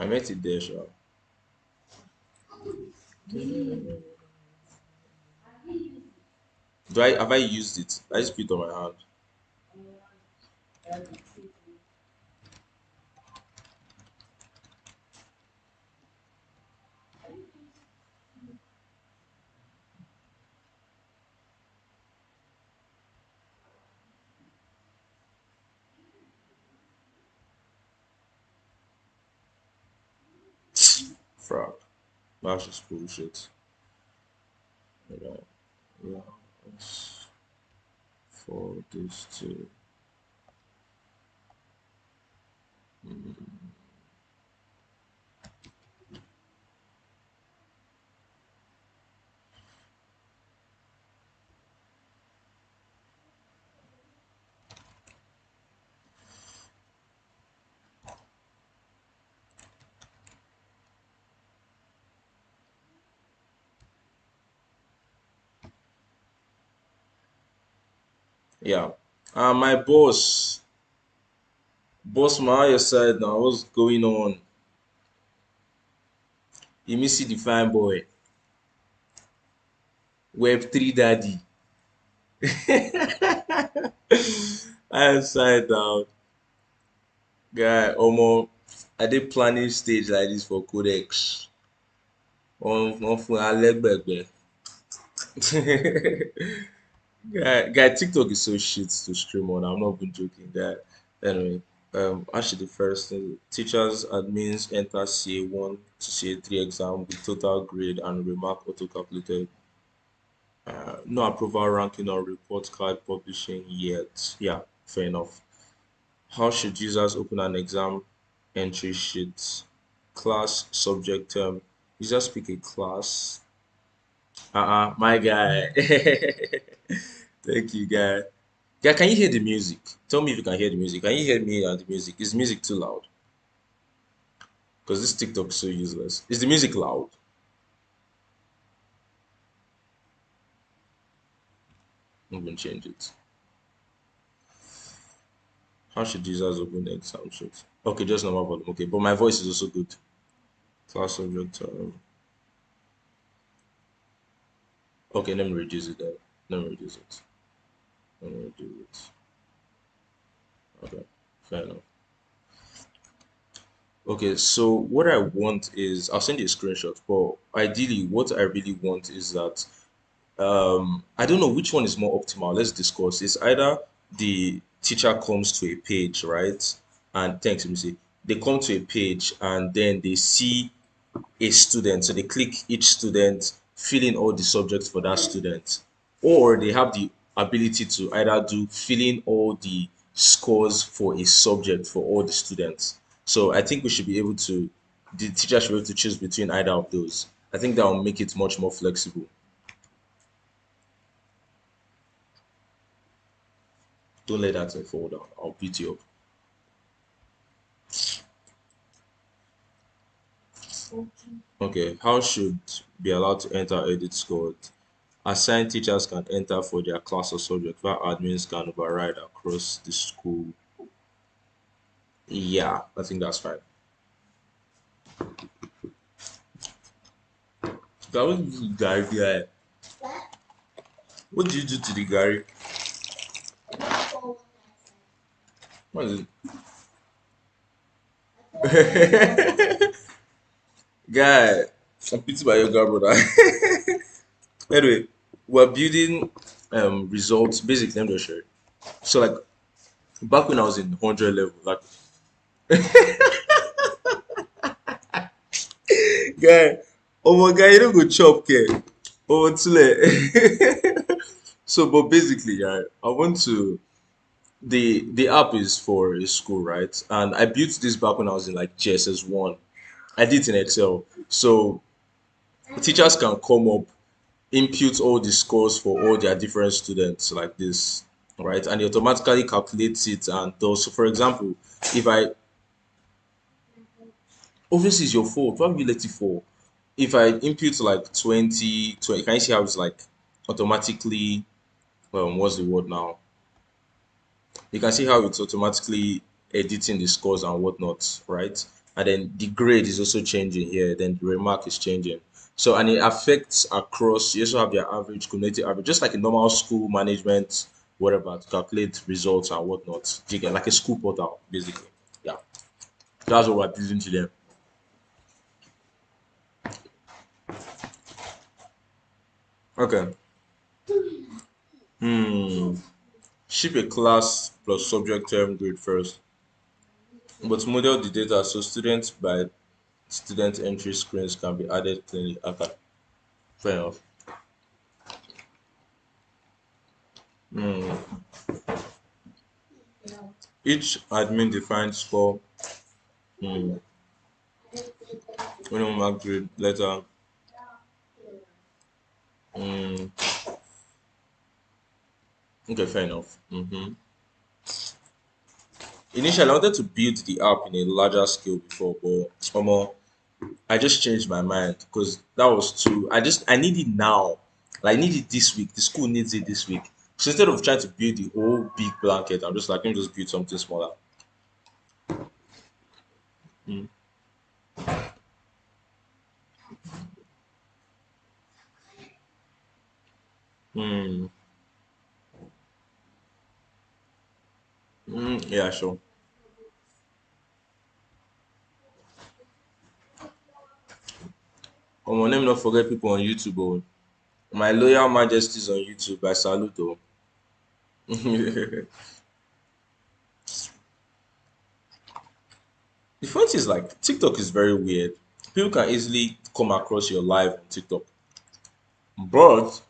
I met it there, sure. Do I have I used it? I just put it on my hand. Frog. That's just bullshit. Yeah, yeah. Let's forward this to. Yeah. My boss, my your side now. What's going on? You miss the fine boy, Web3 daddy. I side down, guy. Omo, I did planning stage like this for Codex. On fun alegbegbe. Guy, TikTok is so shit to stream on. I'm not even joking. Guy. Anyway, actually, the first thing, teachers, admins enter CA1 to CA3 exam with total grade and remark auto calculated. No approval ranking or report card publishing yet. Yeah, fair enough. How should users open an exam entry sheet? Class, subject term. Users pick a class. My guy. Thank you, guy. Yeah, can you hear the music? Tell me if you can hear the music. Can you hear me and the music? Is music too loud? Because this TikTok is so useless. Is the music loud? I'm gonna change it. How should users open the exam sheet? Okay, just normal volume. Okay, but my voice is also good. Class subject. Okay, let me reduce it then. Let me reduce it. Let me reduce it. Okay, fair enough. Okay, so what I want is I'll send you a screenshot, but ideally what I really want is that I don't know which one is more optimal. Let's discuss. It's either the teacher comes to a page, right? And thanks, let me see. They come to a page and then they see a student. So they click each student, fill in all the subjects for that student. Or they have the ability to either do fill in all the scores for a subject for all the students. So I think we should be able to, the teacher should be able to choose between either of those. I think that will make it much more flexible. Don't let that thing fall down. I'll beat you up. Okay, how should be allowed to enter edit score? Assigned teachers can enter for their class or subject, while admins can override across the school. Yeah, I think that's fine. That was Gary guy. What did you do to the Gary? What is it? Guy, I'm pity my younger brother. Anyway, we're building results. Basically, let me just show you. So like back when I was in 100 level, like guy, oh my guy, you don't go chop care. Oh, so, but basically, yeah, I want to. The app is for a school, right? And I built this back when I was in like GSS 1. I did it in Excel, so teachers can come up, input all the scores for all their different students like this, right? And it automatically calculates it and does. So, for example, if I obviously it's your fault, why would you let it fall? If I input like 20, can you see how it's like automatically what's the word now? You can see how it's automatically editing the scores and whatnot, right? and then the grade is also changing here, then the remark is changing. So, and it affects across, you also have your average, cumulative average, just like a normal school management, whatever, to calculate results and whatnot. You get like a school portal, basically. Yeah, that's what we're building today. Okay. Hmm. Ship a class plus subject term grade first, but model the data so students by student entry screens can be added cleanly. Okay, fair enough. Hmm. Each admin defines score, hmm, minimum mark grade, letter. Hmm. Okay, fair enough. Initially, I wanted to build the app in a larger scale before, but I just changed my mind because that was too. I need it now. Like, I need it this week. The school needs it this week. So instead of trying to build the whole big blanket, I'm just like, let me just build something smaller. Mm. Mm. Yeah, sure. Let me not forget people on YouTube. Oh. My loyal majesties on YouTube. I salute. Oh. The funny thing is, like, TikTok is very weird. People can easily come across your live on TikTok, but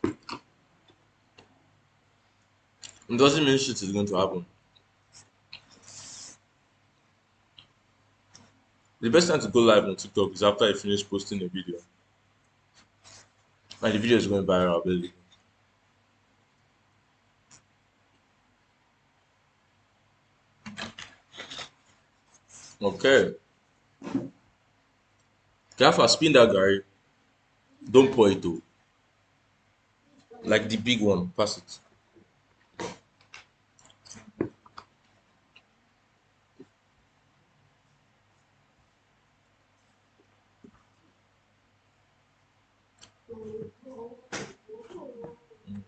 it doesn't mean shit is going to happen. The best time to go live on TikTok is after you finish posting a video, and the video is going viral, basically. Okay, Jaffa, spin that Gary. Don't pour it though. Like the big one, pass it.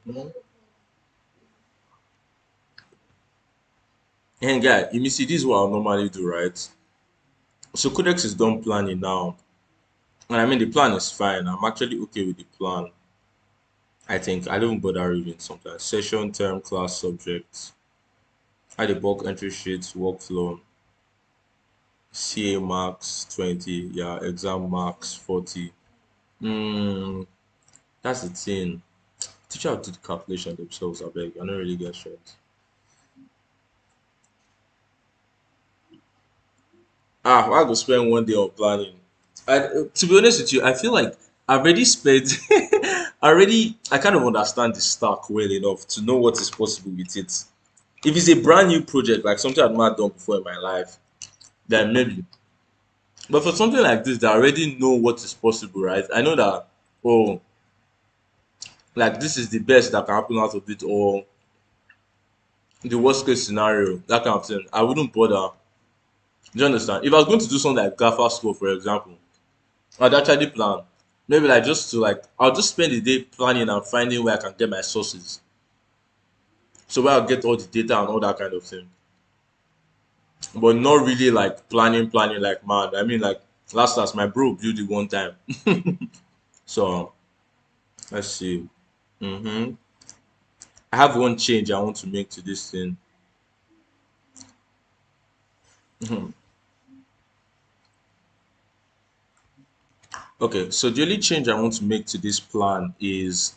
Mhm. And guy, you see, this is what I normally do, right? So Codex is done planning now. And I mean, the plan is fine. I'm actually okay with the plan. I think I don't bother reading sometimes. Session, term, class, subjects. Add a bulk entry sheet, workflow. CA marks 20. Yeah, exam marks 40. Hmm, that's the thing. Teacher will do the calculation themselves, I beg. I don't really get straight. I go spend one day on planning. To be honest with you, I feel like I've already spent, I kind of understand the stack well enough to know what is possible with it. If it's a brand new project, like something I've not done before in my life, then maybe. But for something like this, that I already know what is possible, right? I know that, oh, like this is the best that can happen out of it, or the worst case scenario, that kind of thing. I wouldn't bother. Do you understand? If I was going to do something like Gaffer Score, for example, I'd actually plan. Maybe like just to like I'll just spend the day planning and finding where I can get my sources. So where I'll get all the data and all that kind of thing. But not really like planning like mad. I mean like last my bro built it one time. So let's see. I have one change I want to make to this thing. Okay, so the only change I want to make to this plan is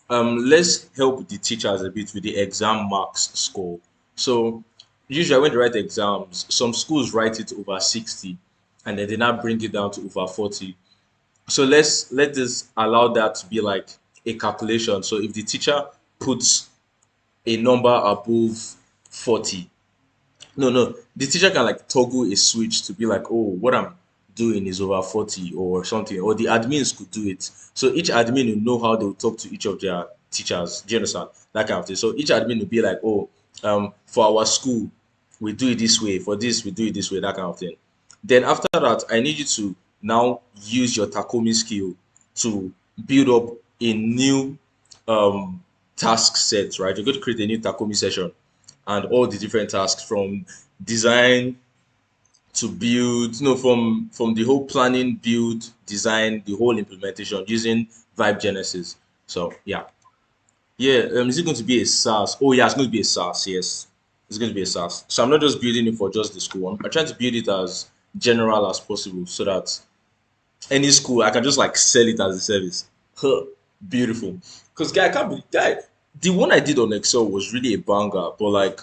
let's help the teachers a bit with the exam marks score. So usually when they write exams, some schools write it over 60 and then they now bring it down to over 40. So let us allow that to be like a calculation. So if the teacher puts a number above 40, no, the teacher can like toggle a switch to be like, oh, what I'm doing is over 40 or something, or the admins could do it. So each admin will know how they will talk to each of their teachers. Do you understand? That kind of thing. So each admin will be like, oh, for our school, we do it this way. For this, we do it this way. That kind of thing. Then after that, I need you to now use your Takumi skill to build up a new um, task set, right? You're going to create a new Takumi session and all the different tasks from design to build, from the whole planning, build, design, the whole implementation using Vibe Genesis. So yeah, yeah. Is it going to be a SaaS? Oh yeah, it's going to be a SaaS. Yes, it's going to be a SaaS. So I'm not just building it for just the school. I'm trying to build it as general as possible so that any school I can just like sell it as a service. Huh, beautiful. Because guy, I can't be guy. The one I did on Excel was really a banger, but like,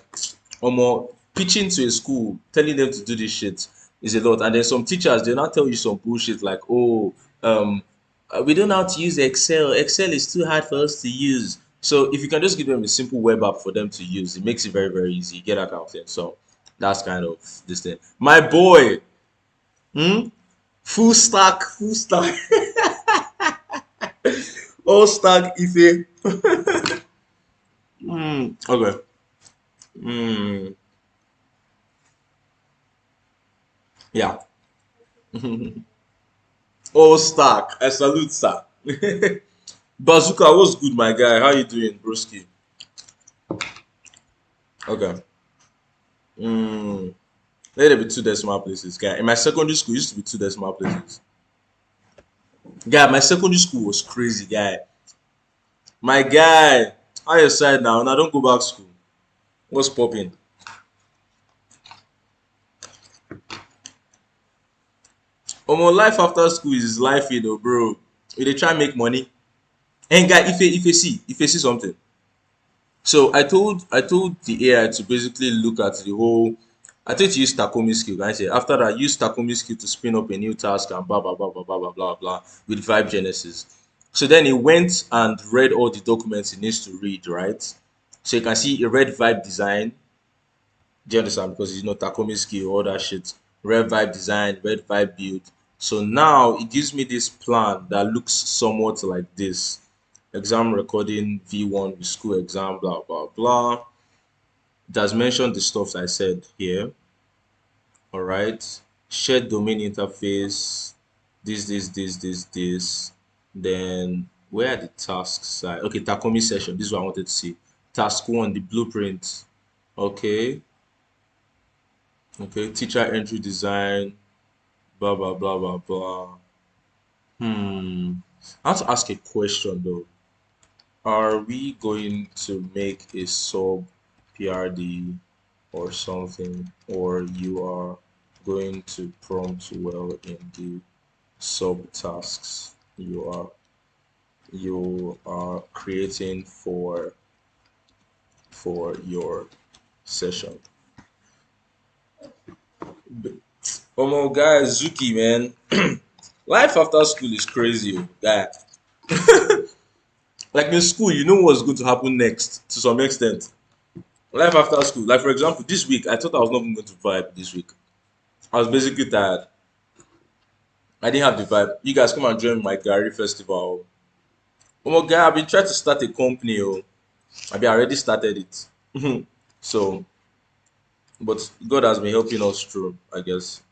pitching to a school, telling them to do this shit is a lot. And then some teachers they not tell you some bullshit like, oh, we don't know how to use Excel. Excel is too hard for us to use. So if you can just give them a simple web app for them to use, it makes it very very easy. You get that kind of thing. So that's kind of this thing. My boy, hmm? Full stack, full stack, all stack Ife. Okay. Mm, yeah. All stack. I salute sir. Bazooka, what's good, my guy? How you doing, broski? Okay. Mm, let it be two decimal places, guy. In my secondary school, it used to be two decimal places. Guy, my secondary school was crazy, guy. My guy, how your side now? Now don't go back school. What's popping? Life after school is life, bro. We dey try make money. And guy, if you see something. So I told the AI to basically look at the whole. I told it to use Takumi skill. I said after that, use Takumi skill to spin up a new task and blah blah blah blah blah blah blah blah with Vibe Genesis. So then he went and read all the documents he needs to read, right? So you can see he read Vibe design. Do you understand? Because Takumi skill, all that shit. Read Vibe design, read Vibe build. So now it gives me this plan that looks somewhat like this: exam recording V1 with school exam, blah blah blah. It has mentioned the stuff I said here. All right. Shared domain interface. This. Then where are the tasks? Okay, Takumi session. This is what I wanted to see. Task one, the blueprint. Okay. Okay. Teacher entry design. Blah blah blah blah blah. I have to ask a question though. Are we going to make a sub PRD or something, or you are going to prompt well in the subtasks you are creating for your session? Guys, Zuki, man, life after school is crazy, guy. Like in school, you know what's going to happen next to some extent. Life after school, like for example, this week I thought I was not even going to vibe this week. I was basically tired. I didn't have the vibe. You guys come and join my Gary festival. Guy, I've been trying to start a company. I've already started it. So, but God has been helping us through, I guess.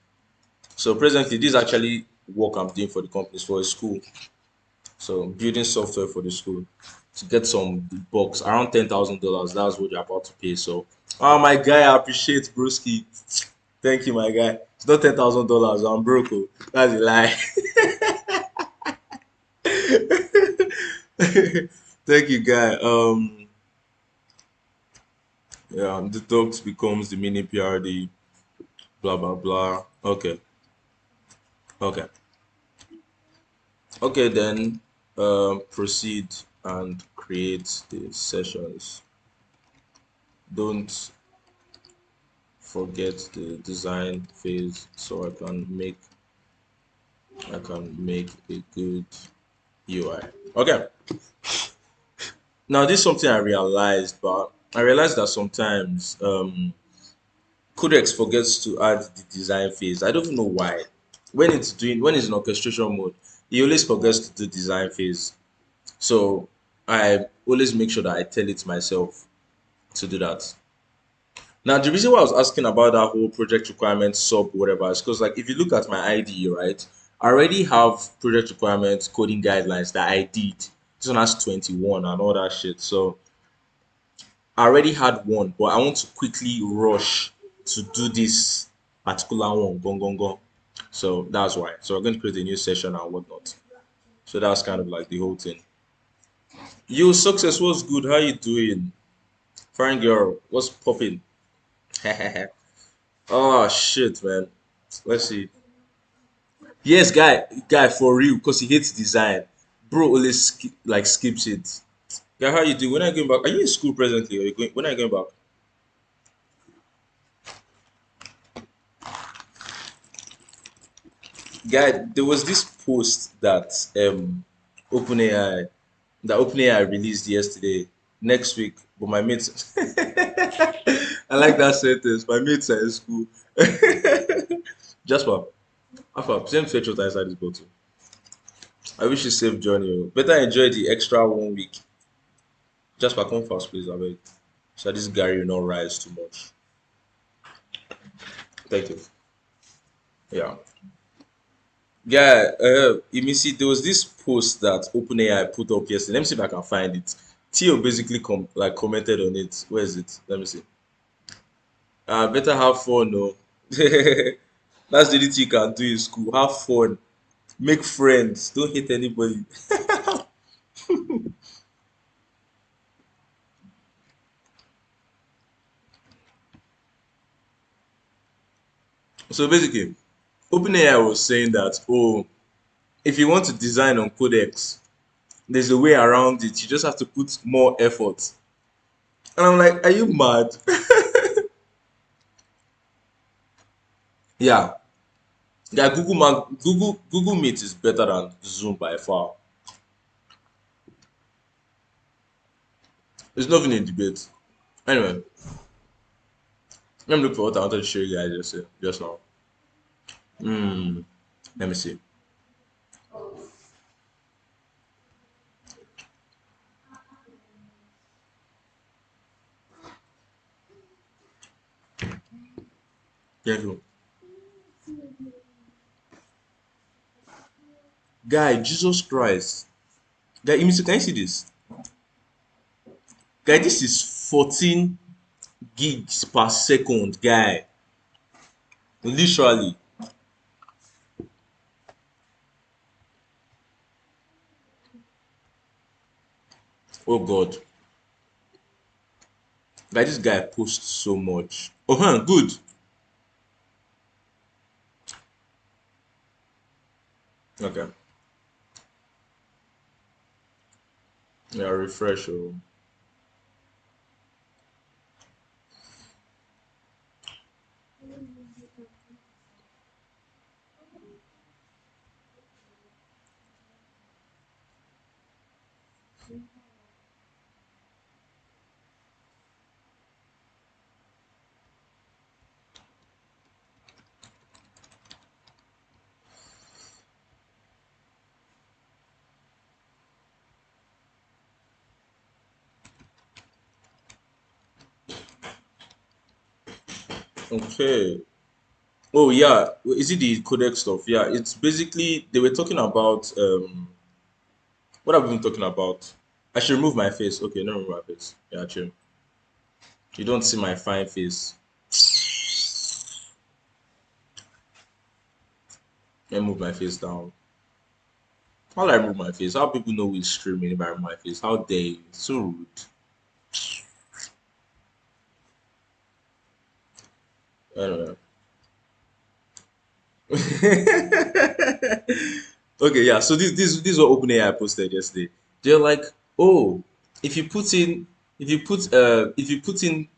So presently, this is actually work I'm doing for the companies for a school. So building software for the school to get some bucks around $10,000. That's what you're about to pay. So, oh my guy, I appreciate Broski. Thank you, my guy. It's not $10,000. I'm broke. That's a lie. Thank you, guy. Yeah, the docs becomes the mini PRD. Blah blah blah. Okay, okay, okay. Then proceed and create the sessions. Don't forget the design phase, so I can make a good UI. Okay. Now this is something I realized, but I realized that sometimes Codex forgets to add the design phase. I don't even know why. When it's in orchestration mode, he always forgets to do design phase. So I always make sure that I tell it myself to do that. Now, the reason why I was asking about that whole project requirement sub whatever is because, like, if you look at my IDE, right, I already have project requirements coding guidelines that I did. This one has 21 and all that shit. So I already had one, but I want to quickly rush to do this particular one. Gong gong gong. So that's why. So we're going to create a new session and whatnot. So that's kind of like the whole thing. Yo, success, what's good? How you doing? Fine girl, what's popping? Oh shit, man. Let's see. Yes, guy, for real, because he hates design. Bro always skips it. Guy, how you doing? When are you going back? Are you in school presently? Or you going? When are you going back? Guy, there was this post that OpenAI OpenAI released yesterday. Next week, but my mates. I like that sentence. My mates are in school. Jasper, Alpha, same fetch water inside this bottle. I wish you safe journey. Oh. Better enjoy the extra 1 week. Jasper, come fast, please. I beg. So this Gary will not rise too much. Thank you. Yeah. Yeah, you see, there was this post that OpenAI put up yesterday. Let me see if I can find it. Theo basically commented on it. Where is it? Let me see. Better have fun, no. That's the only thing you can do in school. Have fun, make friends, don't hate anybody. So basically, OpenAI was saying that, oh, if you want to design on Codex, there's a way around it. You just have to put more effort. And I'm like, are you mad? Yeah. Yeah, Google Meet is better than Zoom by far. It's not even a debate. Anyway, let me look for what I wanted to show you guys just now. Hmm. Let me see. Thank you. Guy, Jesus Christ. Guy, can you see this? Guy, this is 14 gigs per second, guy. Literally. Oh God. Guy, this guy posts so much. Oh, huh, good. Okay. Yeah, refresh. Oh. Okay. Oh yeah. Is it the codec stuff? Yeah, it's basically they were talking about what have we been talking about? I should remove my face. Okay, no remove my face. Yeah, true. You don't see my fine face. Let me move my face down. How do I remove my face? How people know we're streaming if I remove my face? How dare you? So rude. Anyway. Okay, yeah. So this is what OpenAI posted yesterday. They're like, oh, if you put in if you put in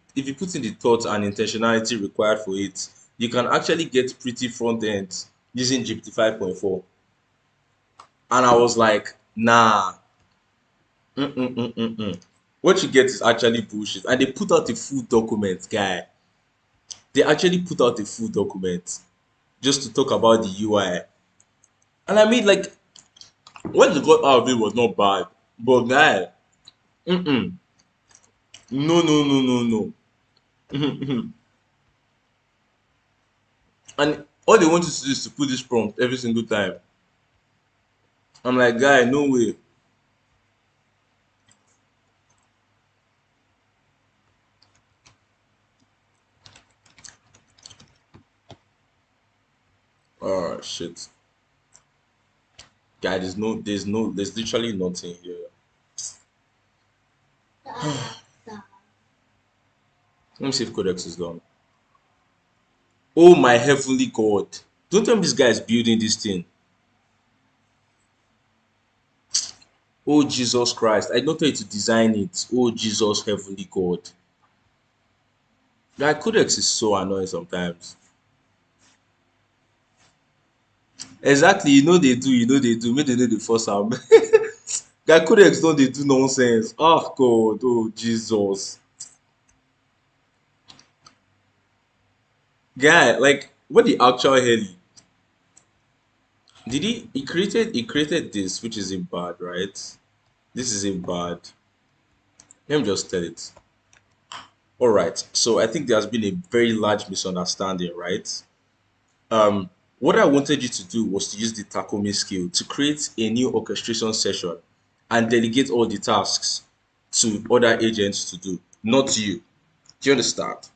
the thought and intentionality required for it, you can actually get pretty front end using GPT 5.4. And I was like, nah, mm-mm-mm-mm-mm. What you get is actually bullshit. And they put out a full document, guy. They actually put out a full document just to talk about the UI. And I mean, like, what they got out of it was not bad, but mm-mm. No, no, no, no, no. And all they want you to do is to put this prompt every single time. I'm like, guy, no way. Oh shit. Guy, there's literally nothing here. Let me see if Codex is done. Oh my heavenly God. Don't tell me this guy is building this thing. Oh Jesus Christ. I don't tell you to design it. Oh Jesus heavenly God. Guy, Codex is so annoying sometimes. Exactly, they do. Maybe they know the first time. Guy, Codex don't they do nonsense. Oh God, oh Jesus. Guy, like what the actual hell? Did he created this, which is a bad, right? This is a bad. Let me just tell it. All right. So I think there has been a very large misunderstanding, right? Um, what I wanted you to do was to use the Takumi skill to create a new orchestration session and delegate all the tasks to other agents to do, not you. Do you understand?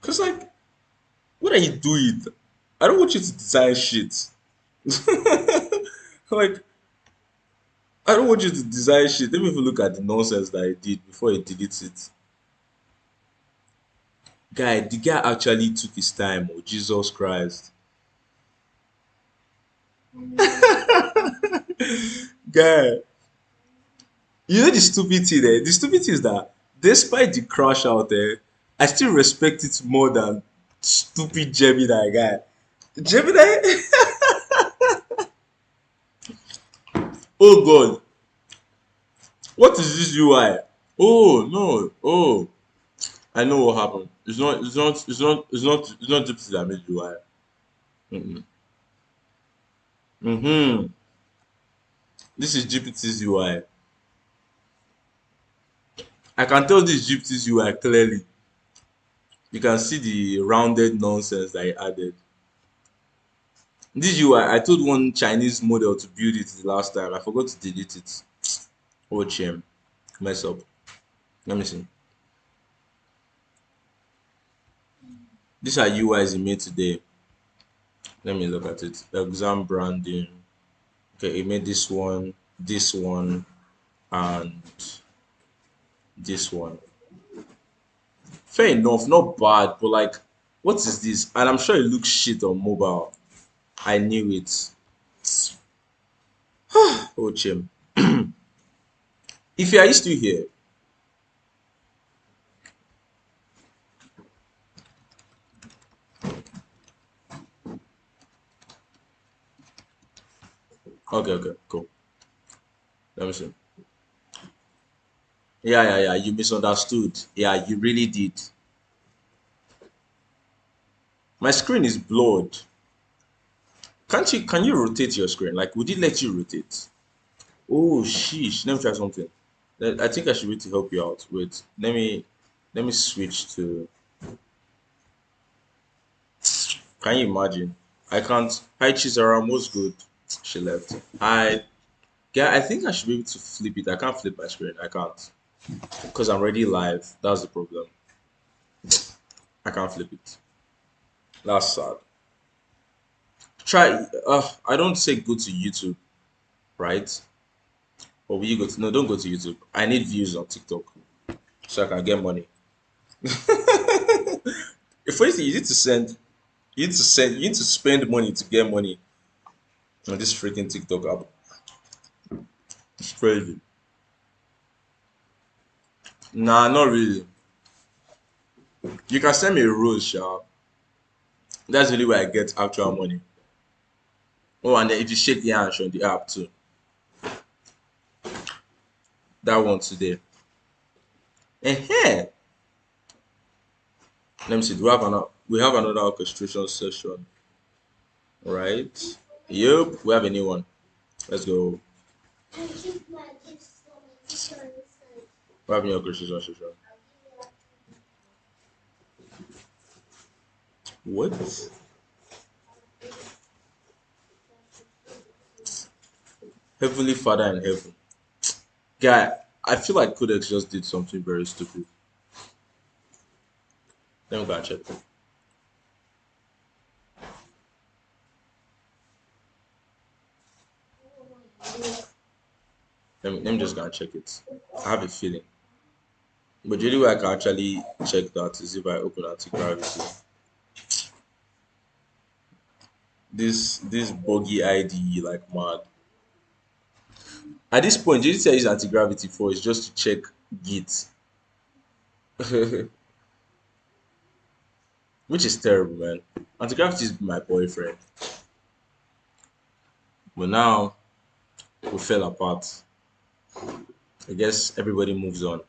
Because like, what are you doing? I don't want you to design shit. Like, I don't want you to design shit. Let me even look at the nonsense that I did before I delete it. Guy, the guy actually took his time. Oh, Jesus Christ. Guy, you know the stupid thing there? The stupid thing is that despite the crash out there, I still respect it more than stupid Gemini guy. Gemini? Oh God. What is this UI? Oh no. Oh. I know what happened. It's not Gypsy that made UI. Mm-mm. Mm-hmm. This is GPT's UI. I can tell this is GPT's UI clearly. You can see the rounded nonsense that he added. This UI, I told one Chinese model to build it the last time. I forgot to delete it. Oh, shame. Mess up. Let me see. These are UIs he made today. Let me look at it. Exam branding. Okay, he made this one, and this one. Fair enough, not bad, but like, what is this? And I'm sure it looks shit on mobile. I knew it. Oh, Chim. If you are you still here? Okay, okay, cool. Let me see. Yeah. You misunderstood. Yeah, you really did. My screen is blurred. Can you rotate your screen? Like, would it let you rotate? Oh, sheesh. Let me try something. I think I should be able to help you out. Wait, let me switch to. Can you imagine? I can't. Hi, Chizara. What's good? She left. Yeah, I think I should be able to flip it. I can't flip my screen. I can't because I'm already live. That's the problem. I can't flip it. That's sad. Try. I don't say go to YouTube, right? Or will you go to? No, don't go to YouTube. I need views on TikTok so I can get money. If anything, you need to spend money to get money on this freaking TikTok app. It's crazy. Nah, not really. You can send me a rose, sha. That's really where I get actual money. Oh, and then if you shake the hands on the app too, that one today. Eh. Let me see. Do we have another orchestration session, right? Yep, we have a new one. Let's go. We have a new orchestration session. What? Heavenly Father in heaven. Guy, I feel like Codex just did something very stupid. Let me go and check. Let me just go and check it. I have a feeling. But the only way I can actually check that is if I open anti-gravity. This buggy ID like mad. At this point, the only thing I use anti-gravity for is just to check Git. Which is terrible, man. Anti-gravity is my boyfriend. But now we fell apart. I guess everybody moves on.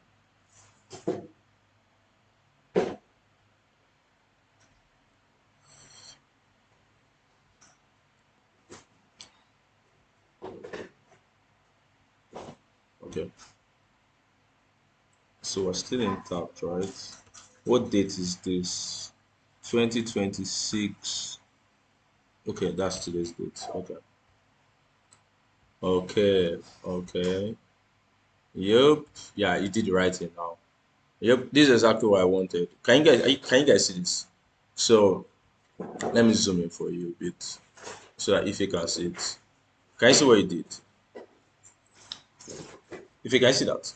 Okay. So we're still intact, right? What date is this? 2026. Okay, that's today's date. Okay. Okay. Okay. Yep. Yeah, you did the right thing now. Yep. This is exactly what I wanted. Can you guys see this? So let me zoom in for you a bit so that if you can see it. Can you see what you did? If you can see that.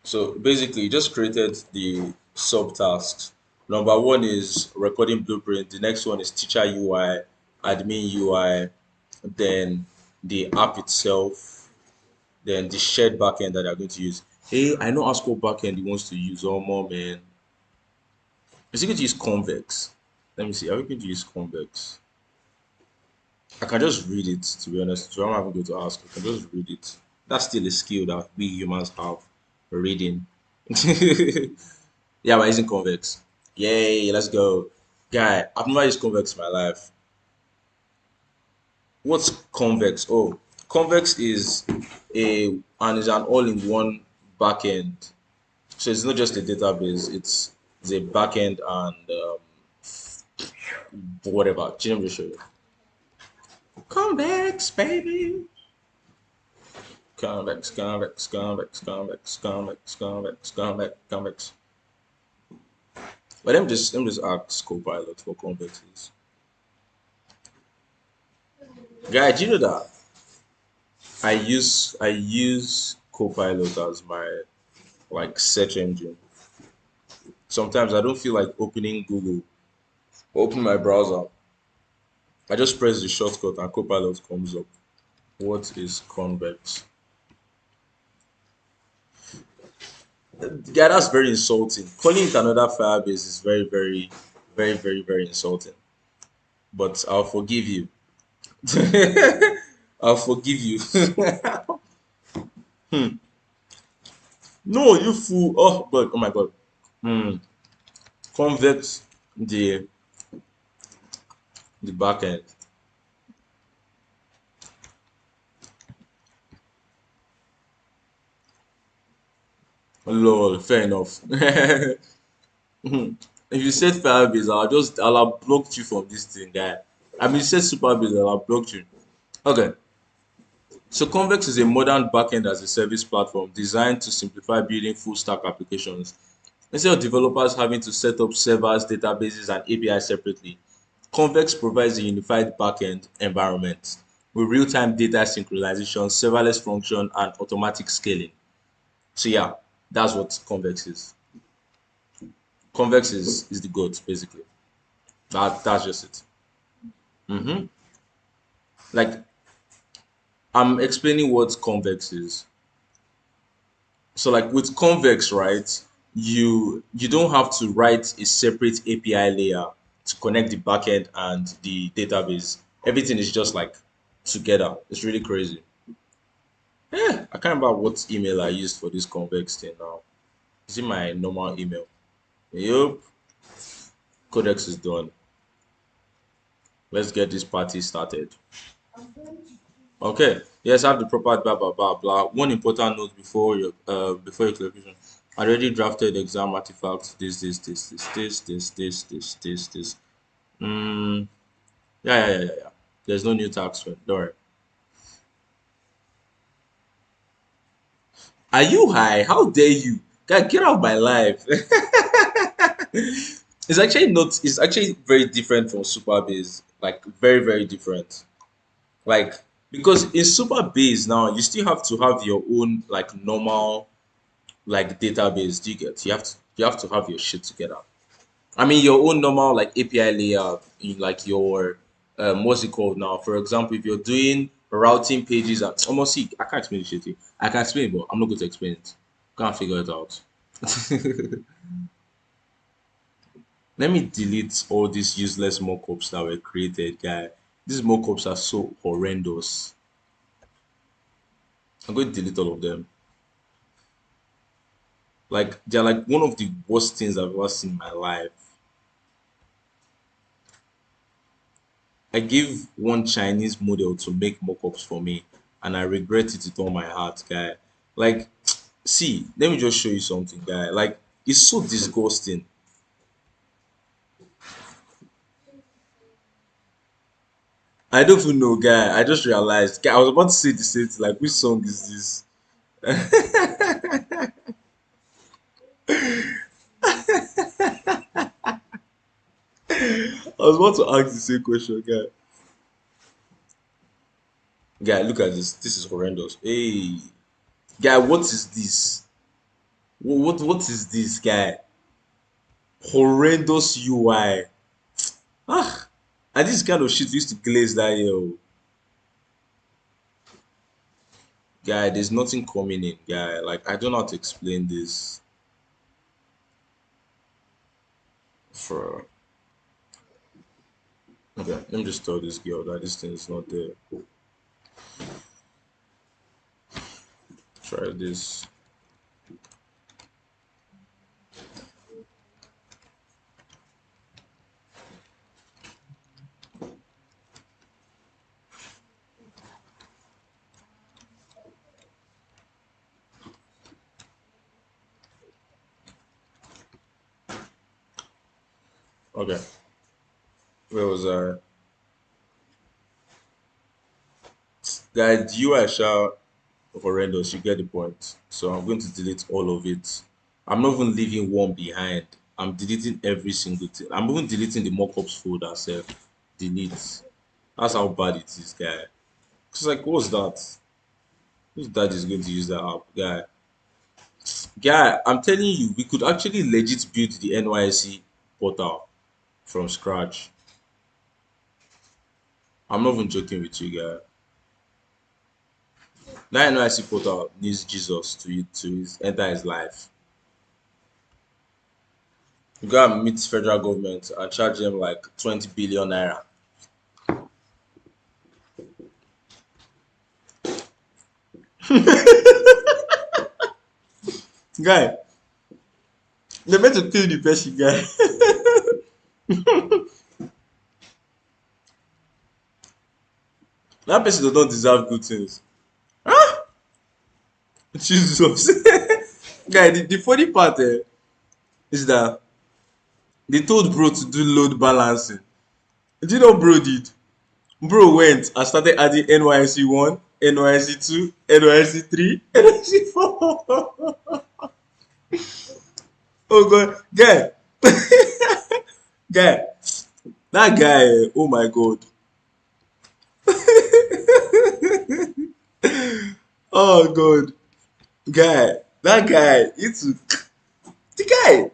So basically, you just created the subtasks. Number one is recording blueprint. The next one is teacher UI, admin UI, then the app itself, then the shared backend that they're going to use. Hey, I know ASCO backend he wants to use. Oh, more man. Is he going to use Convex? Let me see. Are we going to use Convex? I can just read it, to be honest. So I'm not even going to ask. I can just read it. That's still a skill that we humans have, reading. Yeah, we're using Convex. Yay, let's go. Guy, I've never used Convex in my life. What's Convex? Oh, Convex is an all-in-one backend. So it's not just a database, it's a backend and whatever. Let me just show you. Convex, baby. Convex, convex, convex, convex, convex, convex, convex, convex. But let me just ask Copilot for convexes. Guy, do you know that I use Copilot as my like search engine. Sometimes I don't feel like opening Google, open my browser. I just press the shortcut and Copilot comes up. What is convex? Yeah, that's very insulting. Calling it another Firebase is very, very, very, very, very insulting. But I'll forgive you. I'll forgive you. No, you fool. Oh God. Oh my God. Hmm. Convex the backend. Lol, fair enough. If you said Firebase, I'll have blocked you from this thing, guy. I mean, you said Superbase, I'll have blocked you. Okay, so Convex is a modern backend as a service platform designed to simplify building full stack applications. Instead of developers having to set up servers, databases, and APIs separately, Convex provides a unified backend environment with real-time data synchronization, serverless function, and automatic scaling. So yeah, that's what Convex is. Convex is the goat, basically. That's just it. Hmm. Like I'm explaining what convex is. So like with convex, right? You don't have to write a separate API layer to connect the backend and the database. Everything is just like together. It's really crazy. Yeah, I can't remember what email I used for this convex thing now. Is it my normal email? Yup. Codex is done. Let's get this party started. Okay. Yes, have the proper blah blah blah blah. One important note before your clarification. I already drafted exam artifacts. This. Mm, yeah. There's no new tax one. Don't worry. Are you high? How dare you? Guy, get out of my life. It's actually not. It's actually very different from super base. Like very, very different. Like because in super base now, you still have to have your own like normal like database. Do you get? You have to have your shit together. I mean, your own normal like API layer in like your what's it called now? For example, if you're doing routing pages, and almost see, I can't explain this shit to you. I can explain it, but I'm not going to explain it. Can't figure it out. Let me delete all these useless mockups that were created, guy. These mockups are so horrendous. I'm going to delete all of them. Like they're like one of the worst things I've ever seen in my life. I gave one Chinese model to make mockups for me, and I regret it with all my heart, guy. Like, see, let me just show you something, guy. Like, it's so disgusting. I don't even know, guy. I just realized, guy. I was about to say the same thing. Like, which song is this? I was about to ask the same question, guy. Guy, look at this. This is horrendous. Hey, guy, what is this? What is this, guy? Horrendous UI. Ah, and this kind of shit used to glaze that year. Oh. Guy, there's nothing coming in, guy. Like, I don't know how to explain this. For okay, let me just tell this girl that this thing is not there. Try this. Okay, where was I? Guy, the UI sha horrendous. You get the point. So I'm going to delete all of it. I'm not even leaving one behind. I'm deleting every single thing. I'm even deleting the mockups folder self. Delete. That's how bad it is, guy. It's like, what's that? Whose dad is going to use that app, guy? Guy, I'm telling you, we could actually legit build the NYC portal from scratch. I'm not even joking with you, guy. That NYC portal needs Jesus to enter his life. You gotta meet federal government and charge them like 20 billion naira. Guy, they meant to kill the person, guy. That person does not deserve good things. Ah, Jesus. Guy, the funny part is that they told bro to do load balancing. Do you know what bro did? Bro went and started adding NYC 1, NYC 2, NYC 3, NYC 4. Oh god, guy, guy, that guy, oh my god. Oh god, guy, that guy, it's the guy,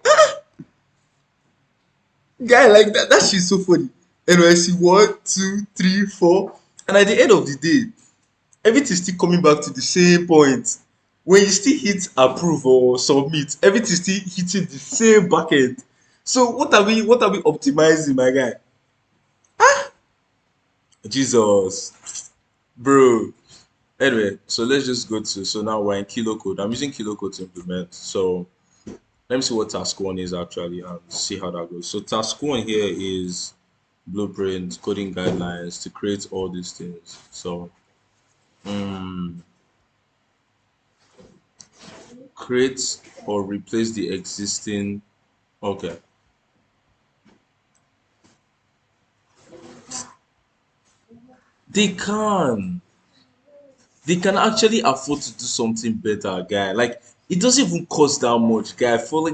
guy like that. That shit's so funny. NYC 1, 2, 3, 4, and at the end of the day, everything's still coming back to the same point. When you still hit approve or submit, everything's still hitting the same bucket. So what are we optimizing, my guy? Jesus, bro. Anyway, so let's just go to so now we're in kilo code. I'm using kilo code to implement. So let me see what task one is actually and see how that goes. So task one here is blueprint, coding guidelines to create all these things. So mm, create or replace the existing. Okay. They can. They can actually afford to do something better, guy. Like it doesn't even cost that much, guy. For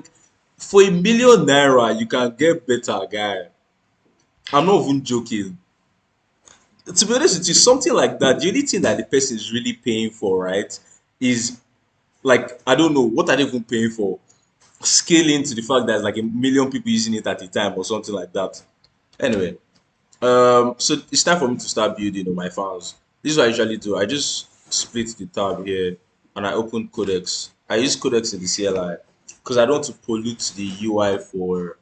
₦1 million, you can get better, guy. I'm not even joking. To be honest with you, something like that, the only thing that the person is really paying for, right, is like I don't know what are they even paying for. Scaling to the fact that there's like 1 million people using it at a time or something like that. Anyway, so it's time for me to start building on my files. This is what I usually do. I just split the tab here and I open codecs. I use codecs in the CLI because I don't want to pollute the UI for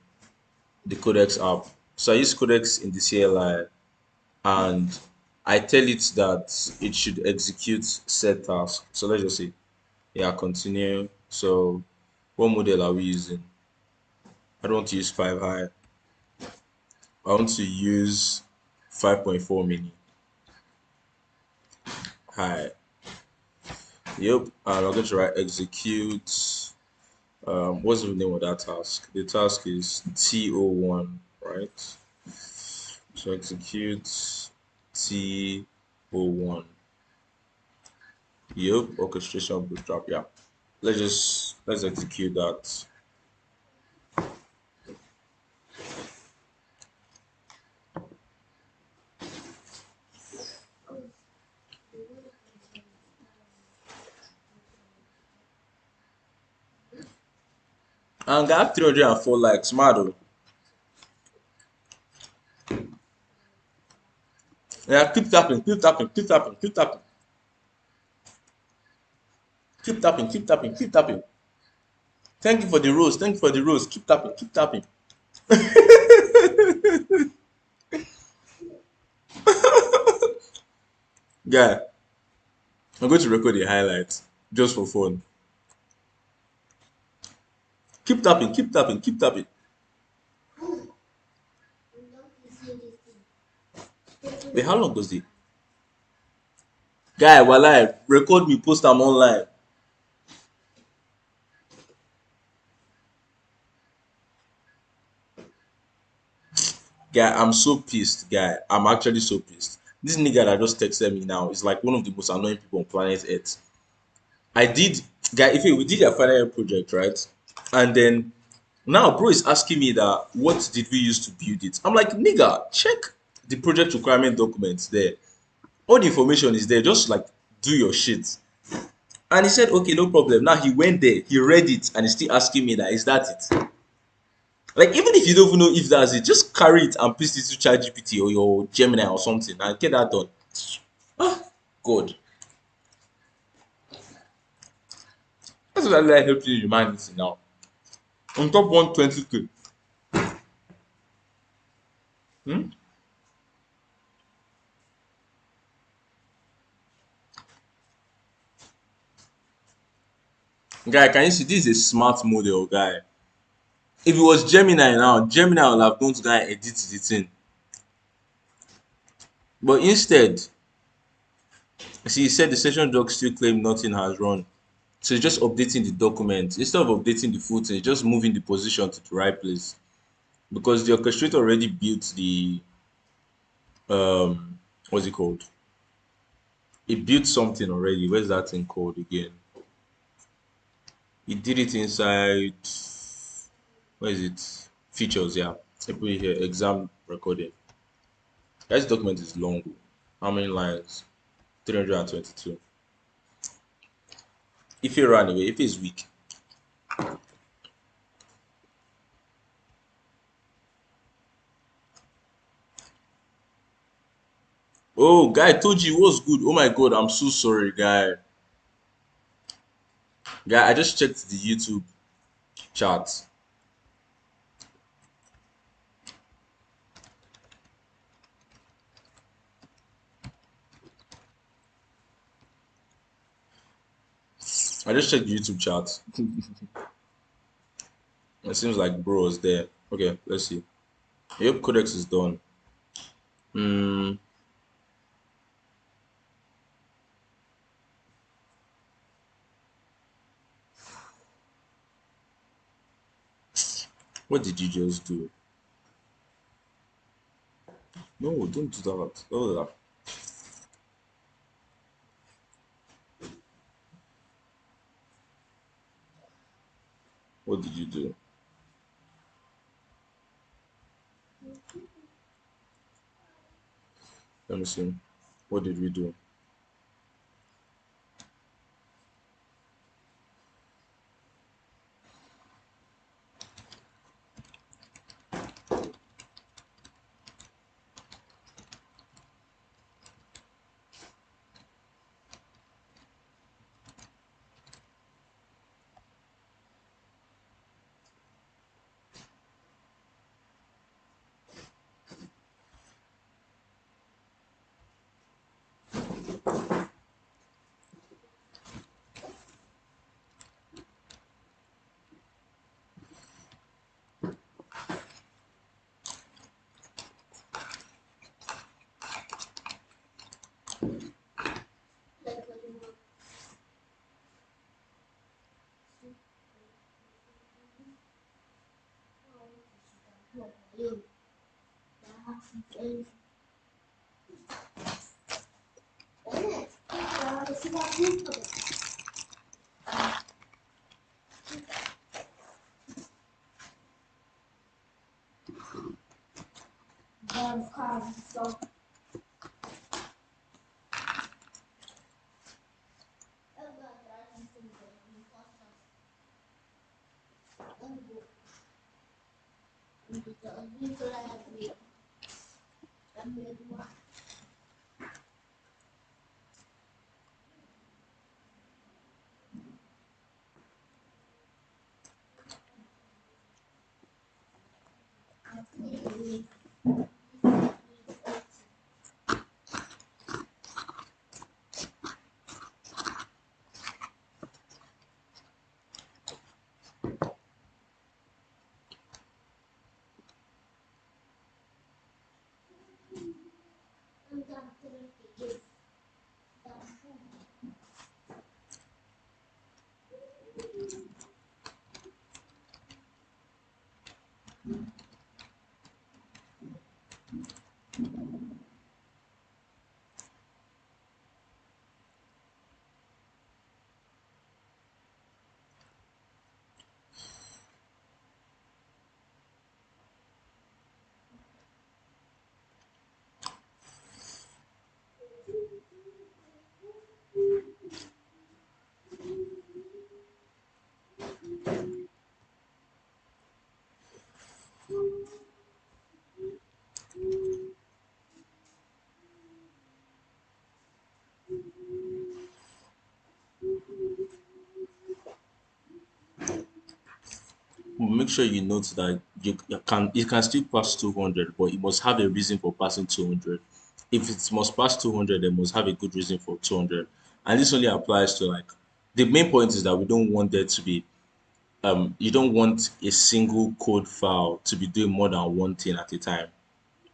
the codecs app. So I use codecs in the CLI and I tell it that it should execute set task. So let's just say, yeah, continue. So what model are we using? I don't want to use 5 high. I want to use 5.4 mini high. Yep, and I'm going to write execute. What's the name of that task? The task is TO1, right? So execute TO1. Yep, orchestration bootstrap. Yeah, let's execute that. And got 304 likes, mad. Yeah, keep tapping, keep tapping, keep tapping, keep tapping, keep tapping, keep tapping, keep tapping. Thank you for the rose. Thank you for the rose. Keep tapping, keep tapping. Guy, I'm going to record a highlight just for fun. Keep tapping, keep tapping, keep tapping. Wait, how long does it? Guy, walai, record me, post them online. Guy, I'm so pissed, guy. I'm actually so pissed. This nigga that just texted me now is like one of the most annoying people on planet Earth. I did, guy, if we did a final year project, right? And then now, bro is asking me that what did we use to build it? I'm like, nigga, check the project requirement documents there. All the information is there. Just like do your shit. And he said, okay, no problem. Now he went there, he read it, and he's still asking me that is that it? Like, even if you don't even know if that's it, just carry it and paste it to ChatGPT or your Gemini or something and get that done. Ah, God. That's what I like helping humanity now. On top 120K. Hmm? Guy, can you see this is a smart model, guy? If it was Gemini now, Gemini would have gone to go and edit the thing. But instead, see, he said the session doc still claim nothing has run. So it's just updating the document. Instead of updating the footer, it's just moving the position to the right place. Because the orchestrator already built the what's it called? It built something already. Where's that thing called again? It did it inside where is it? Features, yeah. I put it here, exam recording. This document is long. How many lines? 322. If you run away, if it's weak. Oh, guy, I told you it was good. Oh my god, I'm so sorry, guy. Guy, I just checked the YouTube chat. I just checked the YouTube chat. It seems like bro is there. Okay, let's see. Yep, codex is done. Hmm. What did you just do? No, don't do that. Oh, what did you do? Let me see. What did we do? Make sure you note that you can still pass 200, but it must have a reason for passing 200. If it must pass 200, they must have a good reason for 200. And this only applies to, like, the main point is that we don't want there to be you don't want a single code file to be doing more than one thing at a time,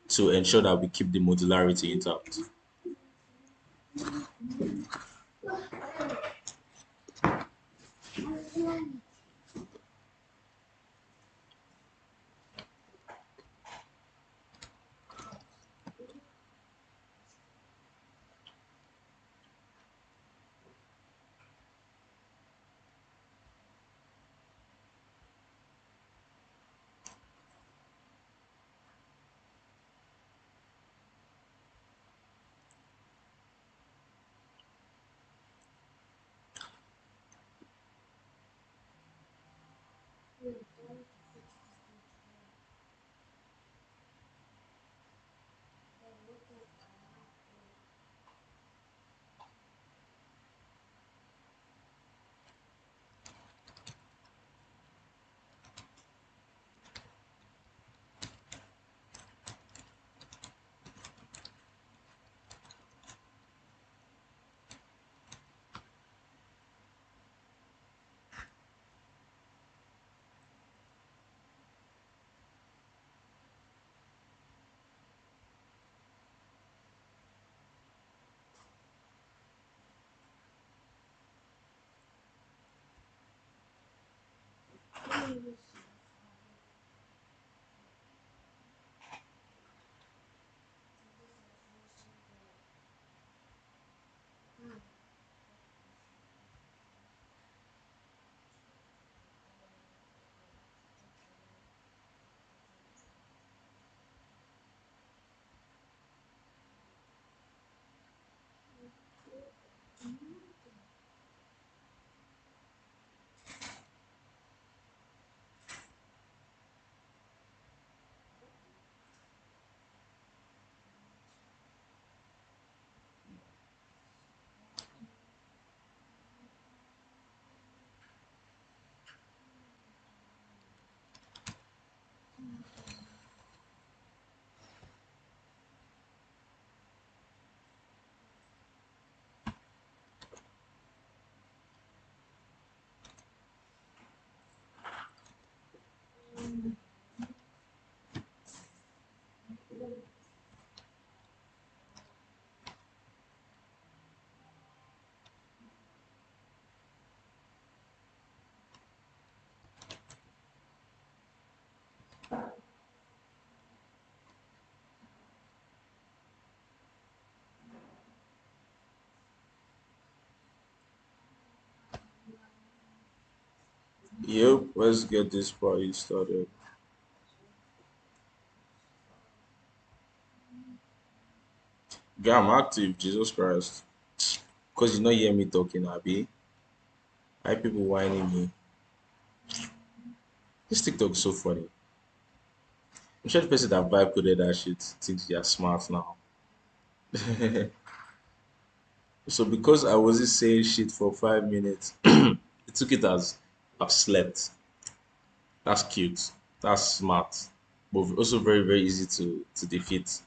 to ensure that we keep the modularity intact. Yep, let's get this party started. Yeah, I'm active, Jesus Christ. Because you not hear me talking, Abby. Why people whining me? This TikTok is so funny. I'm sure the person that vibe coded that shit thinks you're smart now. So because I wasn't saying shit for 5 minutes, it took it as I've slept. That's cute. That's smart. But also very, very easy to defeat.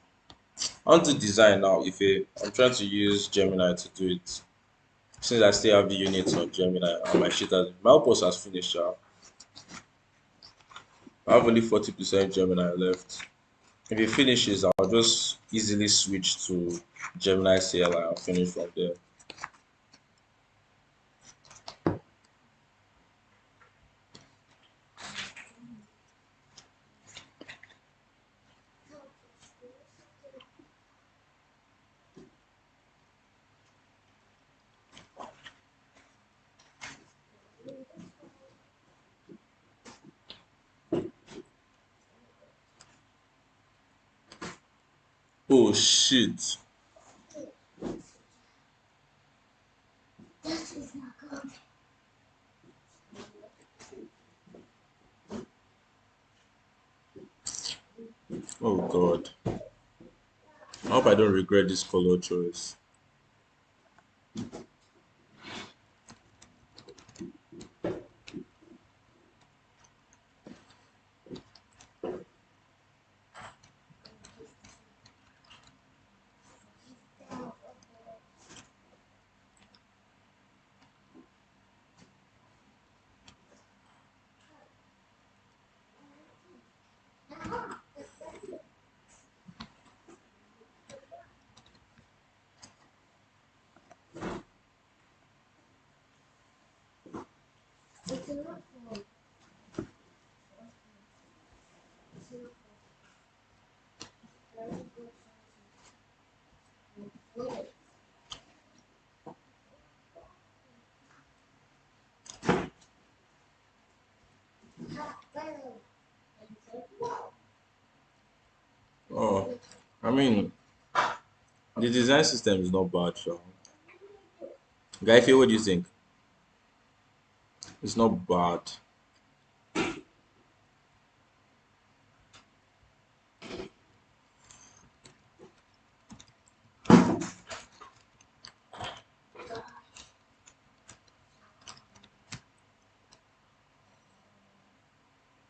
On to design now. If I'm trying to use Gemini to do it. Since I still have the units on Gemini and my shit has my outpost has finished. I have only 40% Gemini left. If it finishes, I'll just easily switch to Gemini CLI and finish from there. Oh shit. Oh god. I hope I don't regret this color choice. Oh, I mean, the design system is not bad, so. Guy, what do you think? It's not bad.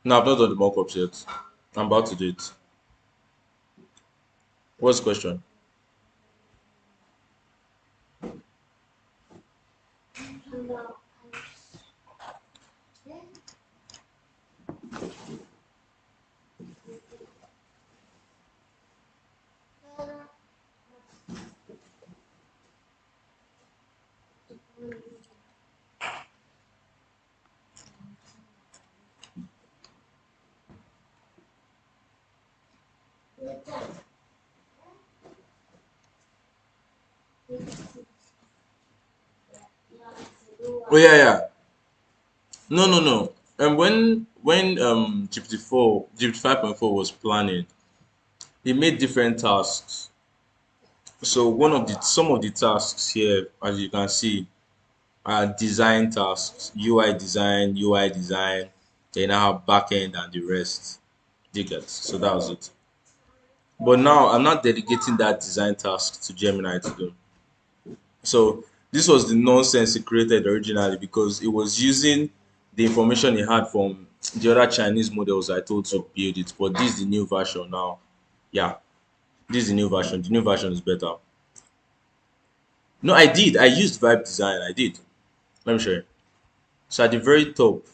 No, I've not done the mock-ups yet. I'm about to do it. What's the question? Oh yeah, yeah. No, no, no. And when GPT 5.4 was planning, he made different tasks. So one of the some of the tasks here, as you can see, are design tasks, UI design. They now have backend and the rest. You get. So that was it. But now I'm not delegating that design task to Gemini to do. So this was the nonsense he created originally because it was using the information he had from the other Chinese models I told to build it. But this is the new version now. Yeah, this is the new version. The new version is better. No, I did. I used Vibe Design. I did. Let me show you. So at the very top,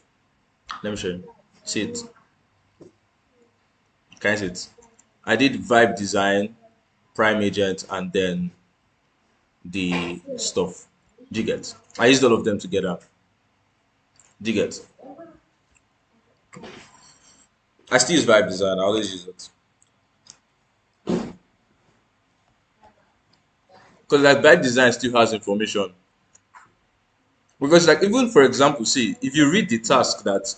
let me show you. See it. Can you see it? I did Vibe Design, Prime Agent, and then the stuff. Do you get? I used all of them together. Do you get? I still use Vibe Design. I always use it. Because like Vibe Design still has information. Because like even for example, see if you read the task that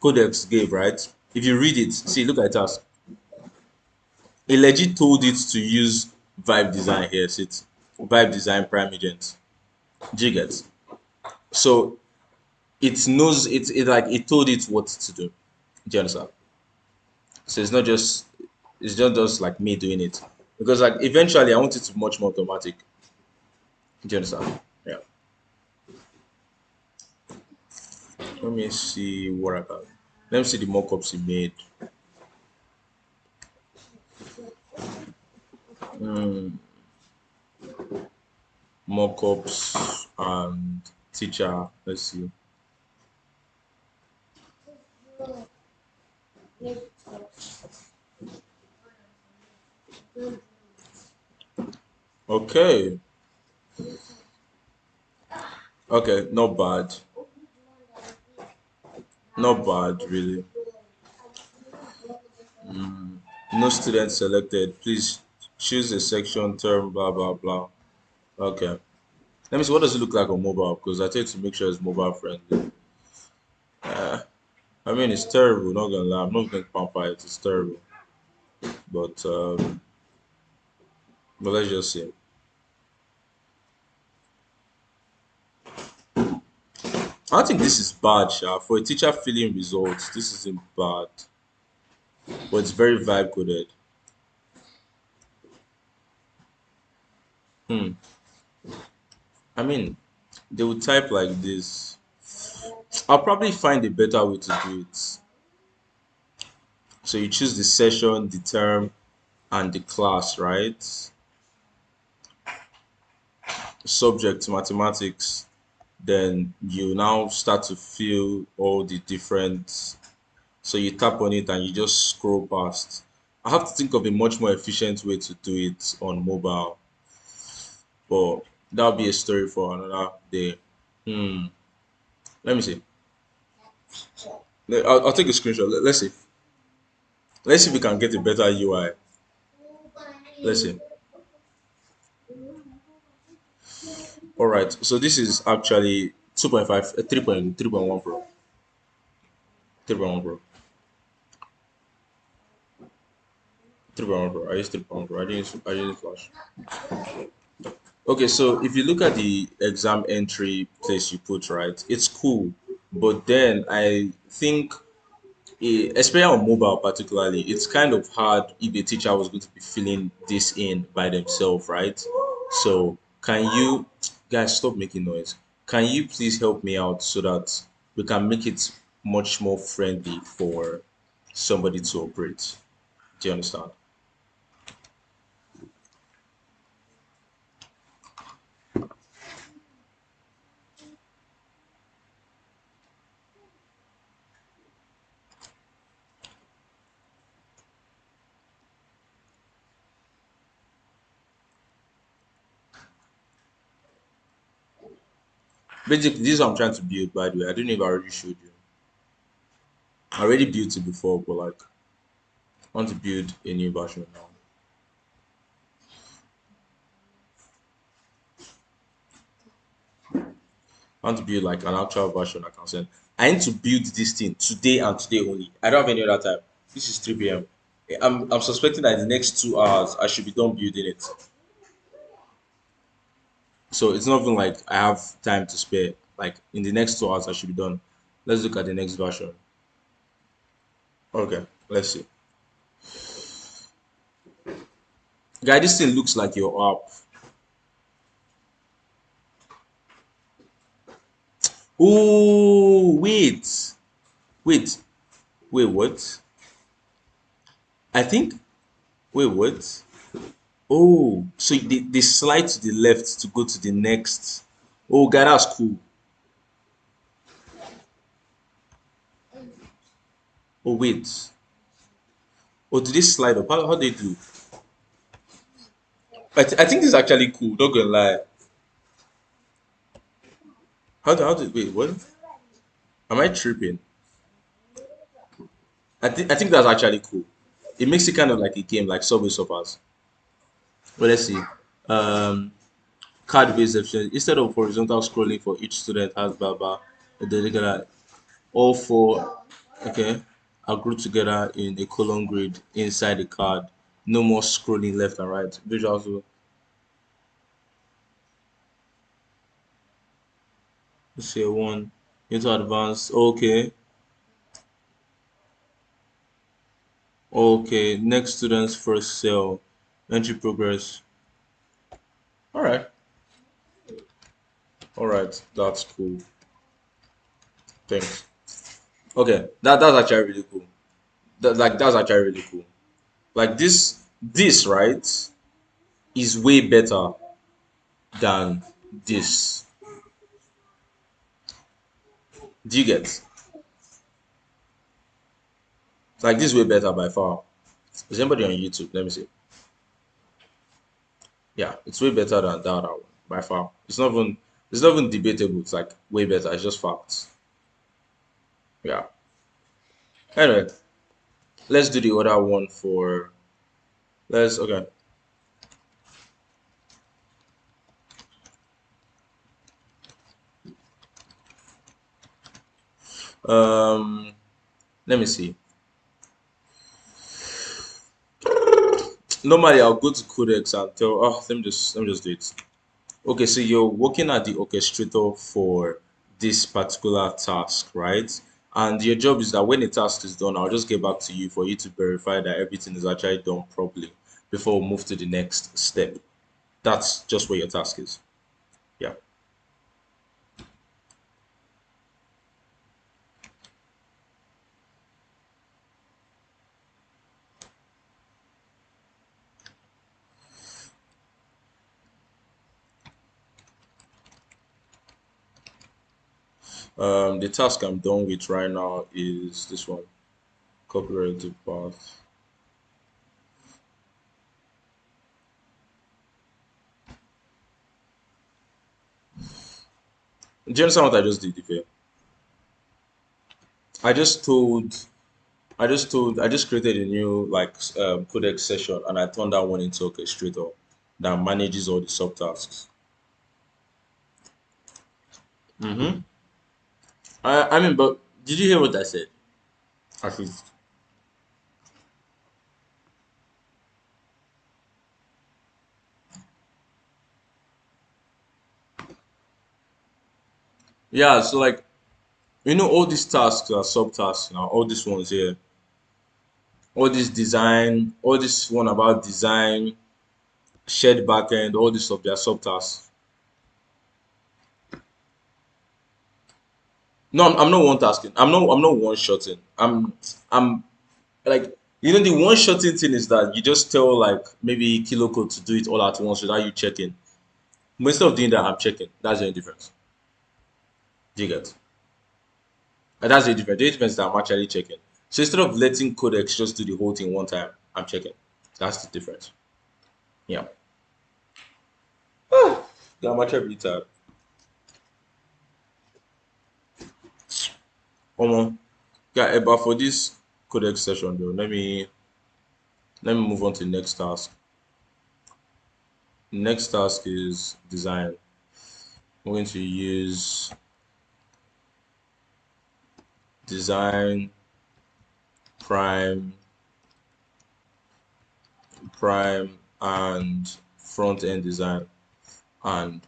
Codex gave, right? If you read it, see look at the task. It legit told it to use Vibe Design here. See it, Vibe Design Prime Agent. Do you get? So it knows it like it told it what to do. Do you understand? So it's not just like me doing it. Because like eventually I want it to be much more automatic. Do you understand? Yeah. Let me see what I can. Let me see the mockups he made. Mockups and teacher. Let's see. Okay. Okay, not bad. Not bad, really. No student selected. Please choose a section term, blah, blah, blah. Okay. Let me see. What does it look like on mobile? Because I tend to make sure it's mobile friendly. I mean, it's terrible. Not gonna lie. I'm not going to pamper it. It's terrible. But but let's just see. I think this is bad, Sha. For a teacher filling results, this isn't bad. But it's very vibe coded. Hmm. I mean, they would type like this. I'll probably find a better way to do it. So you choose the session, the term, and the class, right? Subject mathematics. Then you now start to fill all the different. So you tap on it and you just scroll past. I have to think of a much more efficient way to do it on mobile, but that'll be a story for another day. Hmm. Let me see. I'll take a screenshot. Let's see. Let's see if we can get a better UI. Let's see. All right. So this is actually 2.5, 3.1 Pro. 3.1 Pro. 3.1 Pro. I use 3.1 Pro. I didn't flash. Okay, so if you look at the exam entry place you put, right, it's cool. But then I think, especially on mobile particularly, it's kind of hard if a teacher was going to be filling this in by themselves, right? So can you guys stop making noise? Can you please help me out so that we can make it much more friendly for somebody to operate? Do you understand? Basically, this is what I'm trying to build, by the way. I don't know if I already showed you. I already built it before, but like I want to build a new version now. I want to build like an actual version I can send. I need to build this thing today and today only. I don't have any other time. This is 3 p.m. I'm suspecting that in the next 2 hours I should be done building it. So it's not even like I have time to spare. Like in the next 2 hours I should be done. Let's look at the next version. Okay, let's see. Guy, this thing looks like your app. Oh wait, wait, what? I think wait, what? Oh, so they slide to the left to go to the next. Oh, God, that's cool. Oh, wait. Oh, do they slide up? How they do? I think this is actually cool. Not gonna lie. How do wait? What? Am I tripping? I think that's actually cool. It makes it kind of like a game, like Subway Surfers. Well, let's see. Um, card-based efficiency. Instead of horizontal scrolling for each student has blah blah, the dedicated all four, okay, are grouped together in a column grid inside the card. No more scrolling left and right. Visual so let's say one into advanced. Okay, okay. Next student's first cell, entry progress. All right, all right. That's cool. Thanks. Okay, that's actually really cool. That's actually really cool. Like this right is way better than this. Do you get? Like this is way better by far. Is anybody on YouTube? Let me see. Yeah, it's way better than that one by far. It's not even debatable. It's like way better. It's just facts. Yeah. Anyway, let's do the other one for let's okay. Um let me see. Normally I'll go to codex and tell let me just do it. Okay, so you're working at the orchestrator for this particular task, right? And your job is that when the task is done, I'll just get back to you for you to verify that everything is actually done properly before we move to the next step. That's just what your task is. Yeah. The task I'm done with right now is this one, copyrighted path. Do you understand what I just did, Ife? I just told I just created a new like codex session and I turned that one into orchestrator that manages all the subtasks. Mm-hmm. I mean, but did you hear what I said? At least. Yeah, so like all these tasks are subtasks now, all these ones here, all this design, all this one about design, shared backend, all this stuff, they are subtasks. No, I'm not one tasking. I'm not one shotting. I'm like the one shotting thing is that you just tell like maybe Kilocode to do it all at once without you checking. But instead of doing that, I'm checking. That's the only difference. Do you get? And that's the difference. The difference is that I'm actually checking. So instead of letting Codex just do the whole thing one time, I'm checking. That's the difference. Yeah. Yeah, I'm actually really tired. Yeah, but for this Codex session though, let me move on to the next task. Next task is design. I'm going to use design prime prime and front end design, and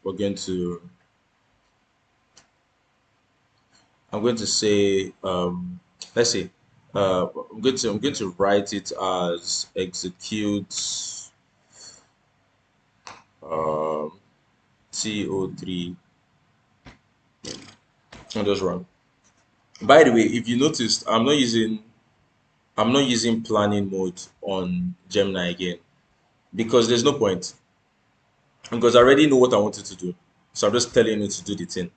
I'm going to say let's see I'm going to write it as execute um CO3 and just run. By the way, if you noticed, I'm not using planning mode on Gemini again because there's no point, because I already know what I wanted to do. So I'm just telling it to do the thing.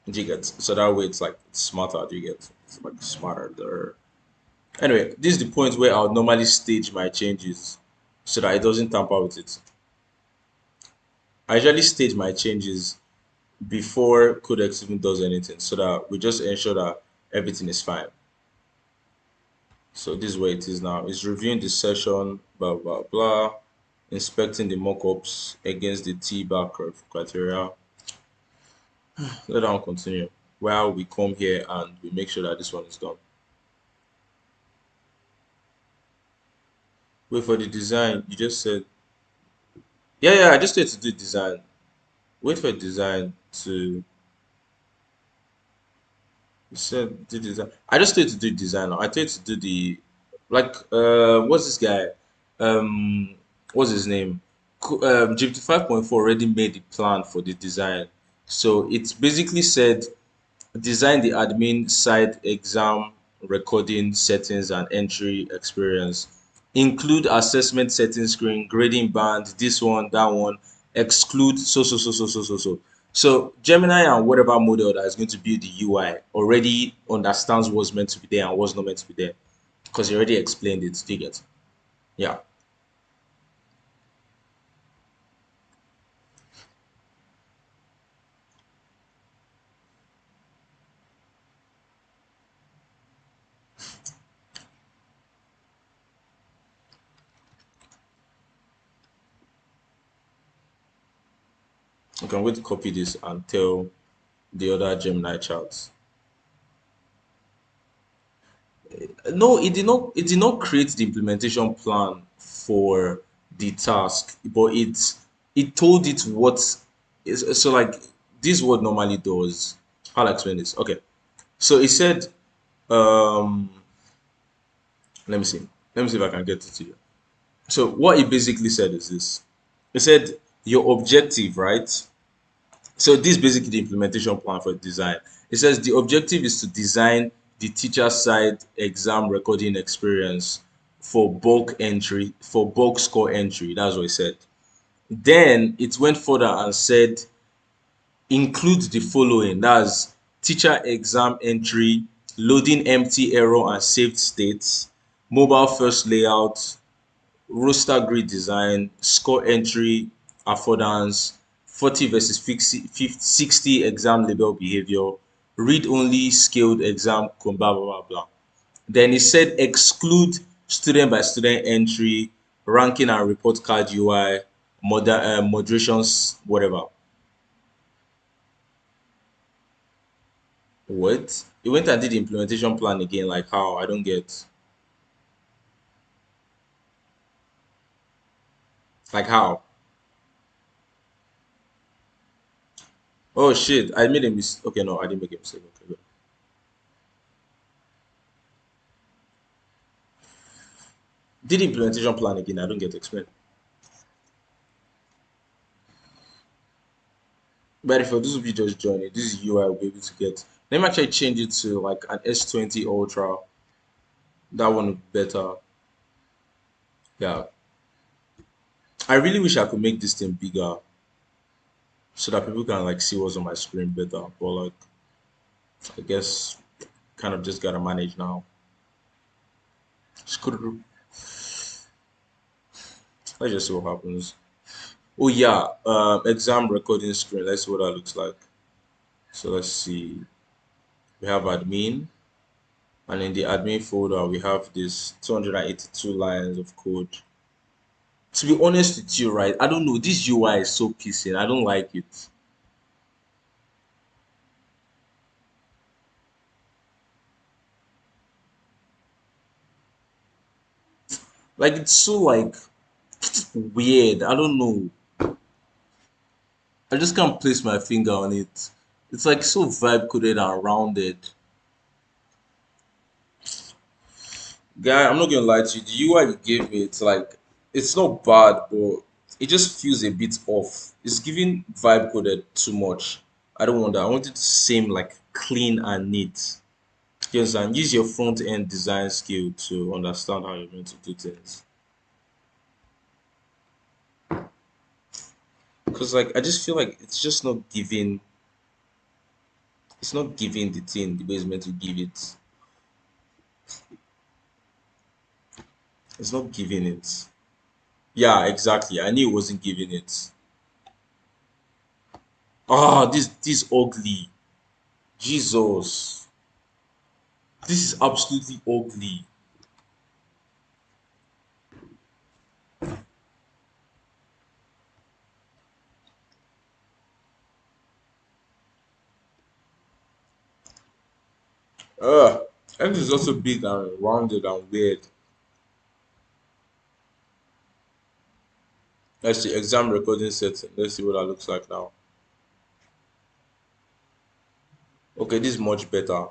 Do you get? So that way it's smarter. Do you get? It's like smarter there. Anyway, this is the point where I'll normally stage my changes so that it doesn't tamper with it. I usually stage my changes before Codex even does anything so that we just ensure that everything is fine. So this is where it is now. It's reviewing the session, blah blah blah. inspecting the mockups against the T-bar criteria. Let that one continue. While we come here and we make sure that this one is done. Wait for the design. You just said, yeah. I just said to do design. Wait for design to. You said do design. I just told you to do design. I told you to do the like what's this guy? Um what's his name? GPT 5.4 already made the plan for the design. So it's basically said design the admin side exam recording settings and entry experience. Include assessment setting screen, grading band, this one, that one. Exclude so. So Gemini and whatever model that is going to build the UI already understands what's meant to be there and what's not meant to be there because he already explained it. Do you get? Yeah. I can wait to copy this and tell the other Gemini charts. No, it did not create the implementation plan for the task, but it told it what is so like this is what normally does. I'll explain this. Okay. So it said um let me see. Let me see if I can get it to you. So what it basically said is this. It said your objective, right? So this is basically the implementation plan for design. It says the objective is to design the teacher side exam recording experience for bulk entry, for bulk score entry. That's what it said. Then it went further and said include the following. That's teacher exam entry, loading empty error and saved states, mobile first layout, roster grid design, score entry, affordance, 40 versus 60 exam label behavior, read only scaled exam, blah, blah, blah, blah. Then he said exclude student by student entry, ranking and report card UI, moderations, whatever. What? He went and did the implementation plan again, like how? I don't get. Like how? Oh shit, I made a mistake. Okay, no, I didn't make a mistake. Okay, good. Did the implementation plan again. I don't get to explain. But if for those of you just joining, this is UI we'll be able to get. Let me actually change it to like an S20 Ultra. That one would be better. Yeah. I really wish I could make this thing bigger so that people can like see what's on my screen better. But like I guess kind of just gotta manage now. Screw. Let's just see what happens. Oh yeah, exam recording screen. Let's see what that looks like. So let's see. We have admin, and in the admin folder we have this 282 lines of code. To be honest with you, right? I don't know. This UI is so pissing. I don't like it. Like it's so like weird. I don't know. I just can't place my finger on it. It's like so vibe coded and rounded. Guy, I'm not gonna lie to you. The UI you gave me, it's like it's not bad, but it just feels a bit off. It's giving vibe coded too much. I don't want that. I want it to seem like clean and neat. Yes, and use your front end design skill to understand how you're going to do things. Because like I just feel like it's just not giving. It's not giving the thing the way it's meant to give it. It's not giving it. Yeah, exactly. I knew it wasn't giving it. Ah, this ugly. Jesus. This is absolutely ugly. And it's also big and rounded and weird. Let's see, exam recording setting. Let's see what that looks like now. Okay, this is much better.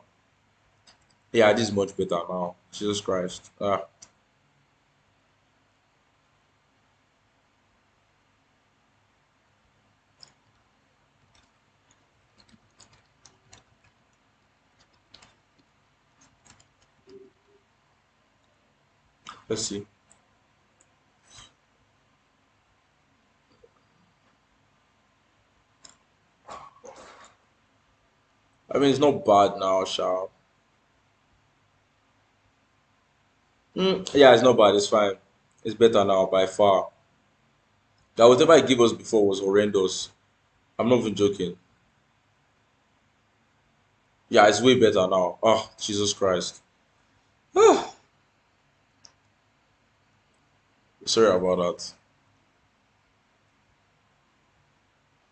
Yeah, this is much better now. Jesus Christ. Let's see. I mean, it's not bad now, Sha. Yeah, it's not bad. It's fine. It's better now by far. That whatever I gave us before was horrendous. I'm not even joking. Yeah, it's way better now. Oh, Jesus Christ. Sorry about that.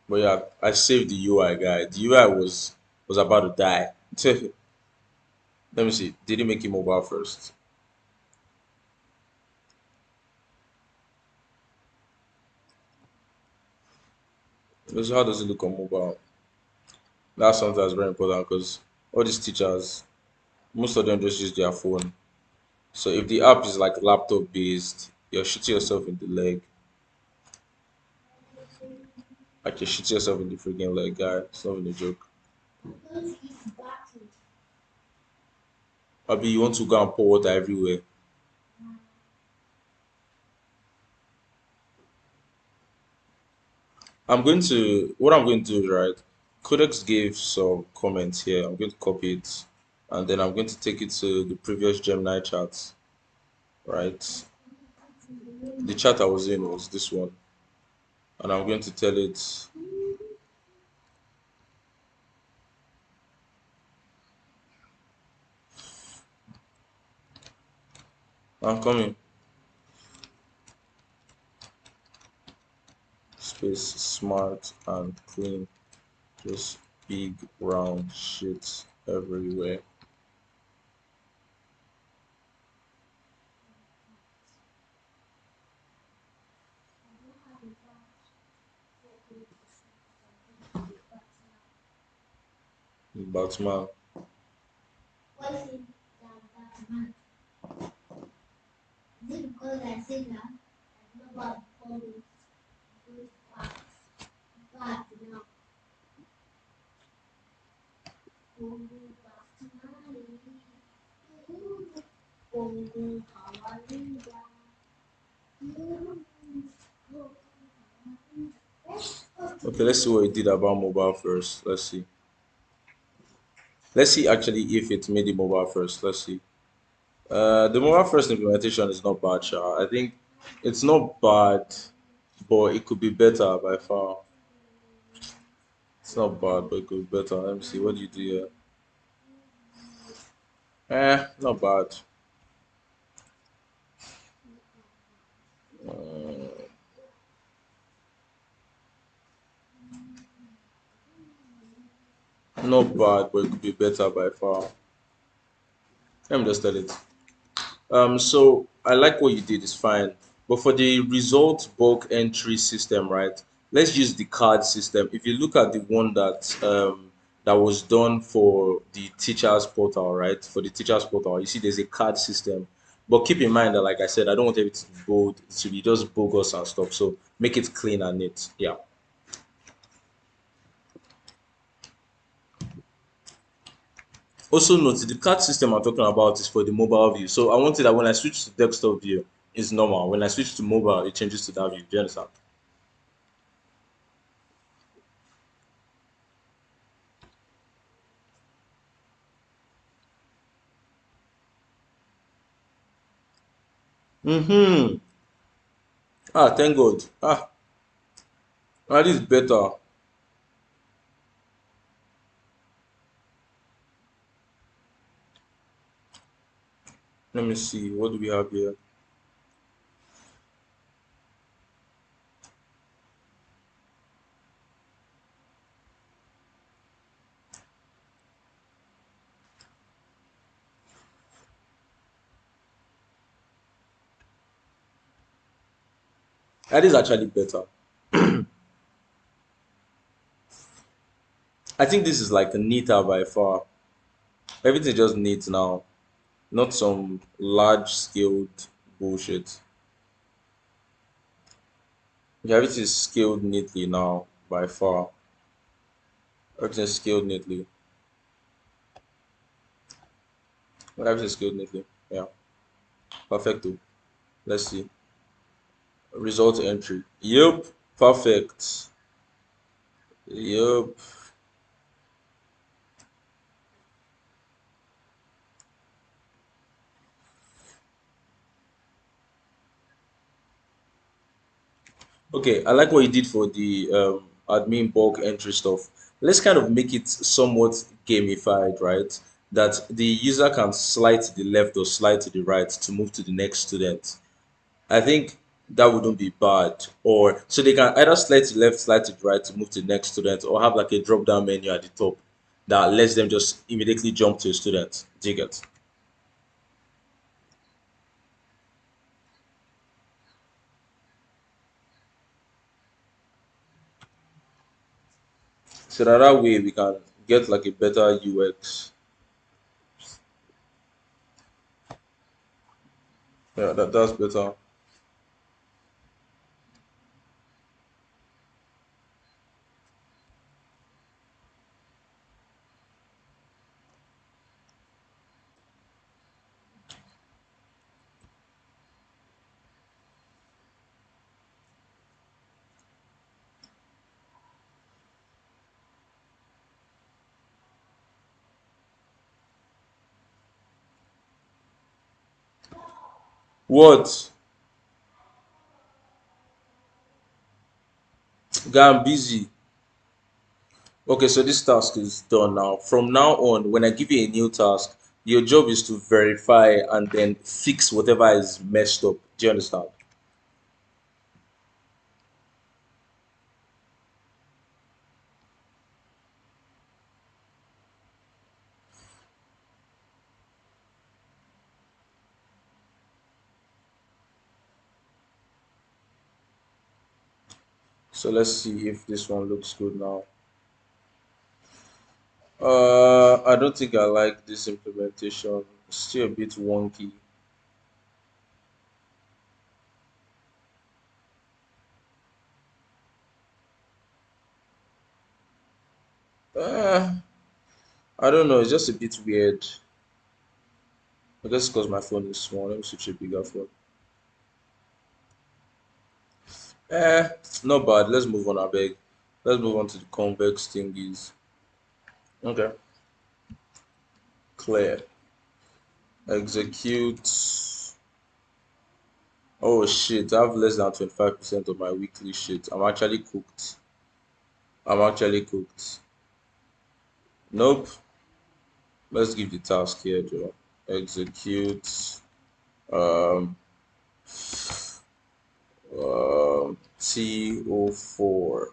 But yeah, I saved the UI guy. The UI was about to die. Let me see. Did he make it mobile first? Let's see how does it look on mobile? That's something that's very important because all these teachers, most of them just use their phone. So if the app is like laptop based, you're shooting yourself in the leg. Like you're shooting yourself in the freaking leg, guy. It's not even a joke. Maybe you want to go and pour water everywhere. What I'm going to do, right? Codex gave some comments here. I'm going to copy it and then I'm going to take it to the previous Gemini chat, right? The chat I was in was this one, and I'm going to tell it, I'm coming. Space smart and clean, just big round shit everywhere. Batman. Okay, let's see what it did about mobile first. Let's see. Let's see actually if it made it mobile first. Let's see. The mobile first implementation is not bad, Sha. I think it's not bad, but it could be better by far. It's not bad, but it could be better. Let me see. What do you do here? Not bad. Not bad, but it could be better by far. Let me just tell it. So I like what you did, it's fine. But for the result bulk entry system, right? Let's use the card system. If you look at the one that was done for the teachers portal, right? For the teachers portal, you see there's a card system. But keep in mind that, like I said, I don't want everything to be bold, to be just bogus and stuff. So make it clean and neat. Yeah. Also note the card system I'm talking about is for the mobile view. So I wanted that when I switch to desktop view, it's normal. When I switch to mobile, it changes to that view. Do you understand? Mm-hmm. Thank God. This is better. Let me see. What do we have here? That is actually better. I think this is like neater by far. Everything just neat now, not some large scaled bullshit. Yeah, everything is scaled neatly now by far. Everything is scaled neatly. Everything is scaled neatly. Yeah, perfecto. Let's see. Result entry. Yep, perfect. Yep. Okay, I like what you did for the admin bulk entry stuff. Let's kind of make it somewhat gamified, right? That the user can slide to the left or slide to the right to move to the next student. I think that wouldn't be bad. Or so they can either slide to the left, slide to the right to move to the next student, or have like a drop down menu at the top that lets them just immediately jump to a student. Do you get? So that way we can get like a better UX. Yeah, that's better. What? Guy, I'm busy. Okay, so this task is done now. From now on, when I give you a new task, your job is to verify and then fix whatever is messed up. Do you understand? So let's see if this one looks good now. I don't think I like this implementation. It's still a bit wonky. Uh, I don't know. It's just a bit weird. I guess because my phone is small. Let me switch a bigger phone. Eh, not bad. Let's move on, I beg. Let's move on to the convex thingies. Okay. Clear. Execute. Oh shit, I have less than 25% of my weekly shit. I'm actually cooked. I'm actually cooked. Nope. Let's give the task here, Joe. Execute. Um, TO4.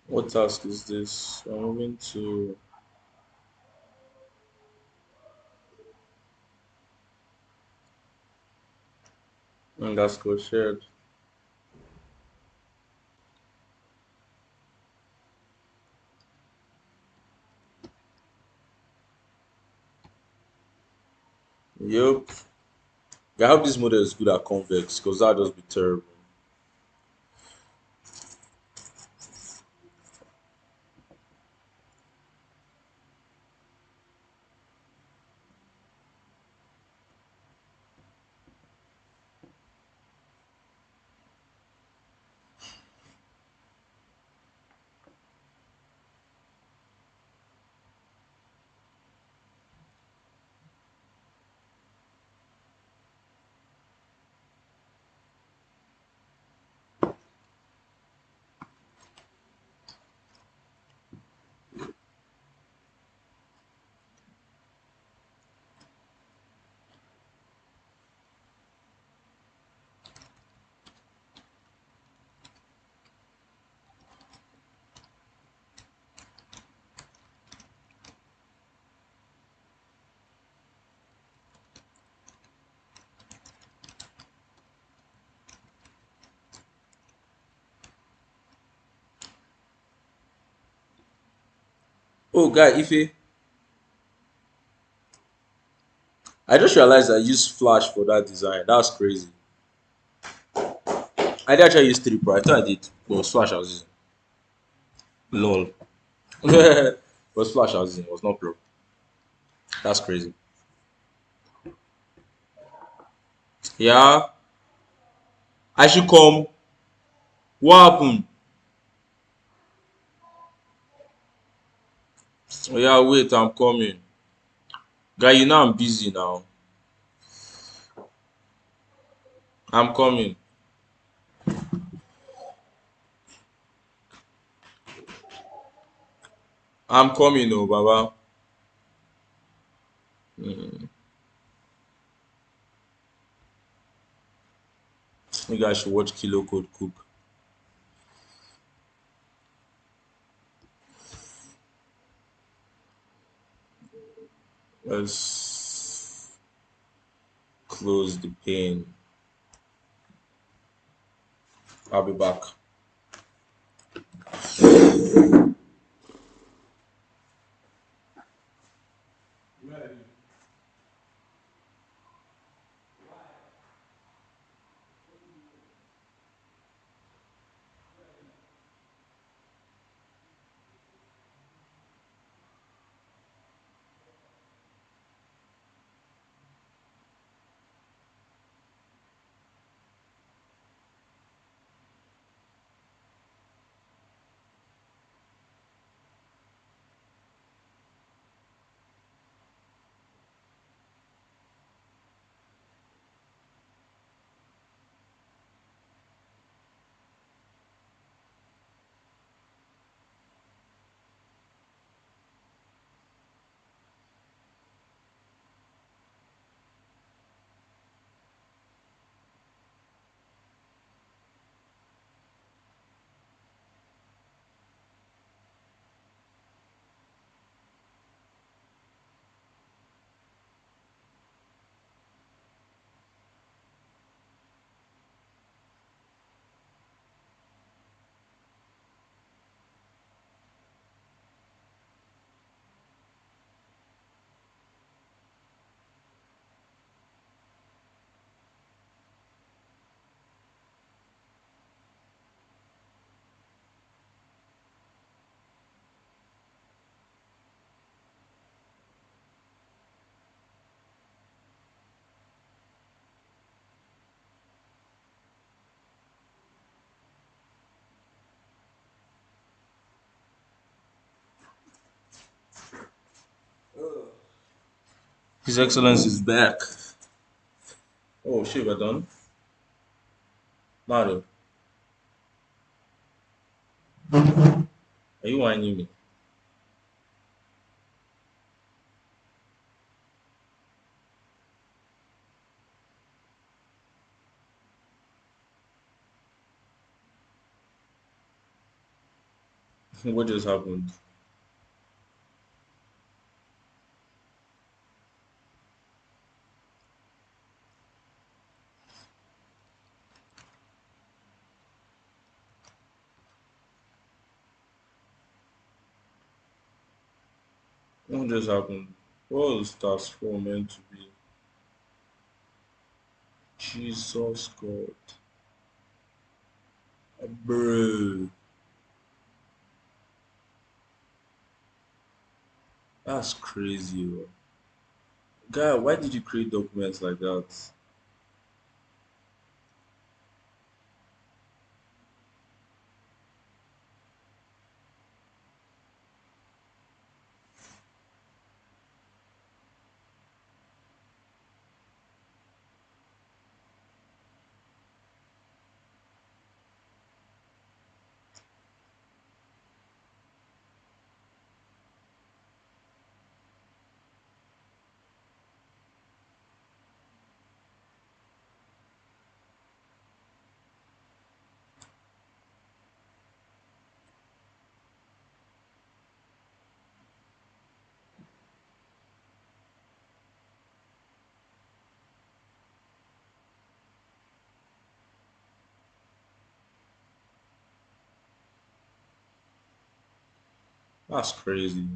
What task is this? I'm moving to underscore shared. Yup. I hope this model is good at convex because that just be terrible. Oh, guy, Ife, I just realized I used Flash for that design. That's crazy. I did actually use 3 Pro. I thought I did, but it was Flash I was using. Lol. It was Flash I was using. It was not Pro. That's crazy. Yeah, I should come. What happened? Oh, yeah, wait, I'm coming. Guy, you know I'm busy now. I'm coming. I'm coming, oh, Baba. Mm, you guys should watch Kilo Code Cook. Let's close the pane. I'll be back. His Excellence is back. Oh, shit, we're done. Mario, are you whining me? What just happened? What just happened? What was task 4 meant to be? Jesus God. Bro, that's crazy, bro. Guy, why did you create documents like that? That's crazy.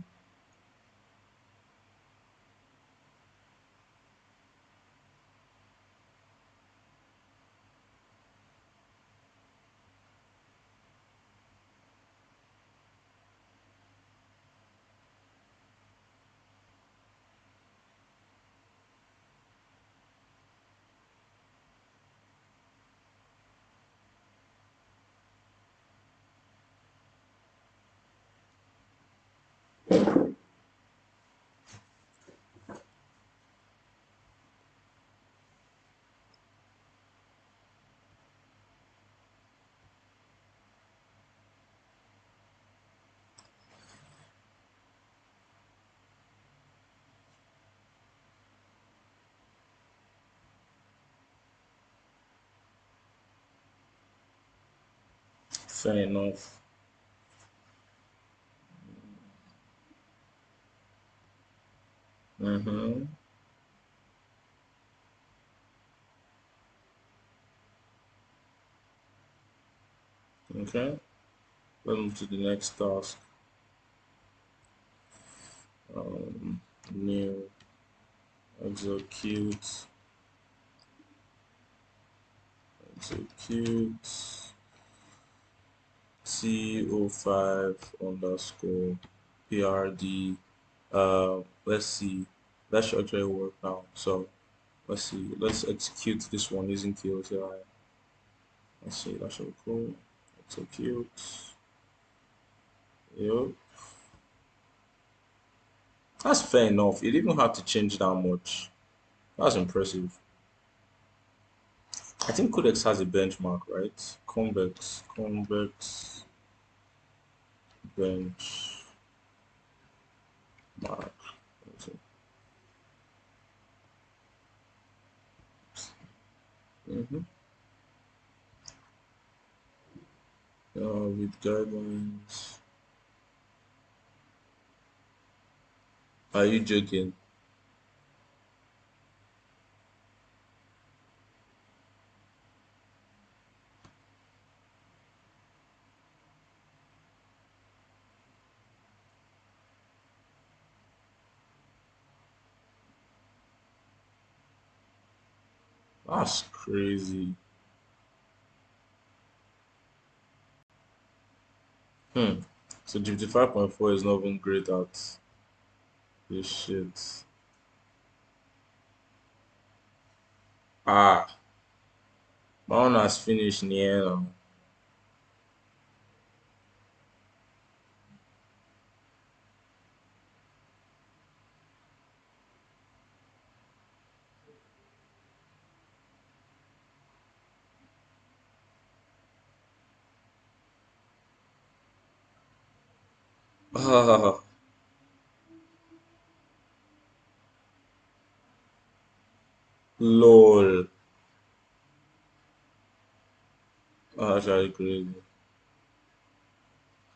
Fair enough. Mm-hmm. Okay. Let's move to the next task. New execute execute CO5 underscore PRD. Let's see. That should actually work now. So let's see. Let's execute this one using KOTI. Let's see. That should be cool. Execute. Yep. That's fair enough. You didn't even have to change that much. That's impressive. I think Codex has a benchmark, right? Convex benchmark. Mm-hmm. With guidelines. Are you joking? That's crazy. Hmm. So GPT 5.4 is not even great at this shit. Ah, my one has finished near now. Ah, lol. That's actually crazy.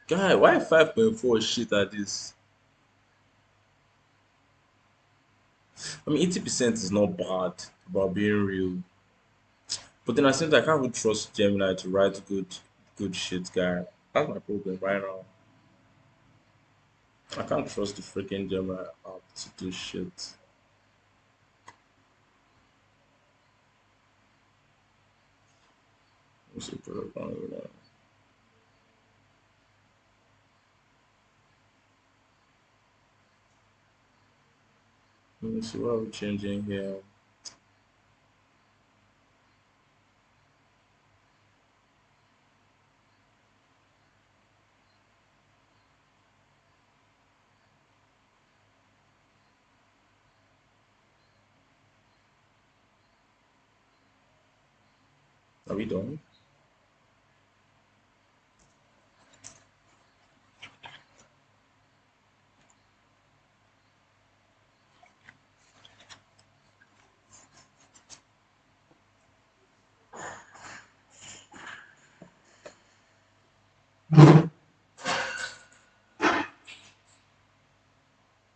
Guy, why 5.4 shit at this? I mean, 80% is not bad about being real. But then I think I can't even trust Gemini to write good shit, guy. That's my problem right now. I can't trust the freaking Gemini app to do shit. Let's see, let me see what are we changing here. Are we done?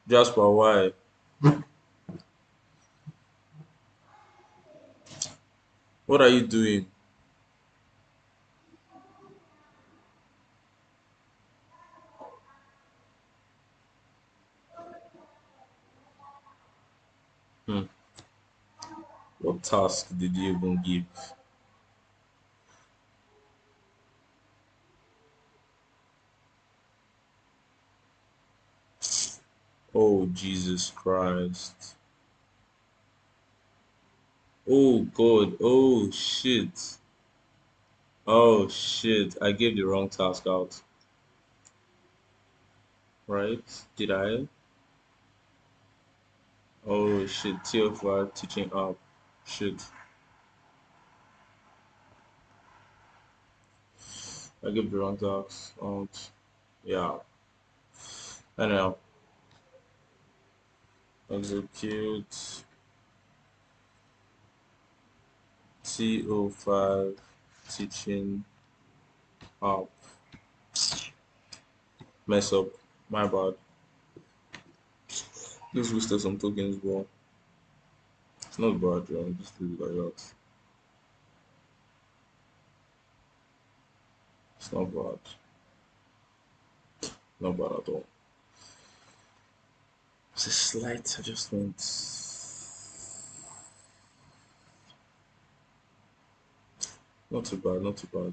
Jasper, why? What are you doing? Hmm. What task did you even give? Oh, Jesus Christ. Oh, God. Oh, shit. Oh, shit. I gave the wrong task out. right? Did I? Oh shit, TFR teaching app. Shit. I give the wrong tax. Yeah. Anyhow, execute T05 teaching app. Mess up. My bad. Just wasted some tokens, but it's not bad, just leave it like that. It's not bad. Not bad at all. It's a slight adjustment. Not too bad, not too bad.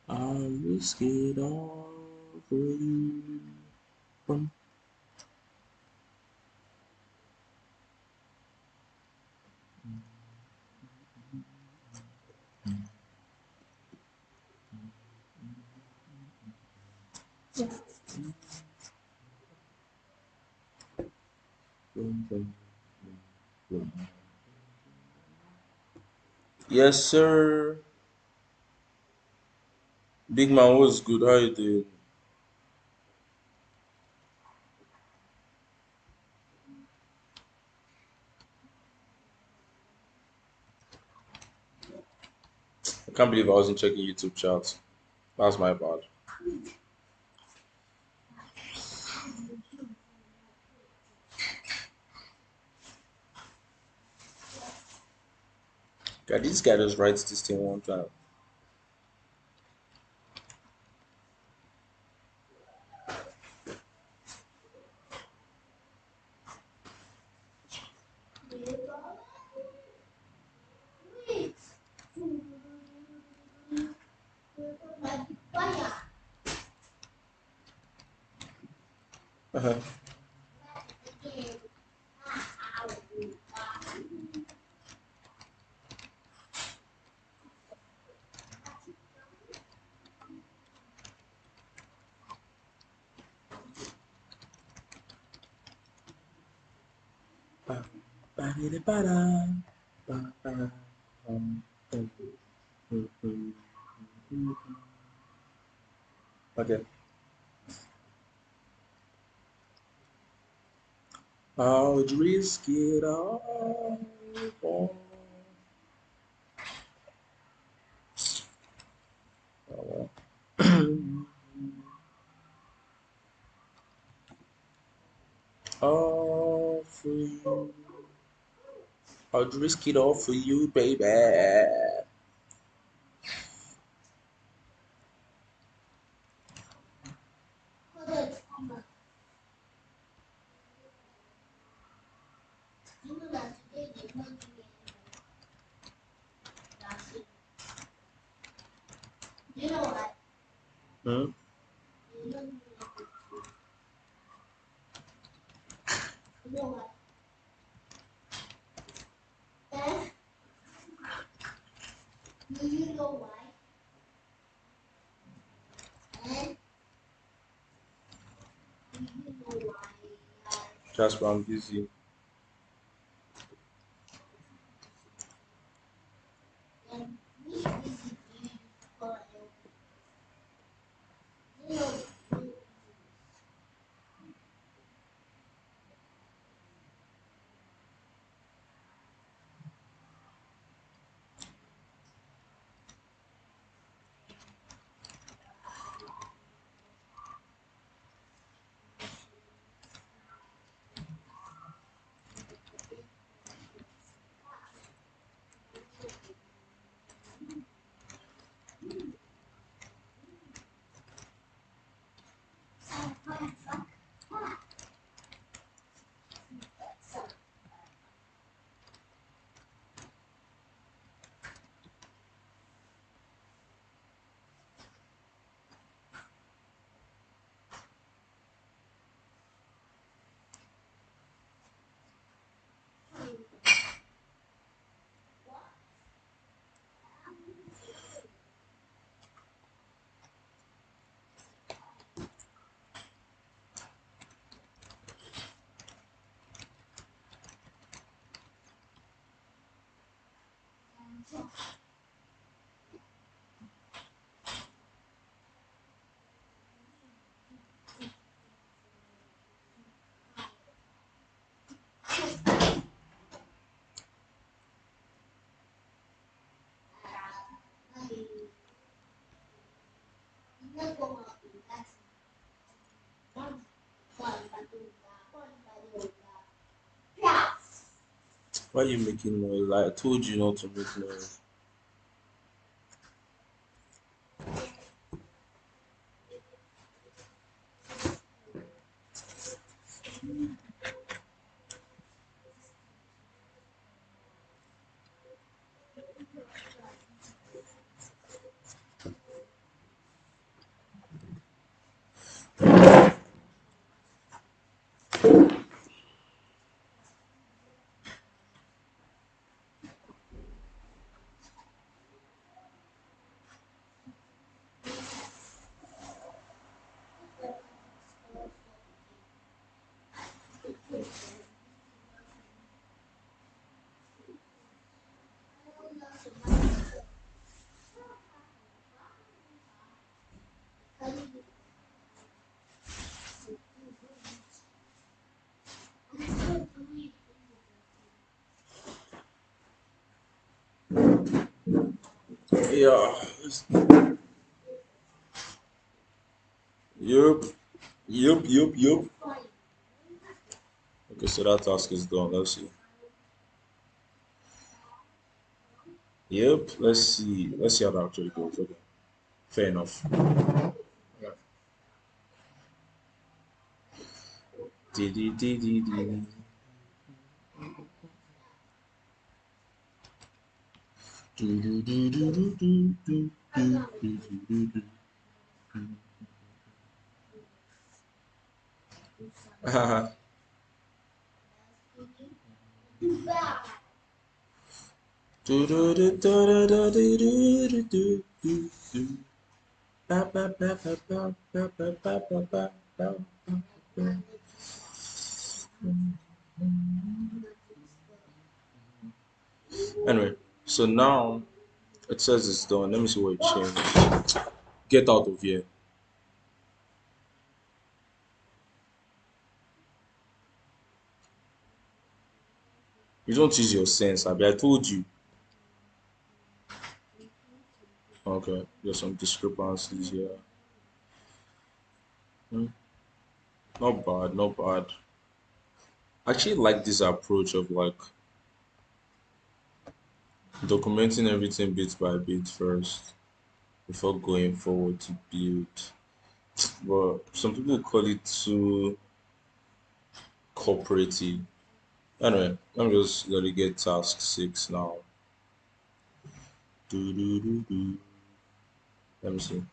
I'll risk it all for you. Bum. Yes, sir. Big man was good. How you doing? I can't believe I wasn't checking YouTube chats. That's my bad. God, this guy just writes this thing one time. Okay. I would risk it all. For- all for you. I'd risk it all for you, baby. Hmm? Jasper, I'm busy. Why are you making noise? I told you not to make noise. Yeah. Yup. Yup. Yup. Yup. Okay, so that task is done. Let's see. Yep. Let's see. Let's see how that actually goes. Okay. Fair enough. Yeah. Dee, dee, dee, dee, dee. Do, do, do, do, do, do, do, do, do, do, do. Haha. Do, do, do, do, do, do, do, do, do, do, do. Ba, ba, ba, ba, ba, ba, ba, ba, ba, ba, ba, ba. Anyway, so now it says it's done. Let me see what it changed. Get out of here. You don't use your sense, Abi. I told you. Okay, there's some discrepancies here. Hmm, not bad, not bad. I actually like this approach of like documenting everything bit by bit first before going forward to build. But some people call it too cooperative. Anyway, let me just let it get task 6 now. Do, do, do, do. Let me see.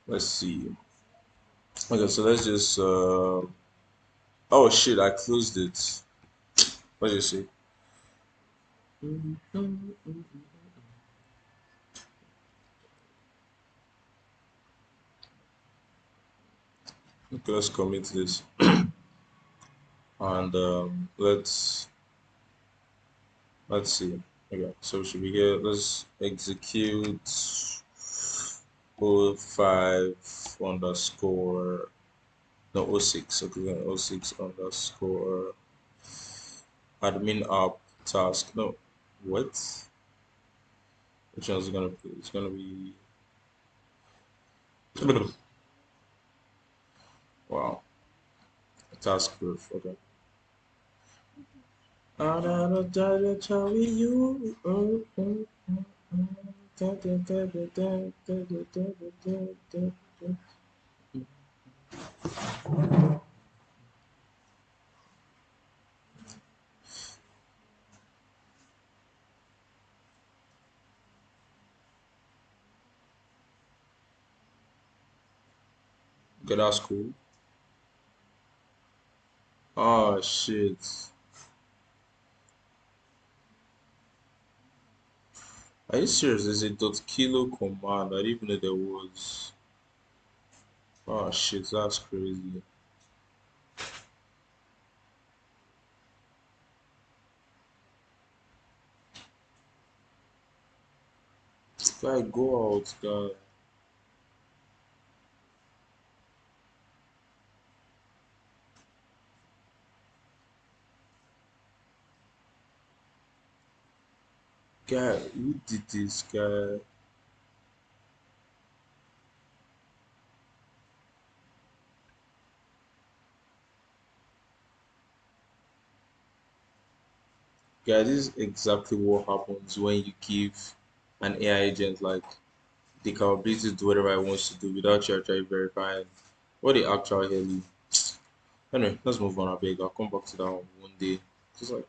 Let's see. Okay, so let's just oh shit, I closed it. What do you say? Okay, let's commit this and let's see. Okay, so we should be here. Let's execute 05 underscore no 06. Okay, 06 underscore admin app task. No, what? Which one's it gonna be? It's gonna be wow. Task proof. Okay. Okay, that's cool. Oh shit. Are you serious? There's a .kilo command. I didn't even know there was. Oh shit, that's crazy. If I go out, guy, who did this guy? Guy, this is exactly what happens when you give an AI agent like the capability to do whatever it wants to do without you actually verifying what the actually. Anyway, let's move on. I beg. I'll come back to that one day. Just like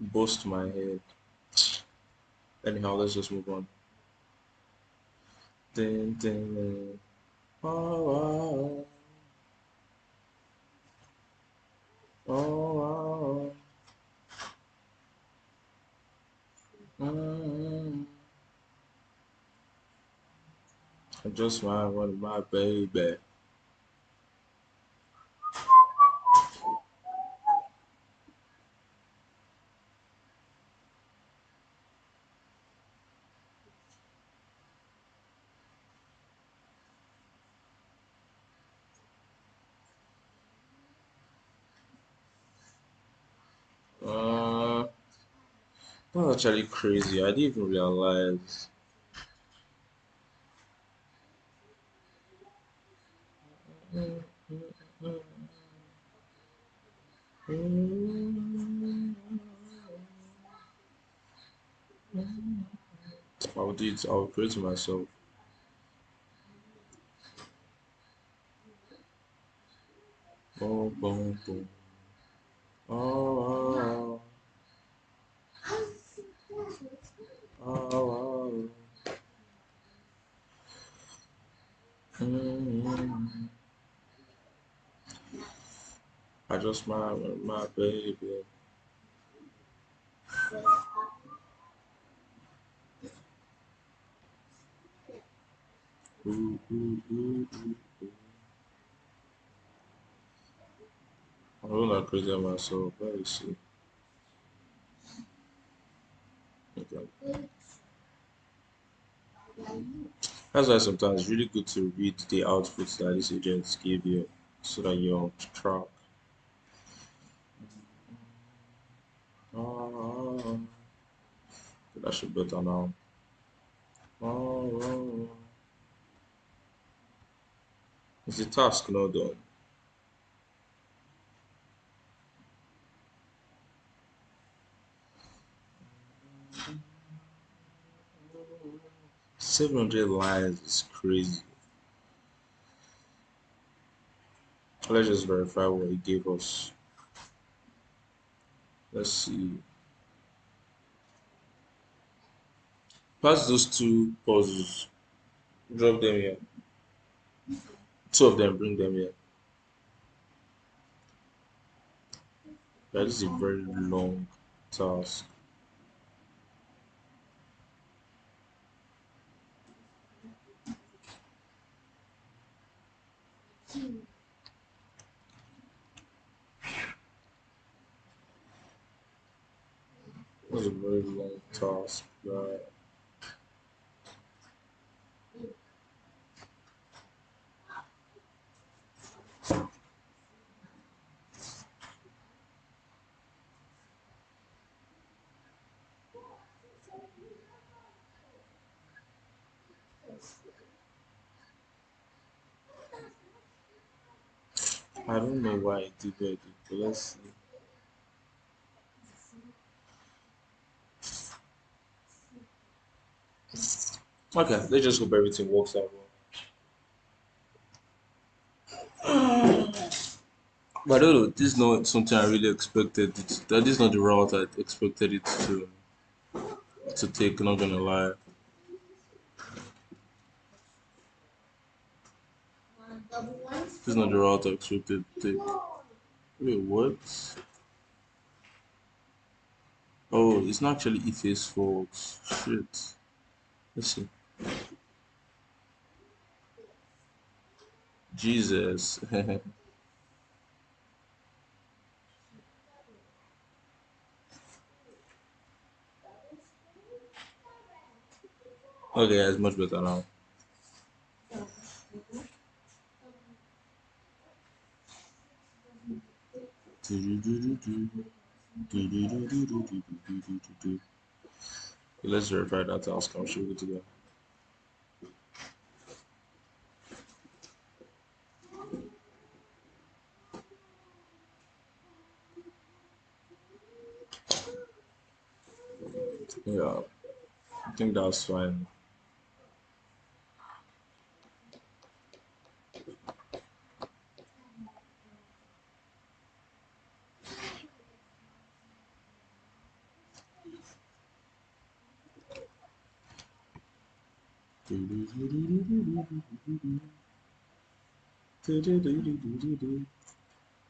bust my head. Anyhow, let's just move on. Ding, ding, ding. Oh, wow. Oh, wow. I just want my baby. Uh, that's actually crazy. I didn't even realize. I'll do it. I'll create it myself. Boom, boom, boom. Oh, oh, oh, mm. I just my baby. Ooh, ooh, ooh, ooh. I'm gonna create it myself. Let me see. Okay. That's why sometimes it's really good to read the outputs that these agents give you so that you're on track. Oh, that should be better now. Oh, it's the task not done. 700 lines is crazy. Let's just verify what it gave us. Let's see. Pass those two puzzles. Drop them here. Two of them, bring them here. That is a very long task. That's a very long task. I don't know why I did that, but let's see. Okay, let's just hope everything works out well. But I don't know, this is not something I really expected. That is not the route I expected it to take, not gonna lie. This is not the route I expected to take. Wait, what? Oh, it's not actually Ife's fault. Shit. Let's see. Jesus. Okay, yeah, it's much better now. Let's verify that task. I'm sure we're good to go. Yeah, I think that's fine.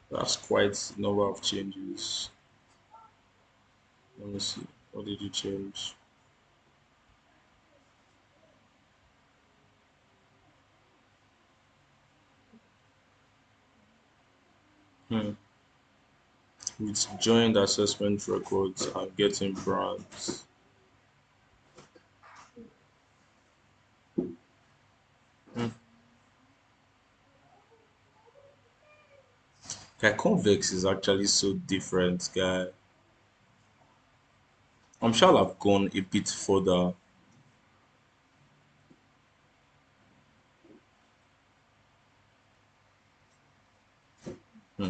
That's quite a number of changes. Let me see. What did you change? Hmm. With joined assessment records and getting brands. Hmm. Okay, convex is actually so different, guy. I'm sure I've gone a bit further. Hmm.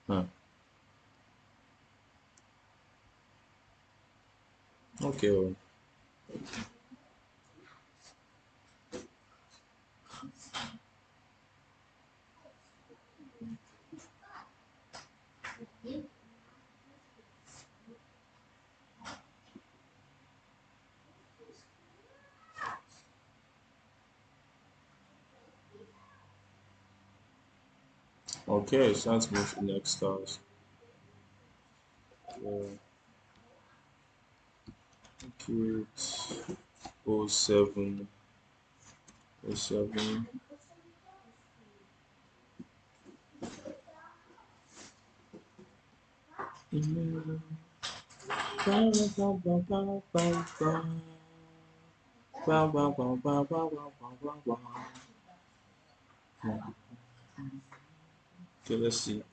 Hmm. Okay. Well. Okay, so let's move to the next task. Okay, oh 07, oh 07. Okay, let's see.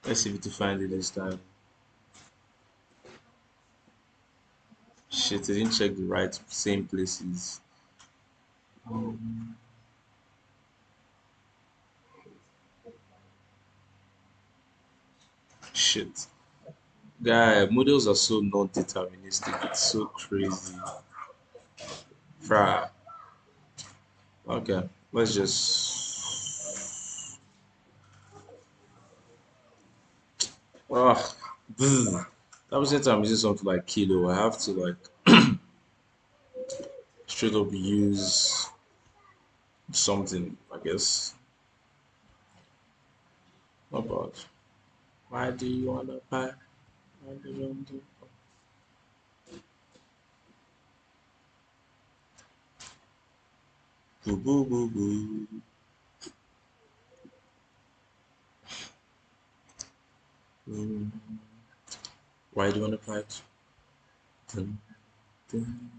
Let's see if we can find it this time. Shit, I didn't check the right same places. Shit. Guy, models are so non-deterministic. It's so crazy. Fra. Okay, let's just. Oh, That was the time I'm using something like kilo. I have to like straight up use something, I guess. Not bad. Why do you wanna buy? Why do you want to? Boo boo boo boo. Mm. Why do you wanna fight? Dun, dun.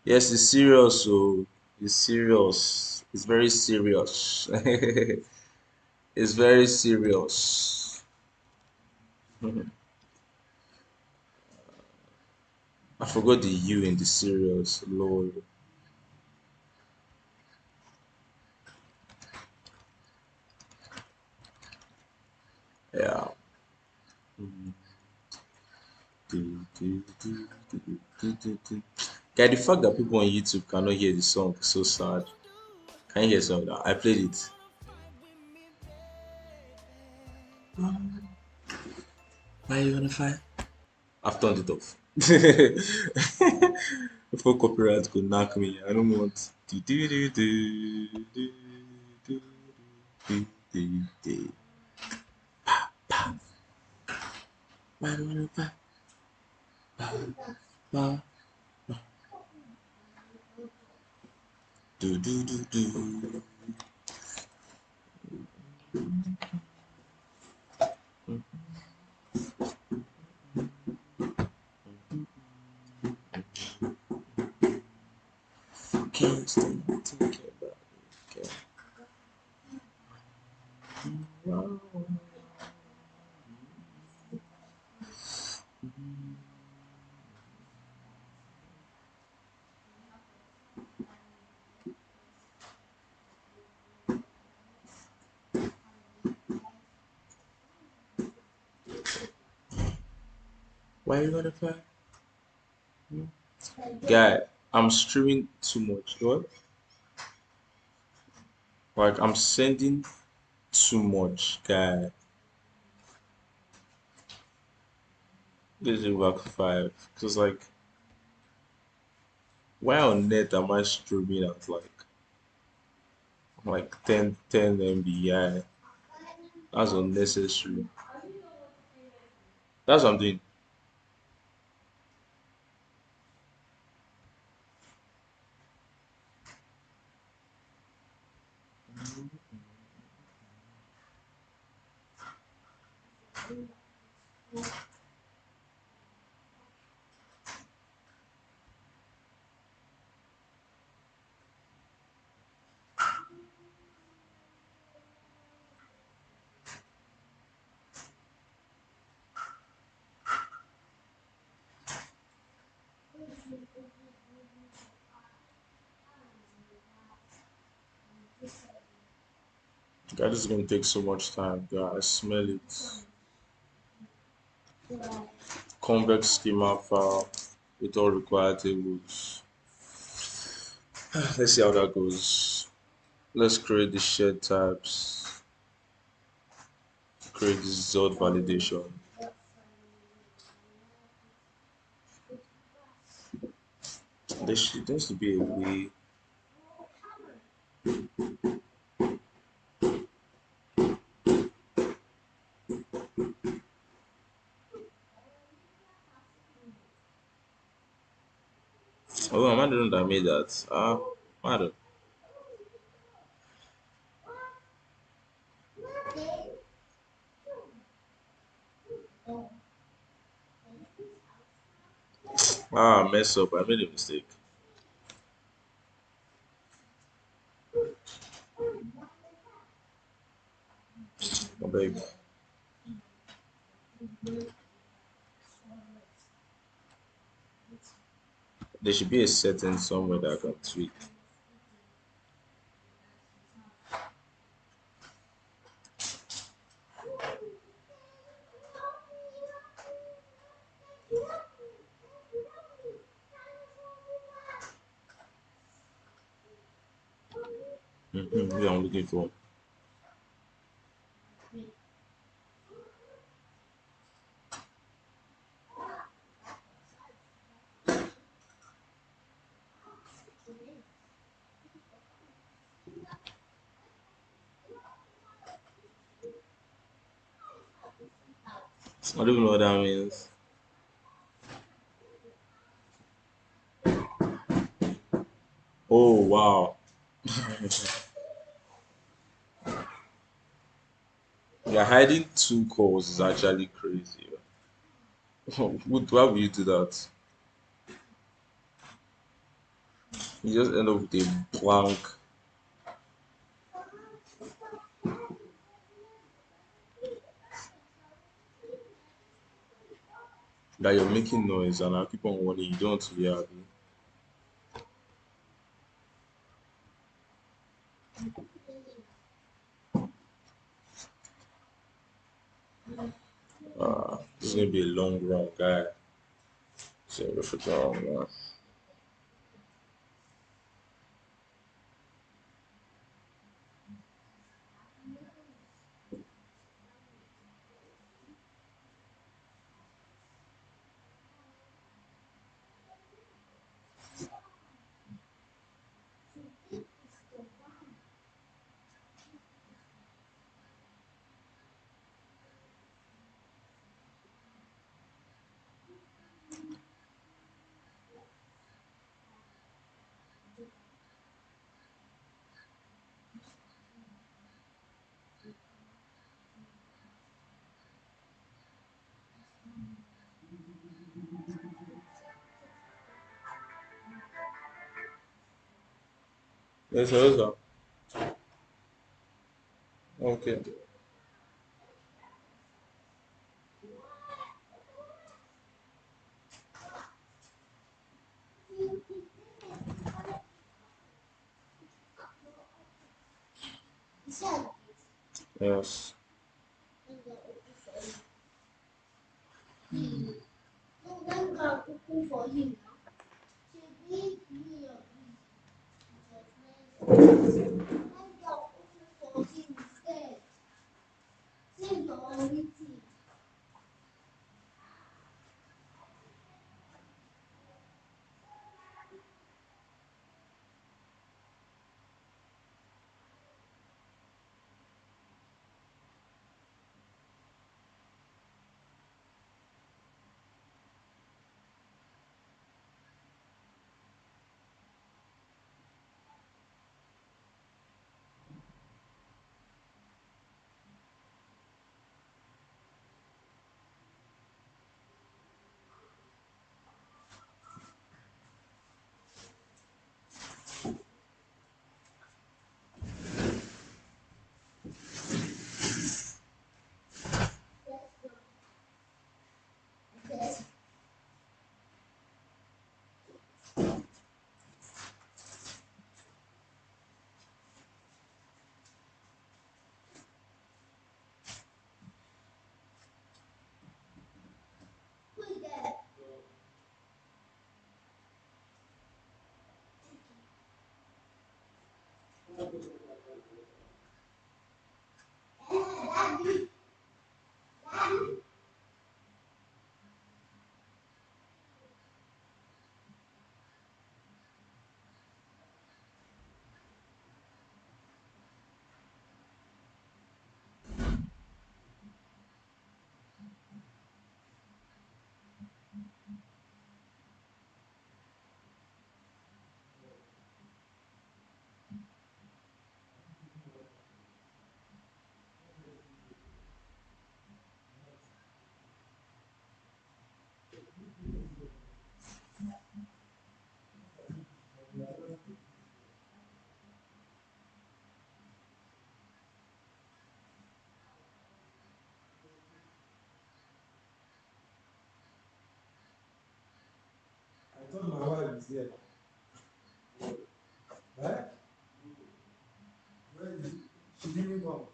Yes, it's serious. So it's serious. It's very serious. It's very serious. I forgot the U in the serious. Lord. Yeah. Do, do, do, do, do, do, do. Guy, the fact that people on YouTube cannot hear the song is so sad. Can you hear the song now? I played it. Why you wanna fight? I've turned it off. Before copyright could knock me, I don't want. Do, do, do, do, do, do, do, do, do. Why you wanna fight? Why? Do, do, do, do. Can't stand thinking about it. Why you gonna fight? Guy, I'm streaming too much. What? Like I'm sending too much, guy. This is back five. Cause like, why on net am I streaming at like 10 MB? That's unnecessary. That's what I'm doing. God, this is gonna take so much time, guy. I smell it. Convex schema file with all required tables. Let's see how that goes. Let's create the shared types. Create this result validation. There should be a way. Oh, am I the one that made that? Madam. Mess up. I made a mistake. I beg. There should be a setting somewhere that I can tweak. Yeah, I'm looking for. I don't even know what that means. Oh wow. Yeah, hiding two calls is actually crazy. Why would you do that? You just end up with a blank that you're making noise and I keep on warning you don't want to be happy. This is gonna be a long run, guy. So if it's wrong, yes, sir. Okay. Yes. I thought my wife is here. Right? Where is she? She didn't come.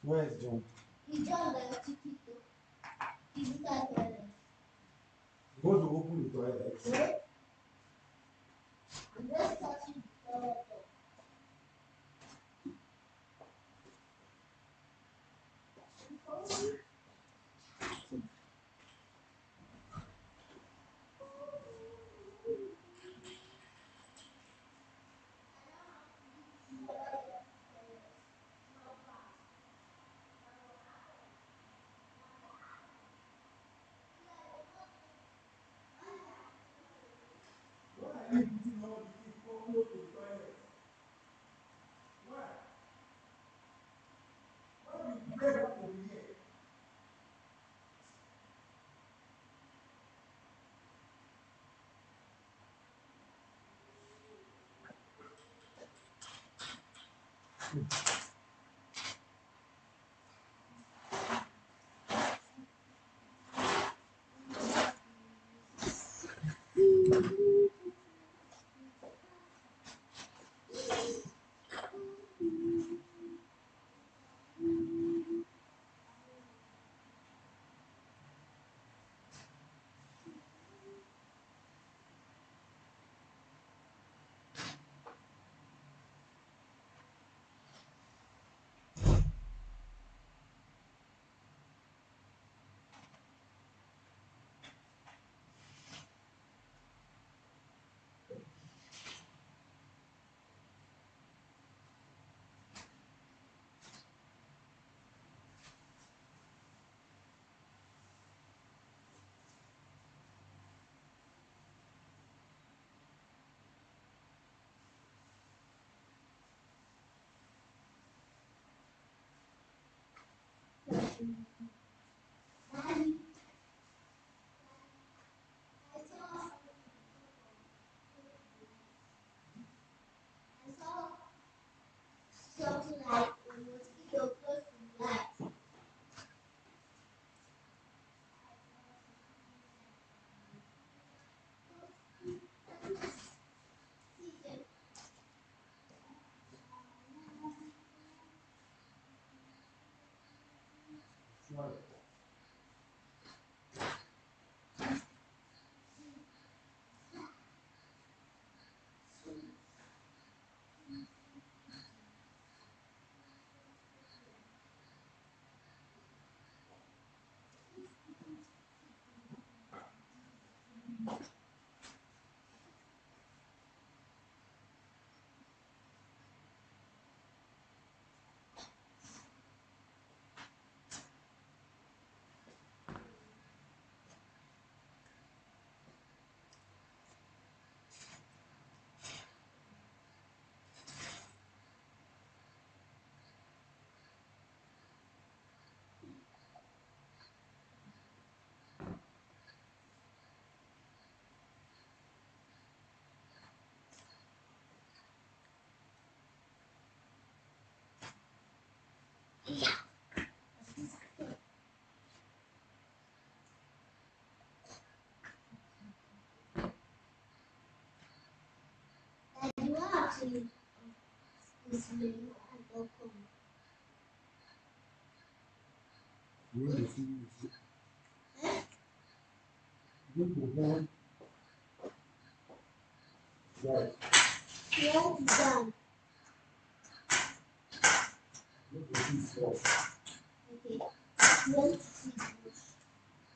Where is John? Go to open the toilet.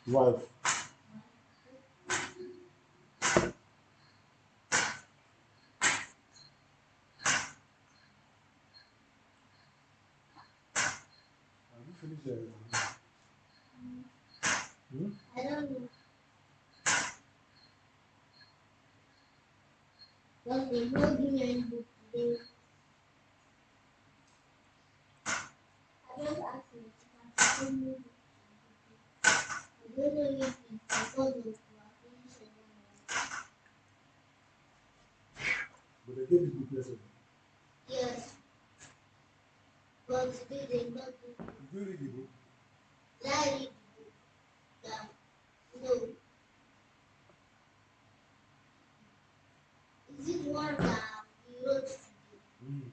Wife. Have you finished your exam? Hmm? But they gave you good lesson. Did you read the book? Mm.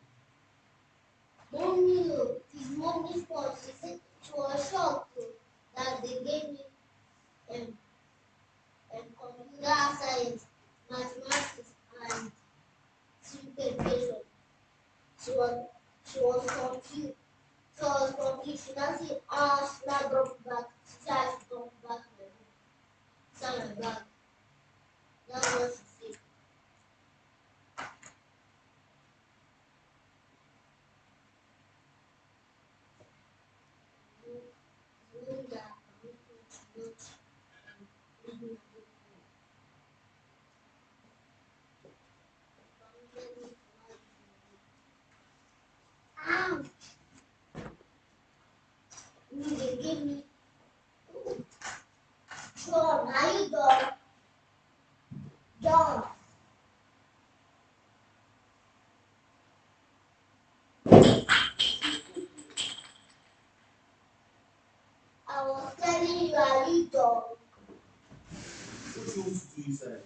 What you want to do inside?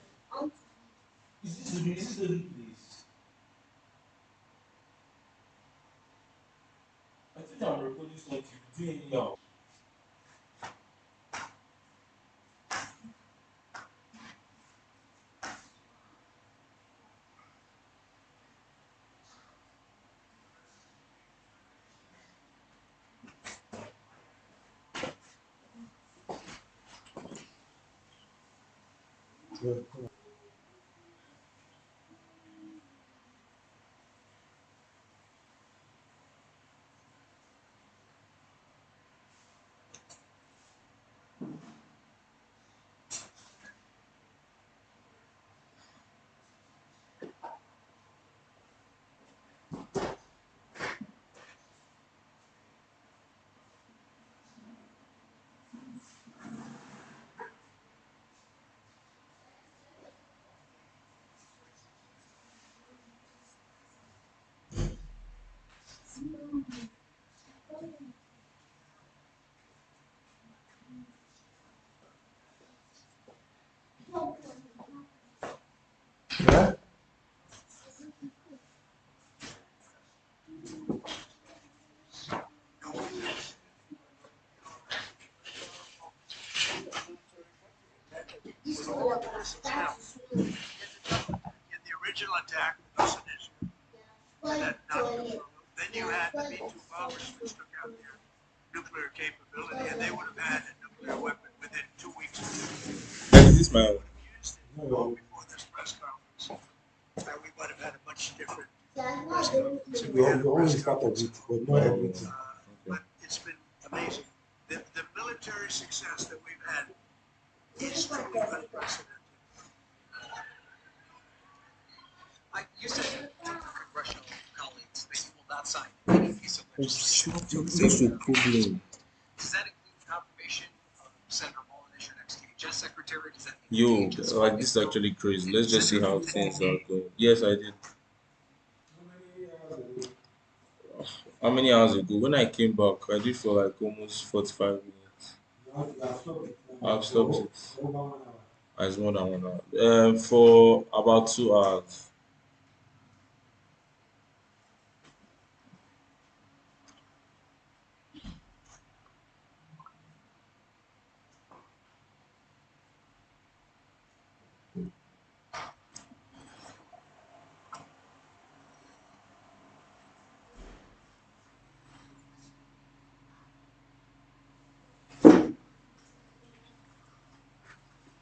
Is this the only place? I think I'm recording something. Do anyhow. Yeah. Yeah? Is this my own? No. Your own is part of it, but not everything. Okay. What's your problem? Yo, like this is actually crazy. Let's just see how things are going. Yes, I did. How many hours ago? How many hours ago? When I came back, I did for like almost 45 minutes. You have stopped it. I've stopped it. Over 1 hour. It's more than 1 hour. For about 2 hours.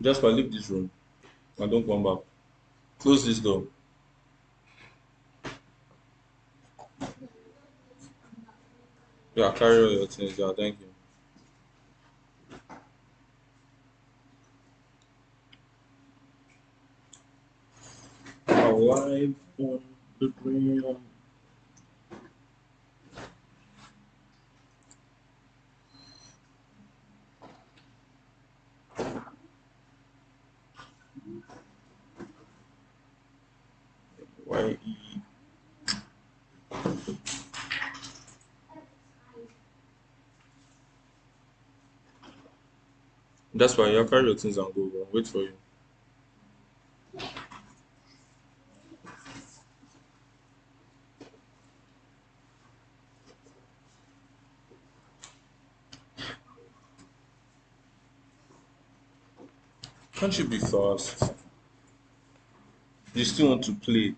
Just leave this room and don't come back. Close this door. Yeah, carry all your things. Yeah, thank you. Our live Why? That's why you carry your things and go. I'll wait for you. Can't you be fast? You still want to play?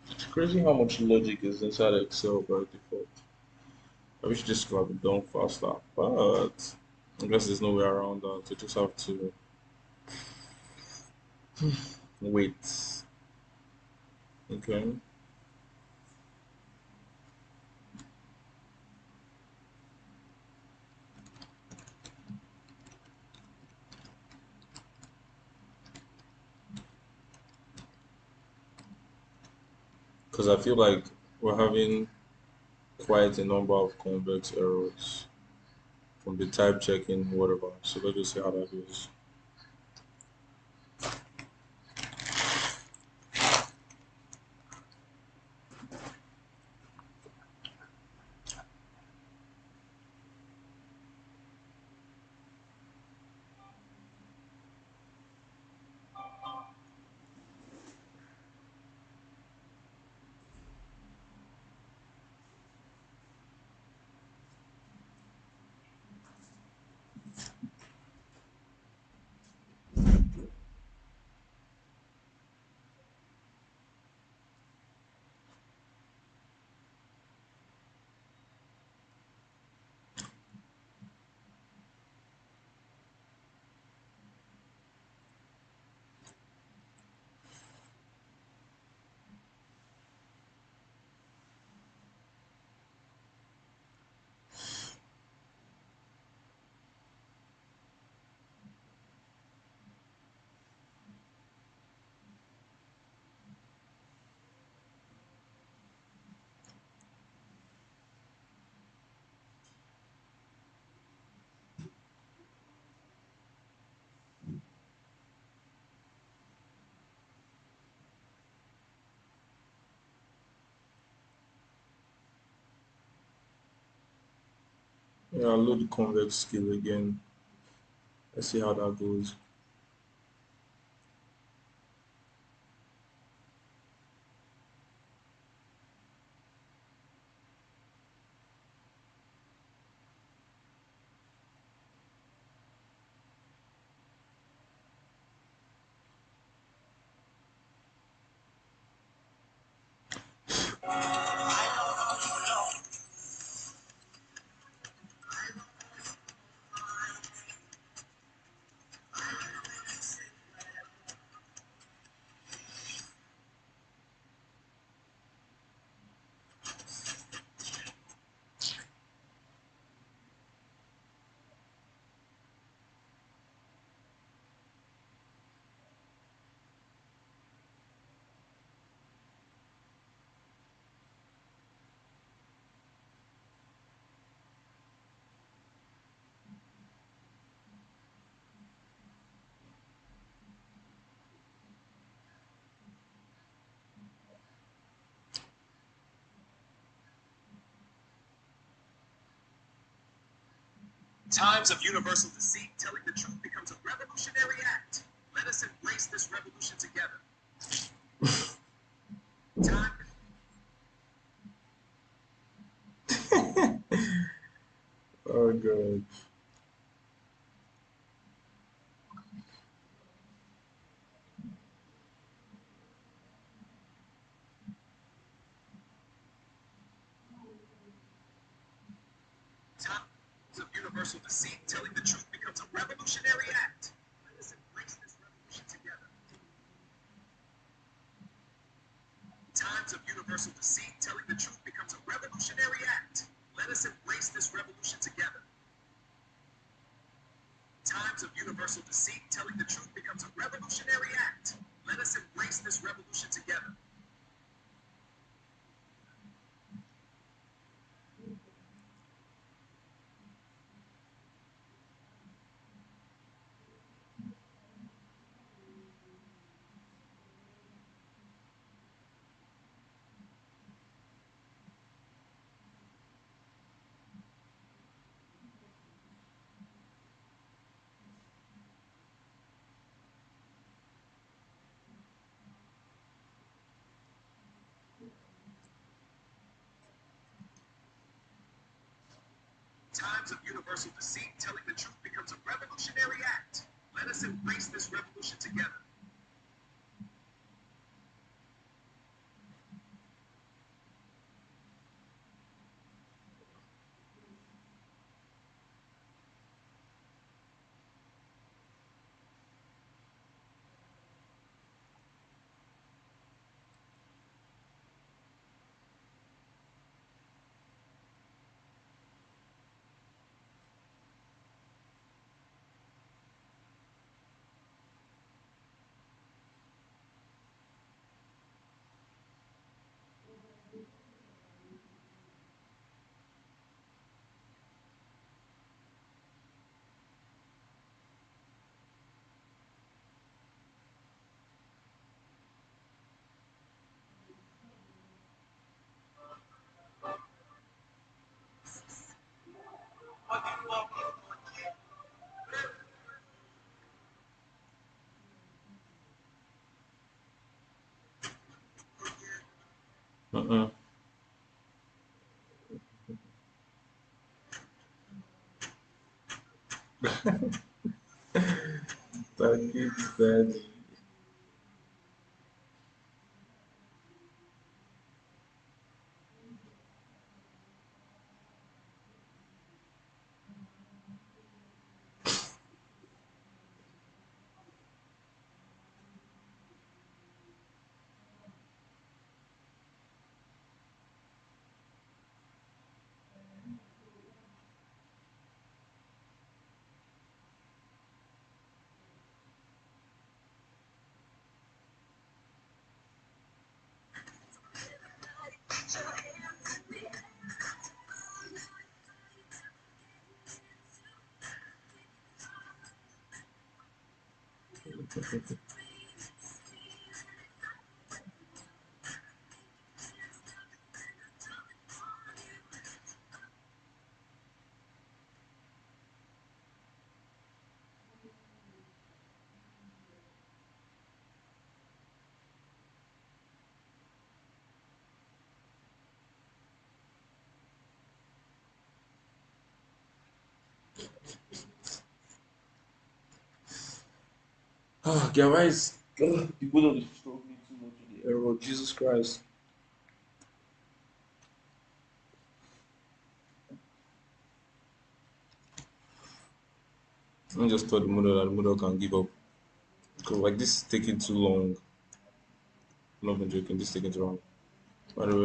It's crazy how much logic is inside Excel by default. I wish this could have been done faster, but I guess there's no way around that. You just have to wait. Okay. Because I feel like we're having quite a number of convex errors from the type checking, whatever. So let's just see how that goes. Yeah, I'll load the convex skill again. Let's see how that goes. Times of universal deceit, telling the truth becomes a revolutionary act. Let us embrace this revolution together. Time. Oh god. Times of universal deceit, telling the truth becomes a revolutionary act. universal deceit, telling the truth becomes a revolutionary act. Let us embrace this revolution together. Times of universal deceit, telling the truth becomes a revolutionary act. Let us embrace this revolution together. Times of universal deceit, telling the truth becomes a revolutionary act. Let us embrace this revolution together. Uh-uh. Thank you, Daddy. Oh, guys, people don't disturb me too much with the error. Jesus Christ. I just told the model that the model can give up. Because, like, this is taking too long. I'm not even joking, this is taking too long. By the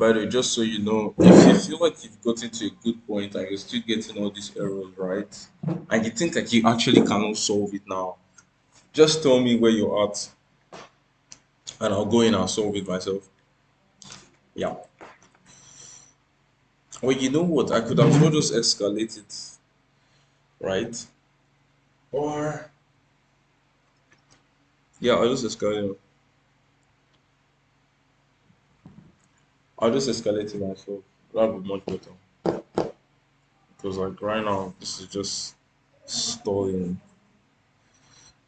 way, just so you know, if you feel like you've gotten to a good point and you're still getting all these errors right, and you think that you actually cannot solve it now, just tell me where you're at, and I'll go in and solve it myself. Yeah. Well, you know what? I could have not just escalate it, right? Or yeah, I'll just escalate it. I'll just escalate it myself. That'll be much better. Because like right now, this is just stalling.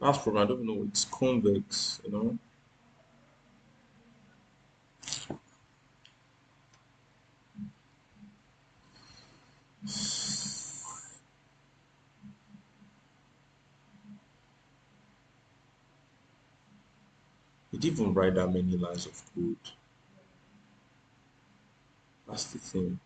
That's problem. I don't know. It's convex, you know. It didn't even write that many lines of code. That's the thing.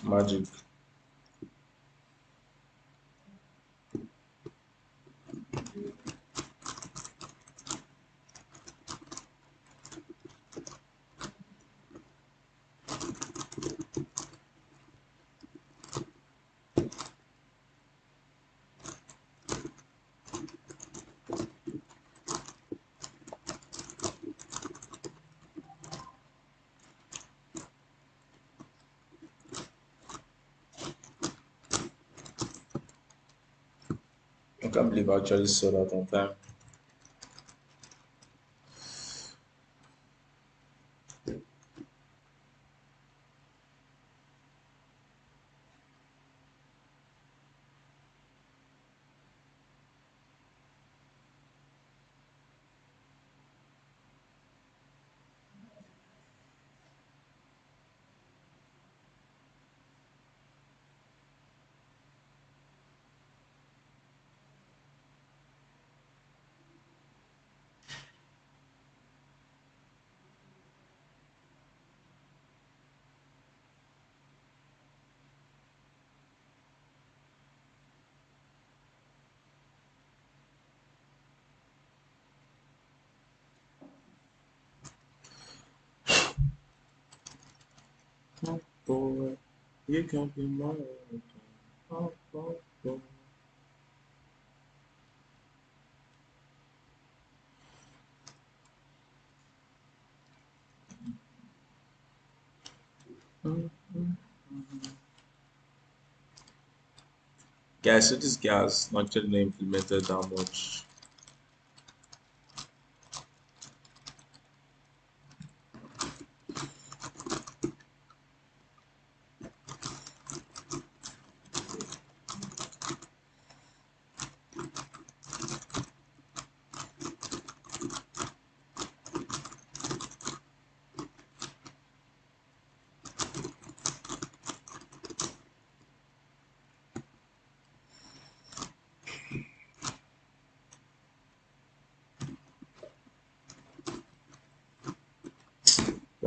Magic. I can't believe I actually saw that on time. Oh boy, you can be mine. Oh boy. Guys, so this gas not actually not implemented that much.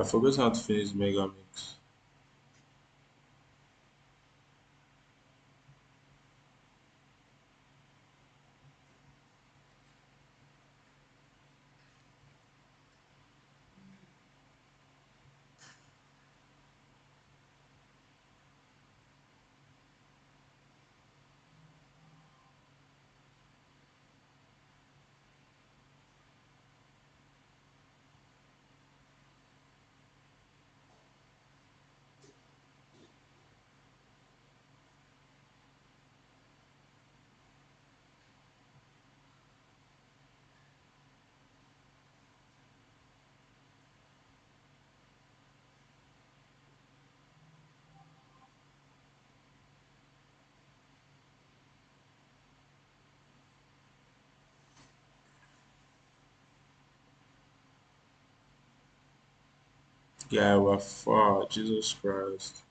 I forgot how to finish Megamix. Yeah, we're far. Jesus Christ.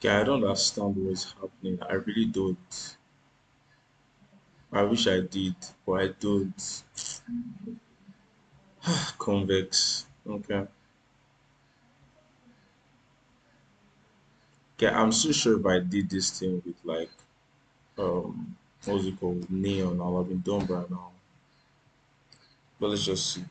Yeah, I don't understand what's happening. I really don't. I wish I did, but I don't. Convex. Okay. Okay, I'm so sure if I did this thing with like what's it called? Neon, I'll have been done by now. But let's just see.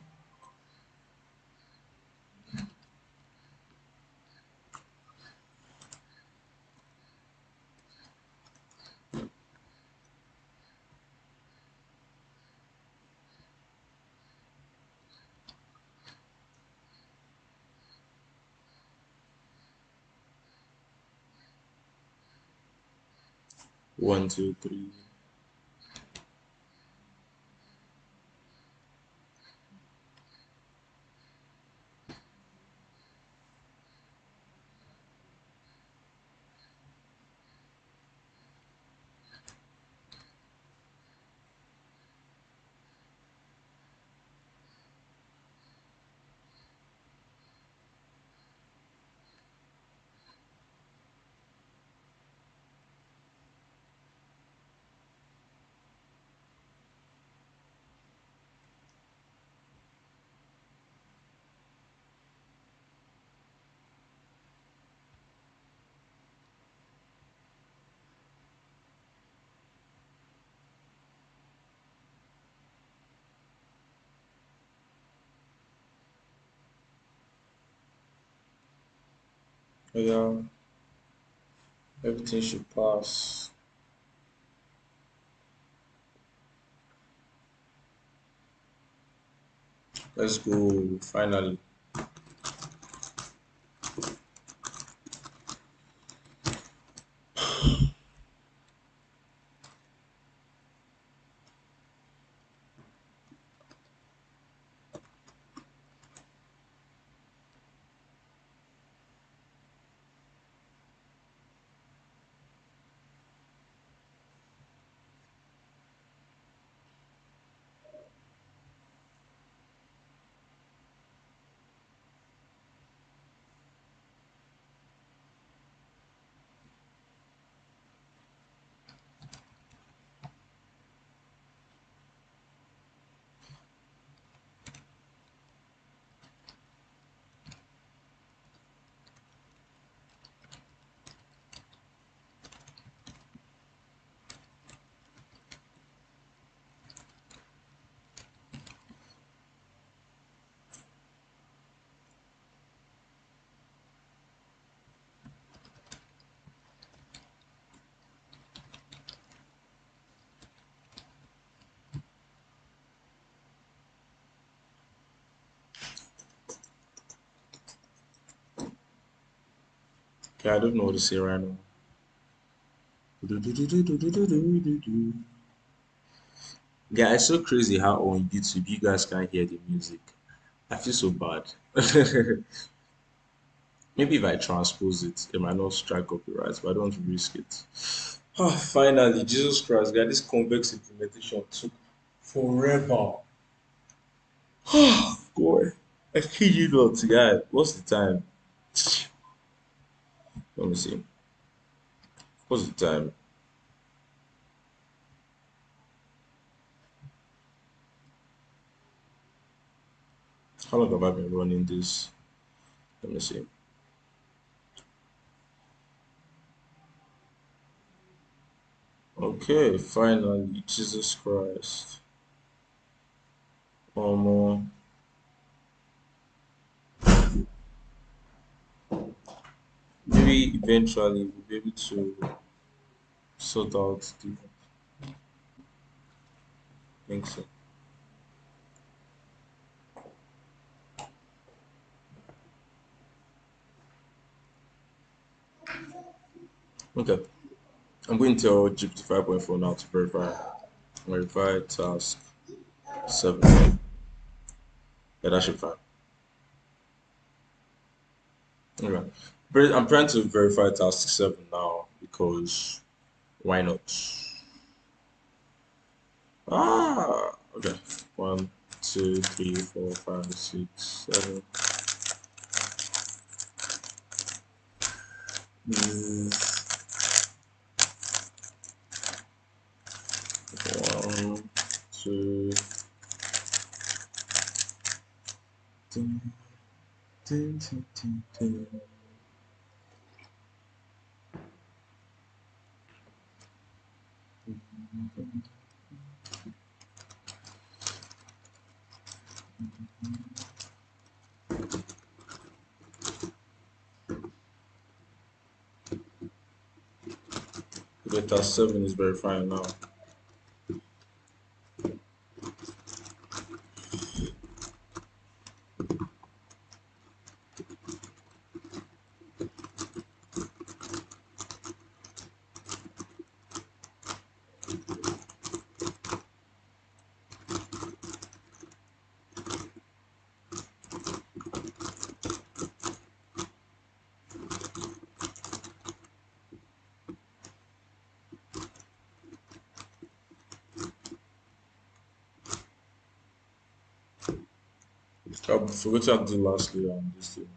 1, 2, 3. Yeah, everything should pass. Let's go. Finally. Okay, I don't know what to say right now. Yeah, it's so crazy how on YouTube you guys can't hear the music. I feel so bad. Maybe if I transpose it, it might not strike copyright, but I don't want to risk it. Ah, finally, Jesus Christ, guy, this convex implementation took forever. Boy, I kid you not, guy. What's the time? Let me see. What's the time? How long have I been running this? Let me see. Okay, finally, Jesus Christ. Um, maybe eventually we'll be able to sort out the thing. So. Okay, I'm going to tell GPT 5.4 now to verify task 7. Yeah, that should be fine. Okay, but I'm trying to verify task 7 now because why not? Okay. 1, 2, 3, 4, 5, 6, 7. Mm, 1, 2. Dun, dun, dun, dun, dun. Okay, task 7 is verifying now. I forgot to do lastly on this thing.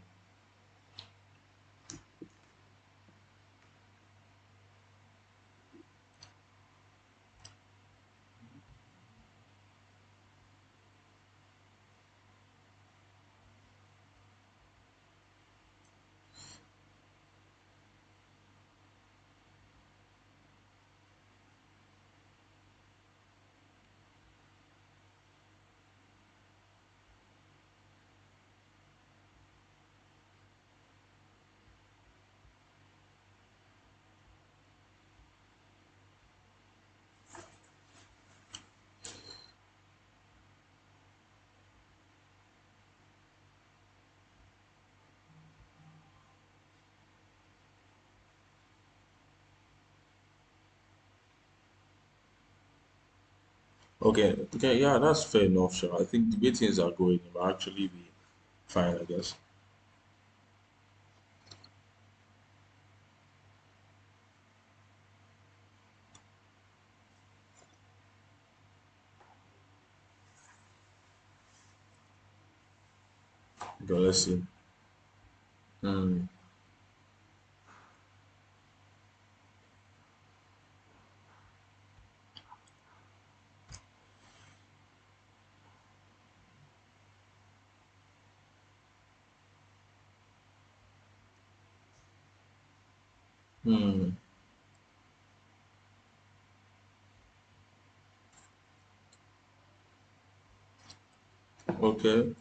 Okay, yeah, that's fair enough, sure. I think the way things are going, it will actually be fine, I guess. Okay, let's see. Hmm. Hmm. Okay.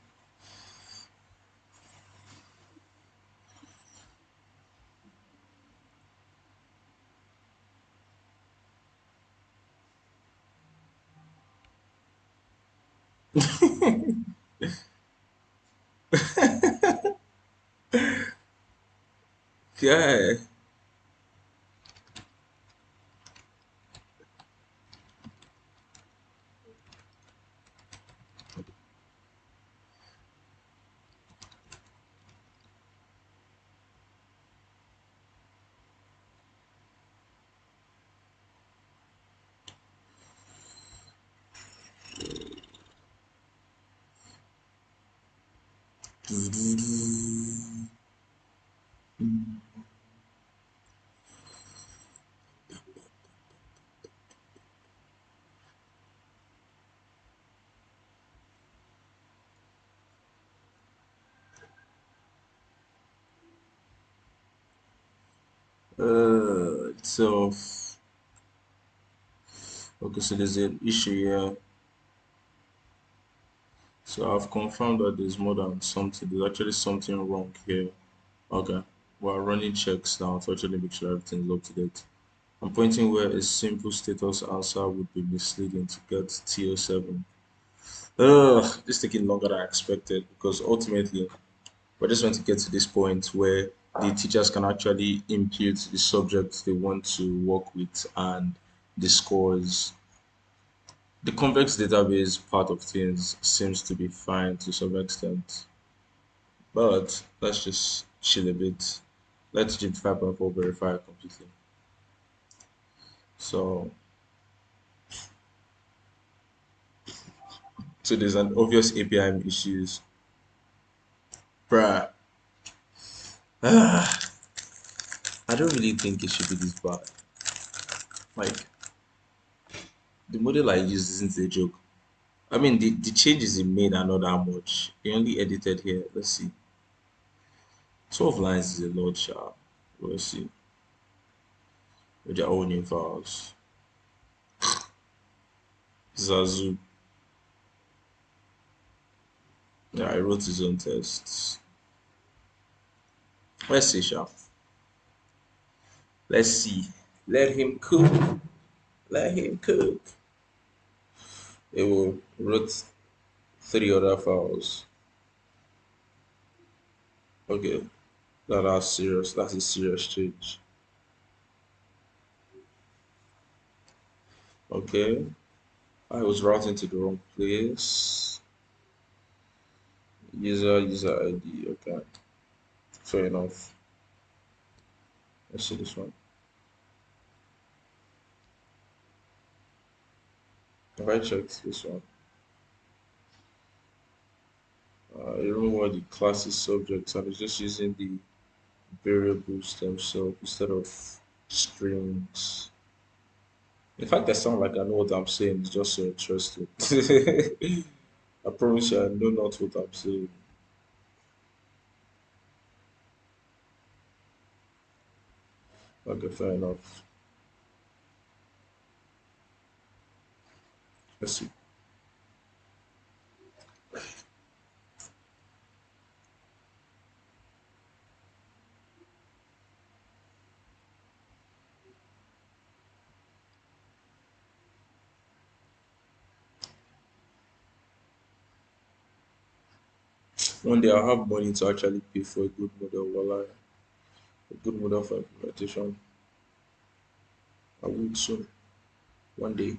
Yeah. So okay, so there's an issue here. So I've confirmed that there's more than something. There's actually something wrong here. Okay. We're running checks now to actually make sure everything's up to date. I'm pointing where a simple status answer would be misleading to get TO7. Ugh, this taking longer than I expected because ultimately we're just going to get to this point where the teachers can actually impute the subjects they want to work with and the scores. The complex database part of things seems to be fine to some extent, but let's just chill a bit. Let's Git 5.4 verify completely. So, so there's an obvious API issues. Bruh, I don't really think it should be this bad. Like, the model I used isn't a joke. I mean, the changes he made are not that much. He only edited here. Let's see. 12 lines is a lot, sharp. Let's see. With their own new files. Zazu. Yeah, I wrote his own tests. Let's see, sharp. Let's see. Let him cook. Let him cook. It will wrote three other files. Okay, that's serious. That's a serious change. Okay, I was routing to the wrong place. User ID. Okay, fair enough. Let's see this one. If I check this one, I remember what the class is subject, and it's just using the variables themselves instead of strings. In fact, I sound like I know what I'm saying. It's just so interesting. I promise you, I know not what I'm saying. Okay, fair enough. Let's see. One day I'll have money to actually pay for a good model. While a good model for implementation. I will soon. One day.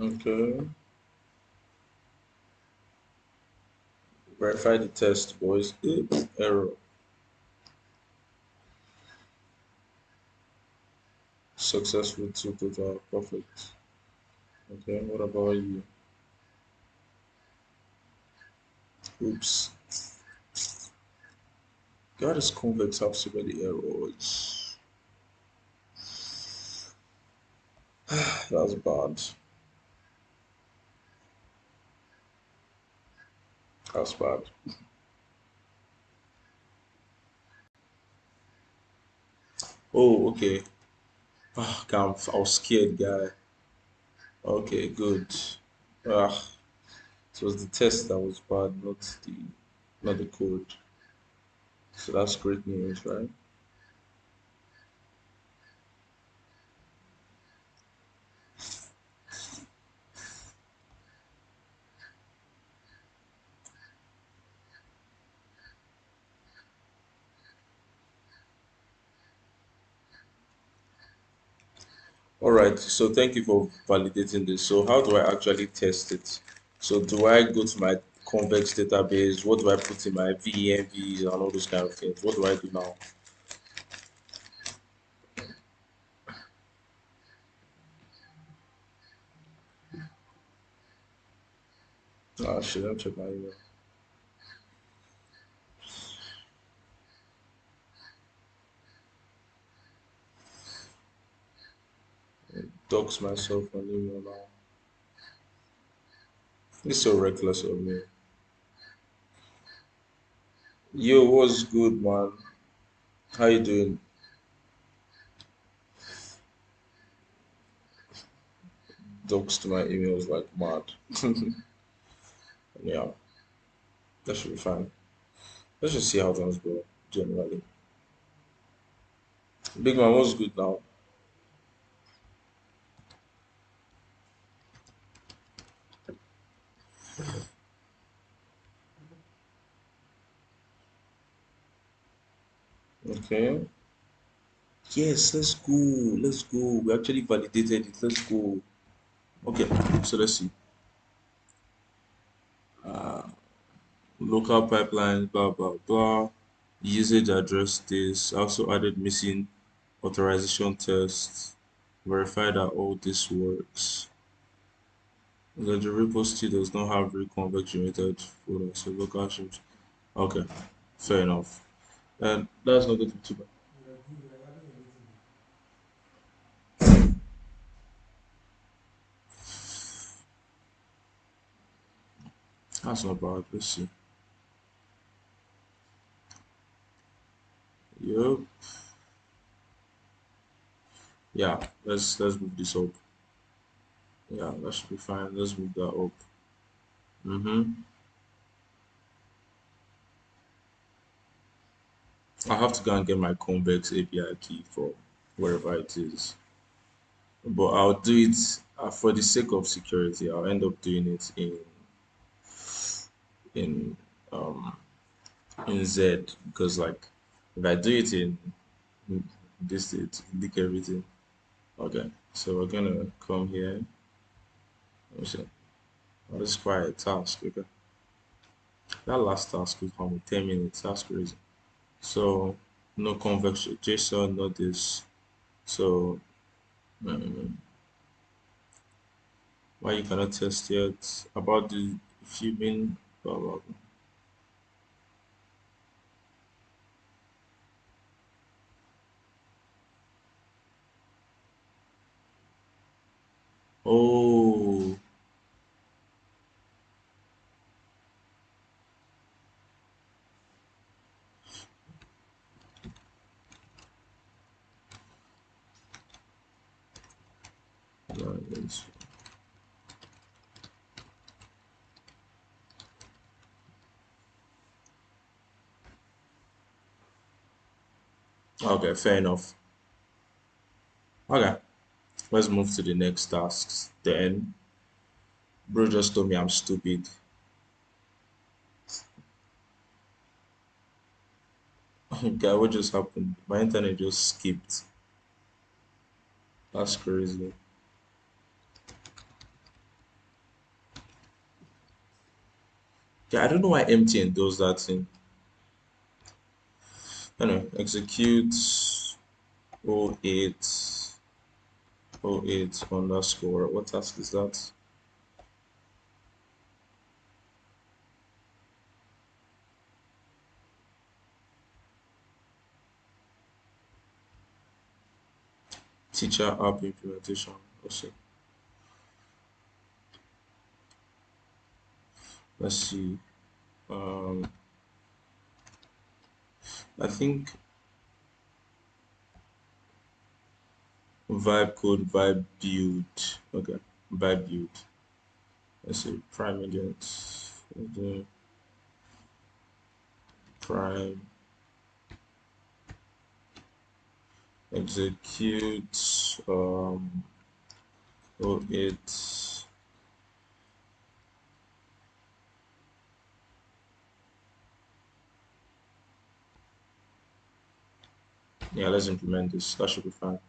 Okay. Verify the test, boys. Oops, error. Successful two total. Perfect. Okay, what about you? Oops. God, this convex have so many errors. That's bad. That's bad. Oh, okay. Ah, I was scared, guy. Okay, good. Ah, it was the test that was bad, not the code. So that's great news, right? All right. So thank you for validating this. So how do I actually test it? So do I go to my convex database? What do I put in my VENVs and all those kind of things? What do I do now? Ah, shit, let me check my email. Dox myself on email now. It's so reckless of me. Yo, what's good, man? How you doing? Docs to my emails like mad. Yeah, that should be fine. Let's just see how things go generally. Big man, what's good now? Okay. Yes, let's go. Let's go. We actually validated it. Let's go. Okay, so let's see. Local pipelines, blah blah blah. Usage address this. Also added missing authorization tests. Verify that all this works. The repo still does not have reconvex generated folder, so local shift. Okay, fair enough. And that's not going to be too bad. You are good. You are having a meeting. That's not bad. Let's see. Yep. Yeah. Let's move this up. Yeah, that should be fine. Let's move that up. Mm-hmm. I have to go and get my convex API key from wherever it is. But I'll do it for the sake of security. I'll end up doing it in um in Z because like if I do it in this it leak everything. Okay, so we're gonna come here. Let me see. Oh, this is quite a task. Okay, that last task was from 10 minutes. That's crazy. So no convex JSON, no this. So um, why you cannot test yet about the fuming? Blah blah blah. Oh, yeah, okay, fair enough. Okay, let's move to the next tasks. Then, bro just told me I'm stupid. Guy, what just happened? My internet just skipped. That's crazy. Yeah, I don't know why MTN does that thing. Anyway, execute 08 08 underscore. What task is that? Teacher app implementation. Also, let's see. Um, I think vibe code, vibe build. Okay, vibe build. Let's see, prime agent, the prime execute. Oh, it. Yeah, let's implement this. That should be fine.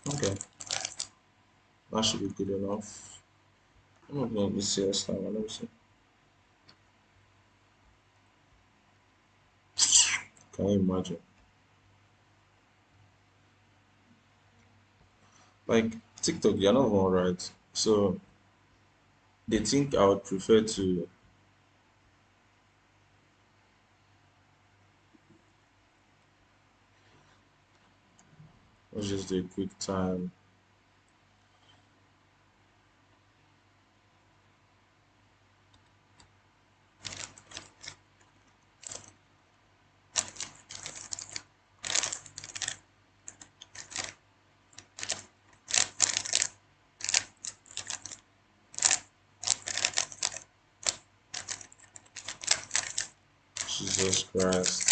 Okay, that should be good enough. I'm not going to see this time. Let me see. Can you imagine? Like TikTok, you're not even right. So they think I would prefer to. Let's just do a quick time. Jesus Christ.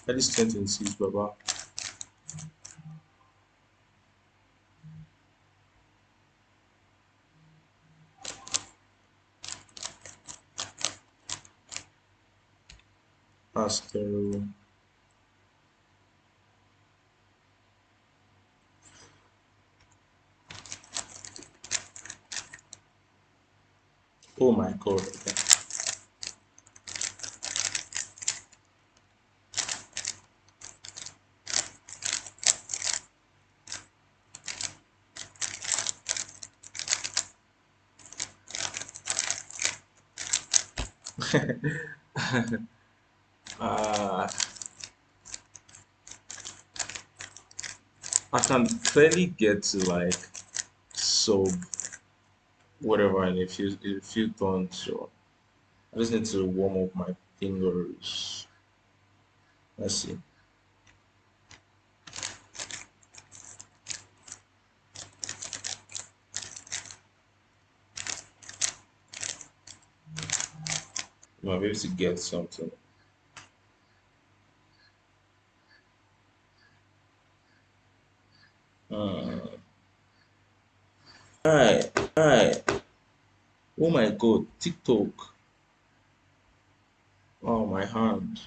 At least 2026, Baba. That's terrible. Oh my God. Okay. uh, I can clearly get to like sub whatever in a few turns. So I just need to warm up my fingers. Let's see. Might be able to get something. Uh, alright. Oh my God, TikTok. Oh my hand.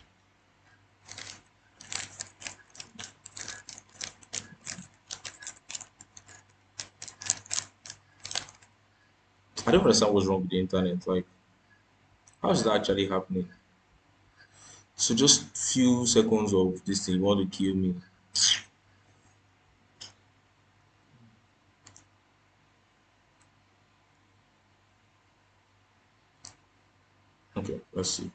I don't understand what's wrong with the internet. Like, how is that actually happening? So just few seconds of this thing, you want to kill me. Okay, let's see.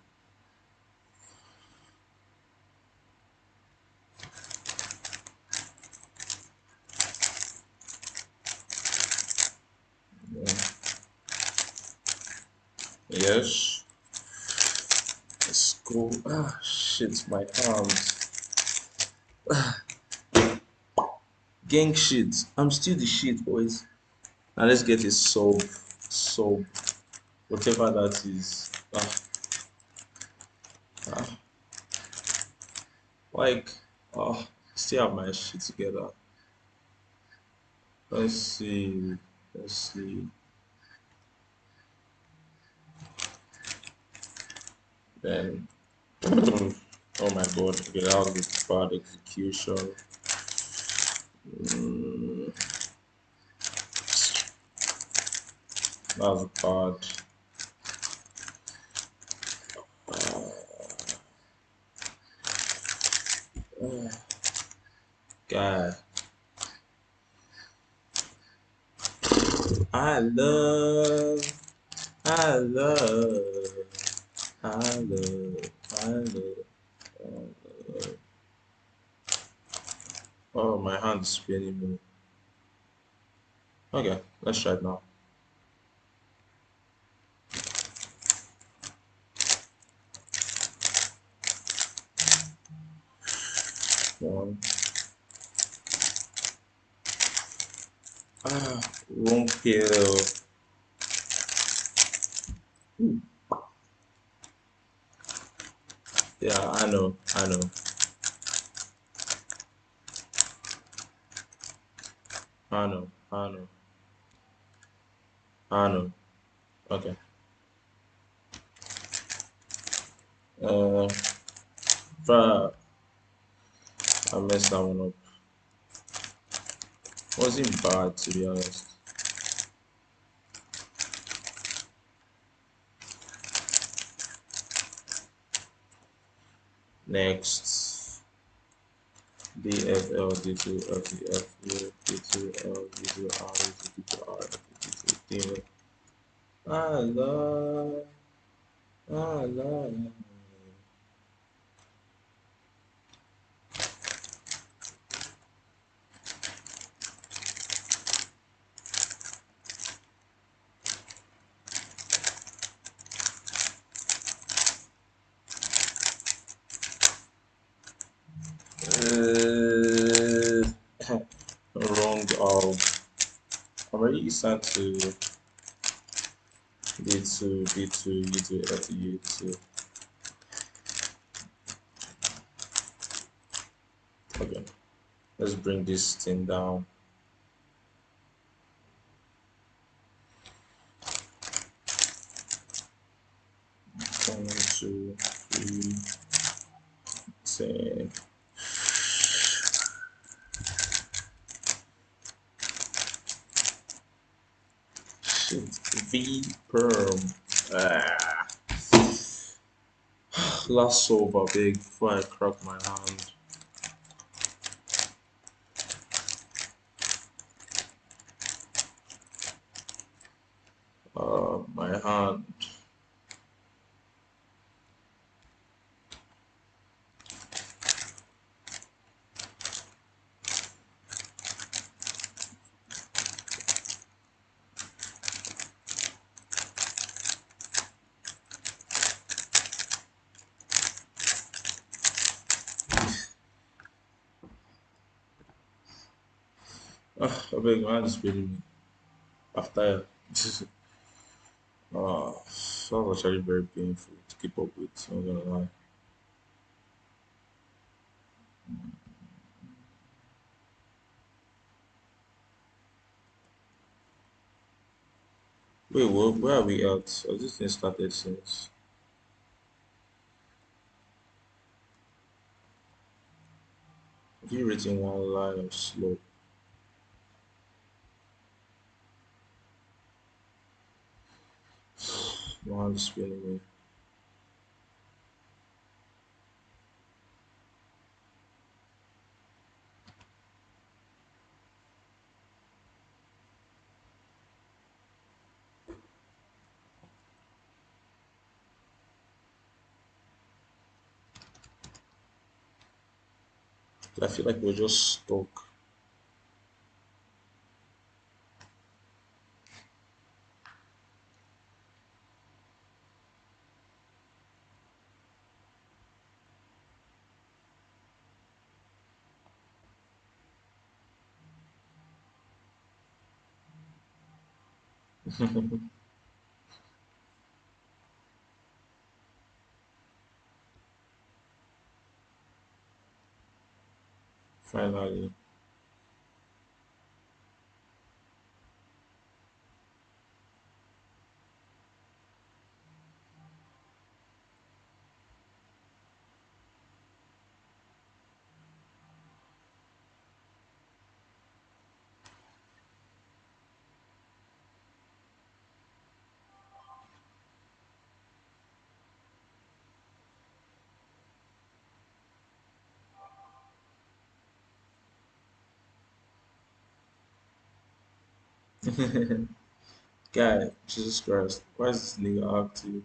Yeah. Yes. Let's go. Ah, shit, my arms. Gang shit. I'm still the shit, boys. Now let's get a sub, whatever that is. Ah, like, oh, still have my shit together. Let's see. Let's see. Then, oh my god, okay, that was a bad execution. Mm, that was bad. God, I love, I love, I love, I love. Oh, my hand's spinning me. Okay, let's try it now. One. Wrong pill. Yeah, I know, I know, I know, I know, I know. Okay. Uh, try. I messed that one up. Wasn't bad to be honest. Next, DFL, D2, FE, FE, D2L, D2R, D2R, D2D. I love, I love. Wrong. I'm already sent to D2, D2, D2, FE, D2. Okay, let's bring this thing down. 1, 2, 3, 10. Shit, V perm. Last solver big before I crack my hand. My hand. I beg, my hand is paining me. After that was actually very painful to keep up with. I'm not gonna lie. Wait, what? Where are we at? Has this thing started since? Have you written one line of slope? My hand is spinning me. I feel like we're just stuck. Finally. Guy, Jesus Christ, why is this nigga active?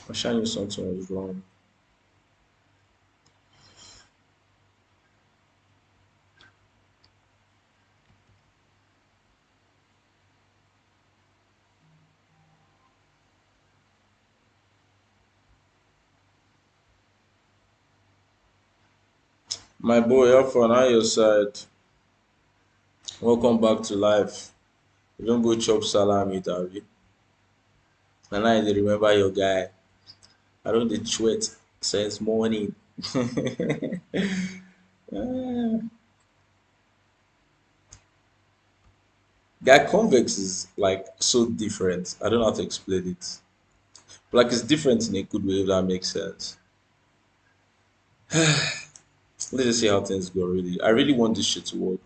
I showing you something was wrong. My boy, up for now your side. Welcome back to life. You don't go chop salami, Davi. And I dey remember your guy. I don't dey sweat since morning. Ah, guy, convex is like so different. I don't know how to explain it. But like it's different in a good way, if that makes sense. Let's just see how things go. Really, I really want this shit to work.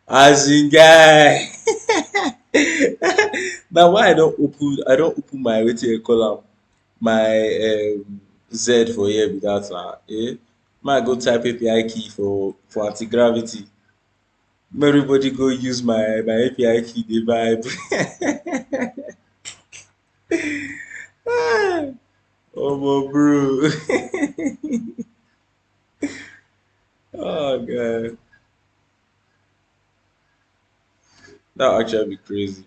As in, guy. Now why I don't open my wetin you call am my Z for here be that ma go type API key for anti-gravity. Make everybody go use my API key dey vibe. Omo bro. Oh god. That would actually be crazy.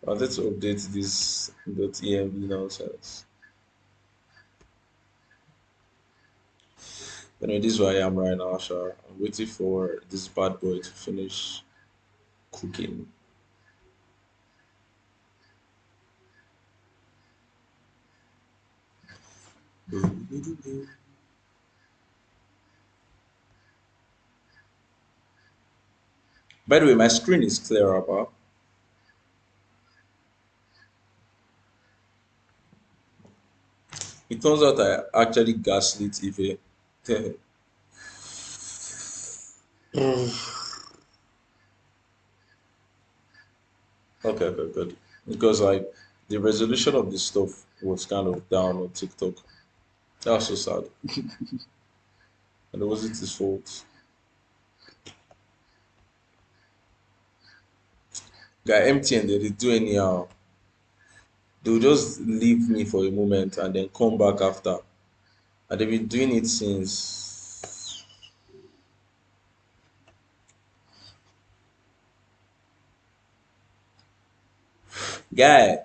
I wanted to update this .env nonsense. Anyway, this is where I am right now, Sha. I'm waiting for this bad boy to finish cooking. By the way, my screen is clear, Abba. It turns out I actually gaslit Ife. Okay, okay, good. Because like the resolution of this stuff was kind of down on TikTok. That was so sad. And it wasn't his fault. Guy MTN they did do anyhow. They'll just leave me for a moment and then come back after. And they've been doing it since. Guy,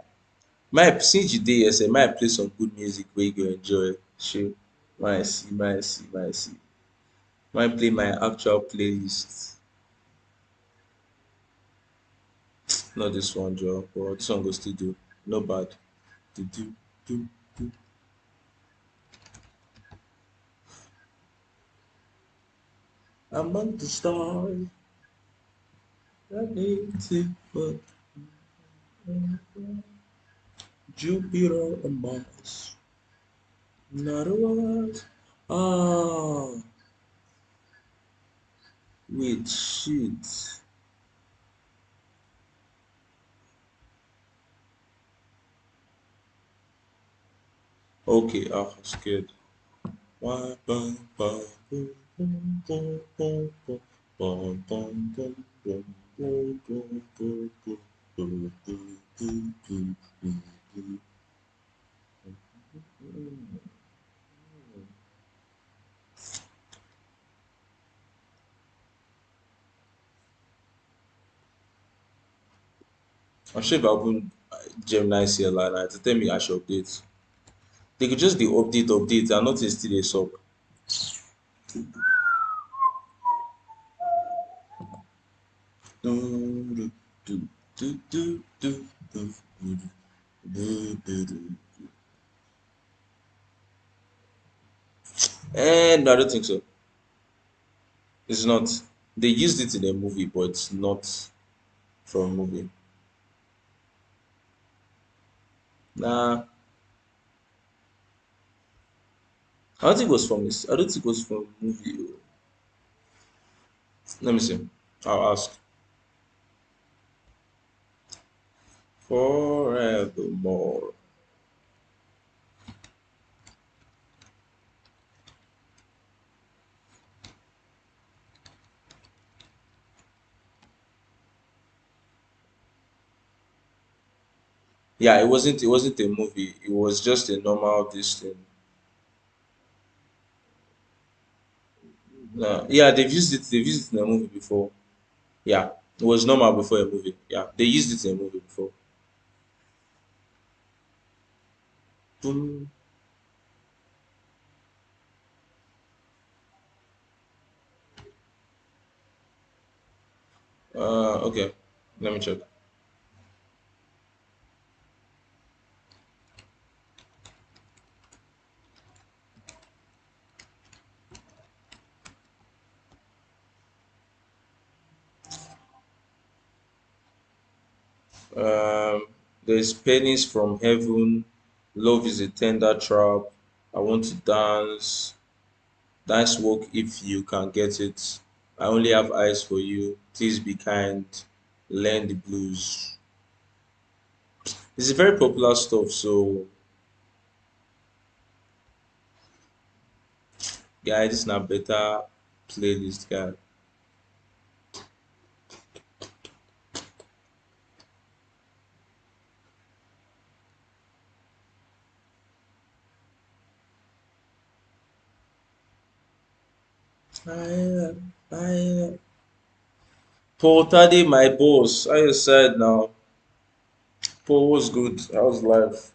my since you dey here, say might play some good music where you go enjoy. Sure. My see. Might play my actual playlist. Not this one, Joe. But this one goes to do. No bad. Do, do. Among the stars, I need to put Jupiter and Mars. Not a word. Ah, wait, shit. Okay, I'm scared. Why, bum, boom, boom, boom, boom, boom, bum, bum, bum, bum, boom, boom, boom, boom, boom, boom, boom, boom, boom, boom. I'm sure if I open Gemini CLI to tell me I should update. They could just the update, and nothing still a sub. Do, do, do, do, do, do, do, do. And I don't think so. It's not. They used it in a movie, but it's not from a movie. Nah, I don't think it was from this. I don't think it was from a movie. Let me see. I'll ask. Forevermore. Yeah, it wasn't. It wasn't a movie. It was just a normal this thing. Yeah, they've used it. They've used it in a movie before. Yeah, it was normal before a movie. Yeah, they used it in a movie before. Boom. Okay. Let me check. Um, there's pennies from heaven. Love is a tender trap. I want to dance. Dance walk if you can get it. I only have eyes for you. Please be kind. Learn the blues. It's a very popular stuff. So, guys, this is not better playlist, guy. I Paul Tade, my boss. I said now. Paul was good. How's life?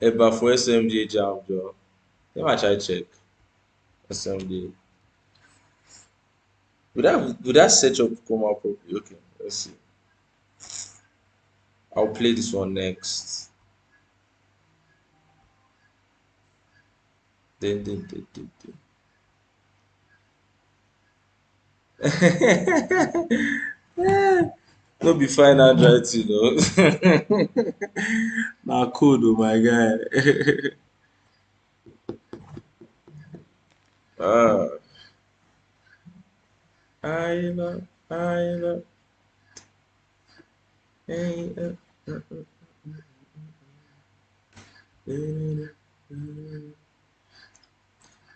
Eba for SMJ jam, Joe. Let me try check SMJ. Would that setup come out properly? Okay, let's see. I'll play this one next. Then. No be fine handwriting, na code, oh my guy. ah, I love, I love, hey,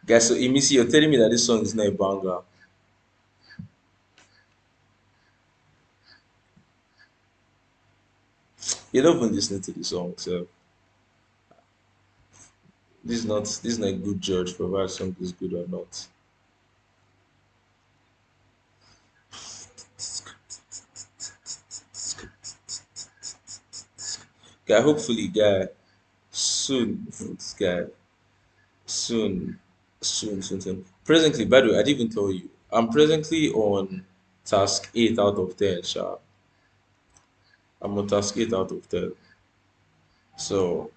Guys, so Emisi, you're telling me that this song is not a banger. You don't even listen to the song, so this is not a good judge for whether a song is good or not. Guy, hopefully, guy, soon, this guy, soon, soon. Presently, by the way, I didn't even tell you, I'm presently on task 8 out of 10, sha. I'm on task 8 out of 10. So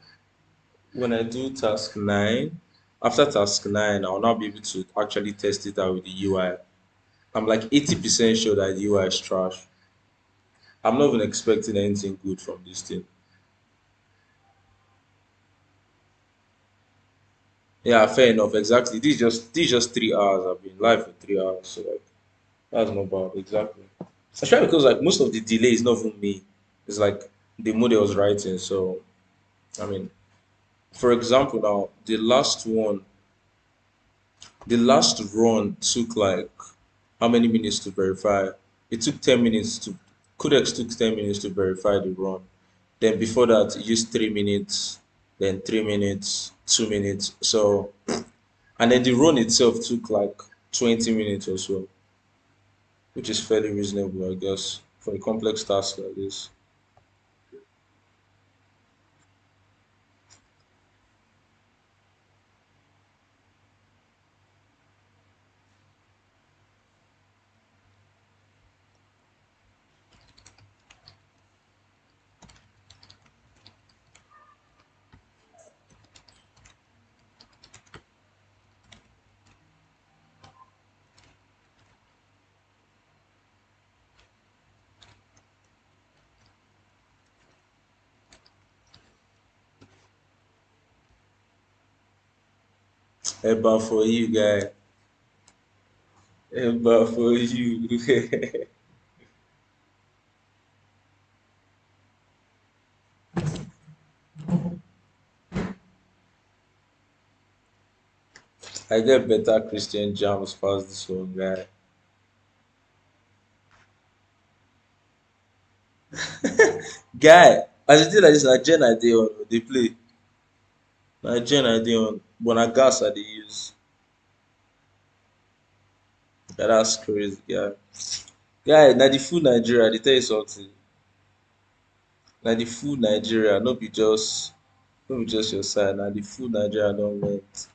when I do task 9, after task 9, I'll now be able to actually test it out with the UI. I'm like 80% sure that the UI is trash. I'm not even expecting anything good from this thing. Yeah, fair enough. Exactly. This is just 3 hours. I've been live for 3 hours, so like that's not bad. Exactly. Especially because like most of the delay is not even me. It's like the model was writing. So I mean, for example, now the last run took like how many minutes to verify? It took 10 minutes to Codex took 10 minutes to verify the run. Then before that, it used 3 minutes, then 3 minutes, 2 minutes. So and then the run itself took like 20 minutes or so, which is fairly reasonable, I guess, for a complex task like this. Eba for you, guy. Eba for you. I get better Christian jams past this one, guy. Guy, as it is like this, na gen I dey on, dey play. Na gen I dey on, but na gas I dey use. Yeah, that's crazy, guy. Guy, na the full Nigeria, I dey tell you something. Na the full Nigeria, no be just your side, na the full Nigeria don went.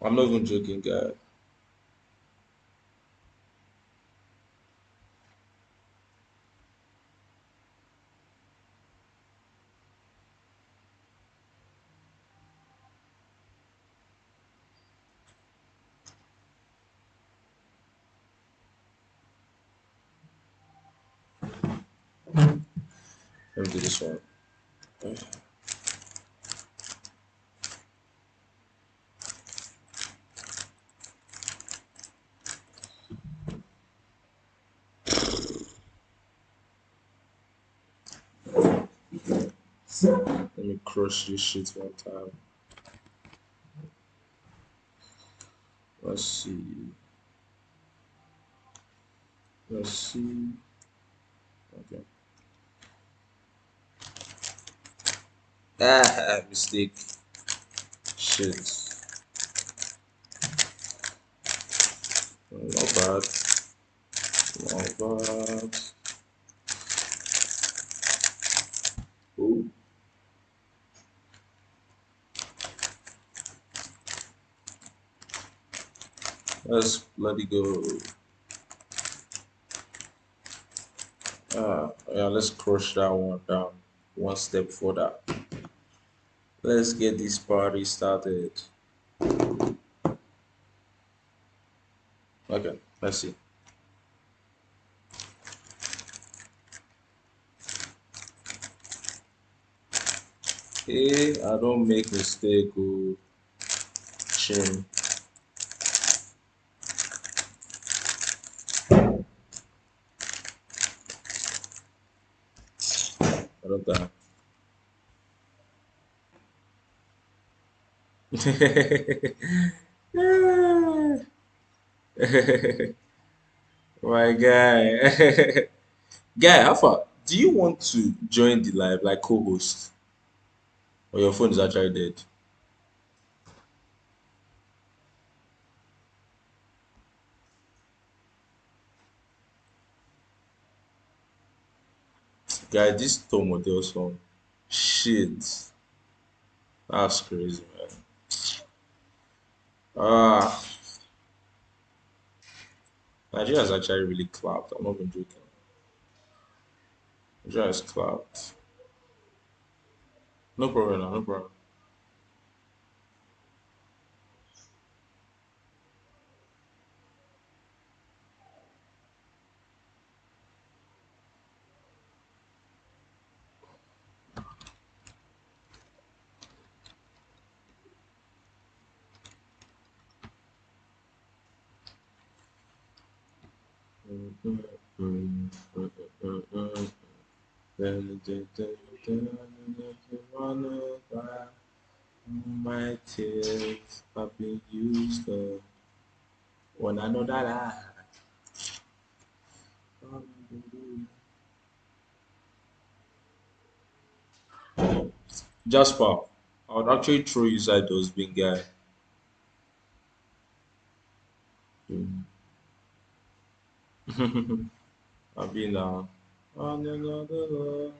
I'm not even joking, guy. Let me do this one. Let me crush this shit one time. Let's see. Let's see. Okay. Ah, mistake. Shit. Not bad. Not bad. Oh. Let's bloody go. Yeah, let's crush that one down one step further. Let's get this party started. Okay, let's see. Hey, I don't make mistake. Oh, chin. I don't die. My guy. Guy, how far? Do you want to join the live like co-host? Or your phone is actually dead? Guy, this Tom Model song. Shit. That's crazy, man. Ah, Nigeria is actually really clapped. I'm not even joking. Nigeria is clapped. No problem, no problem. My tears have been used up on another life. Jasper, I would actually throw you inside those big guy. I've been on another love.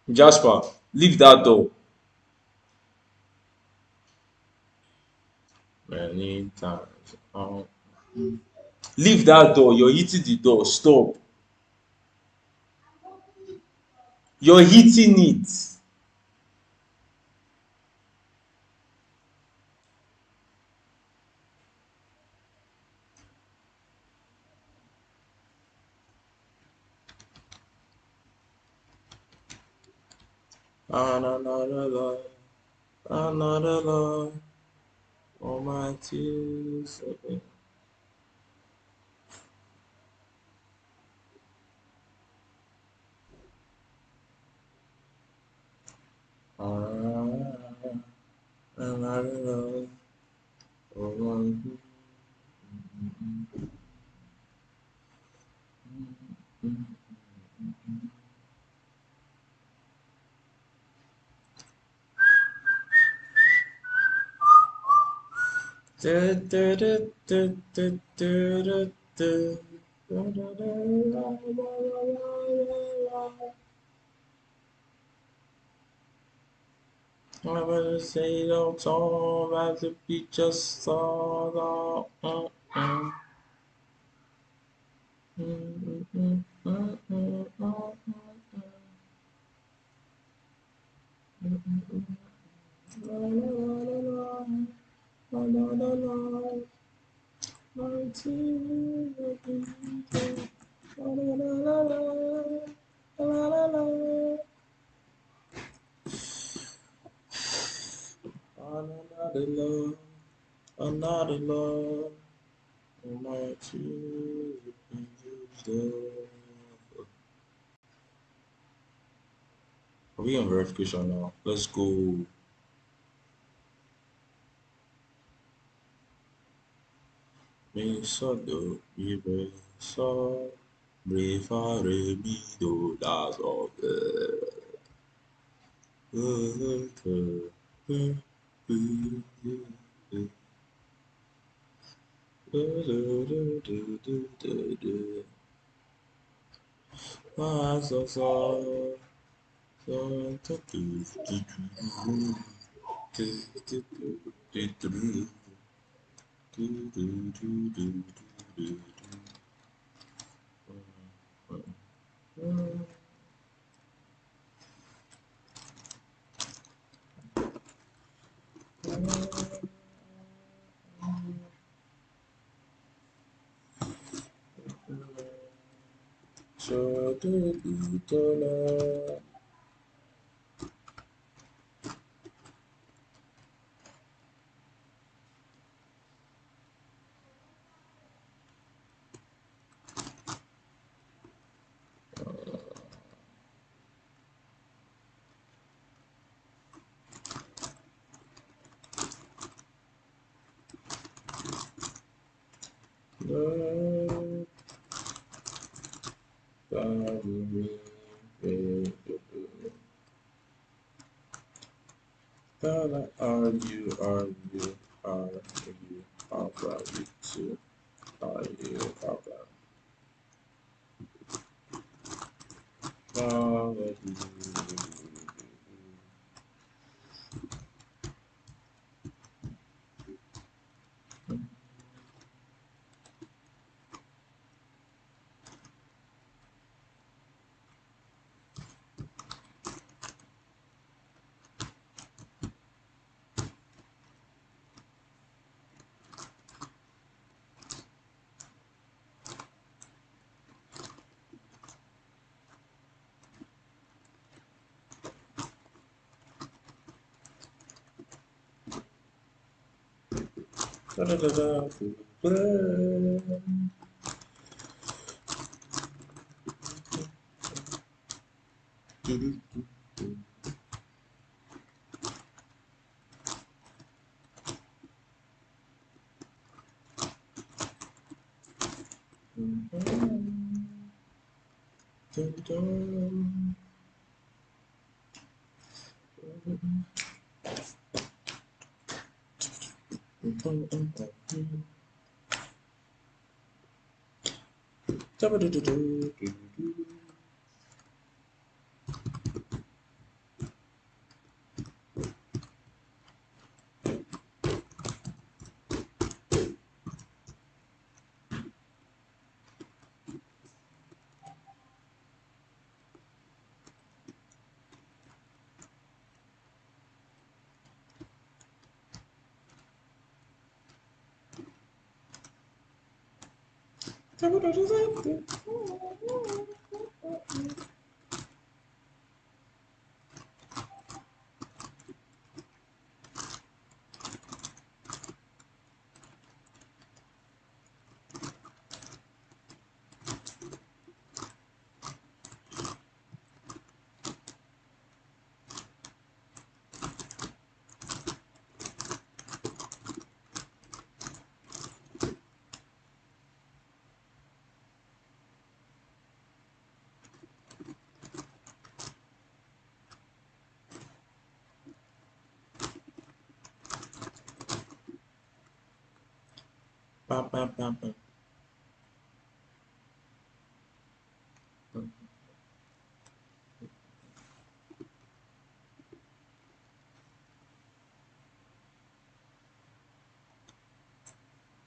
Jasper, leave that door. Many times. Leave that door. You're hitting the door. Stop. You're hitting it. Another love. Another love. All my tears. Another love. All my I'm gonna say don't talk as if you just saw another love, another love. All my tears have been used up. Are we on verification now? Let's go. Mi sol do mi re sol re fa re mi do la sol fa sol sol sol do do do do do so do do la. Are you to are you da da da da Bam, bam, bam, bam.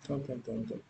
Dun, dun, dun, dun.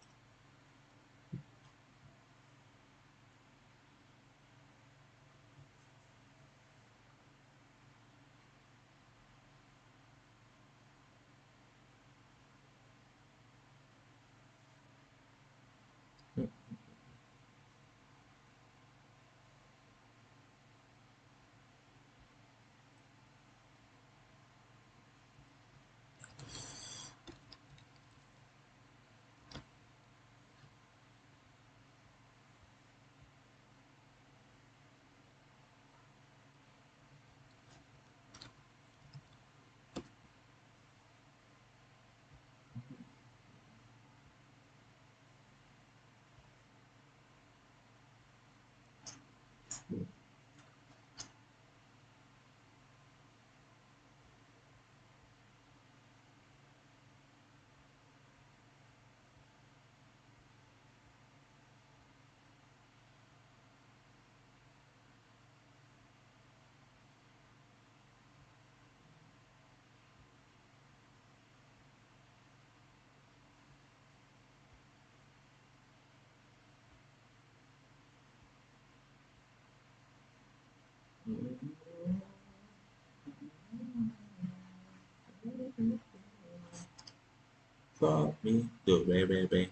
for me do re re re.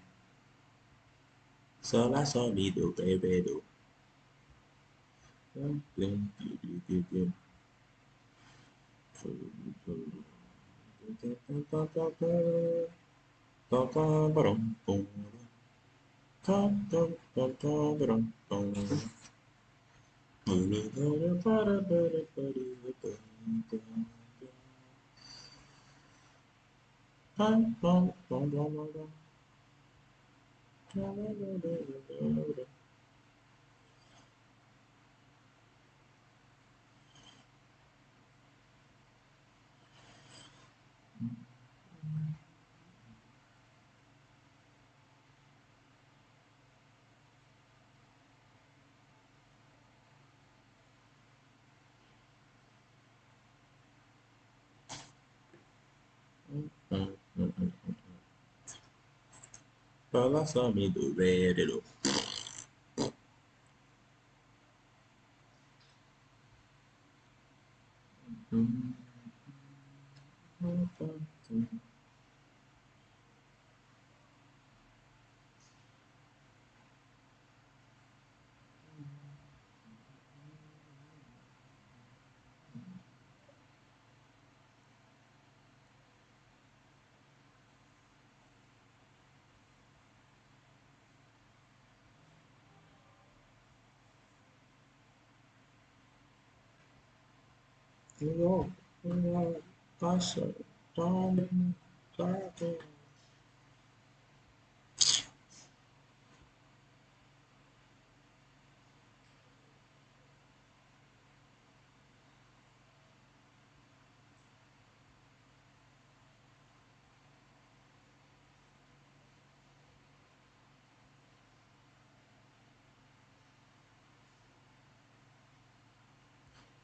So la so mi do re re do. Dum, dum, dum, dum, dum, dum. Fala só me do verero.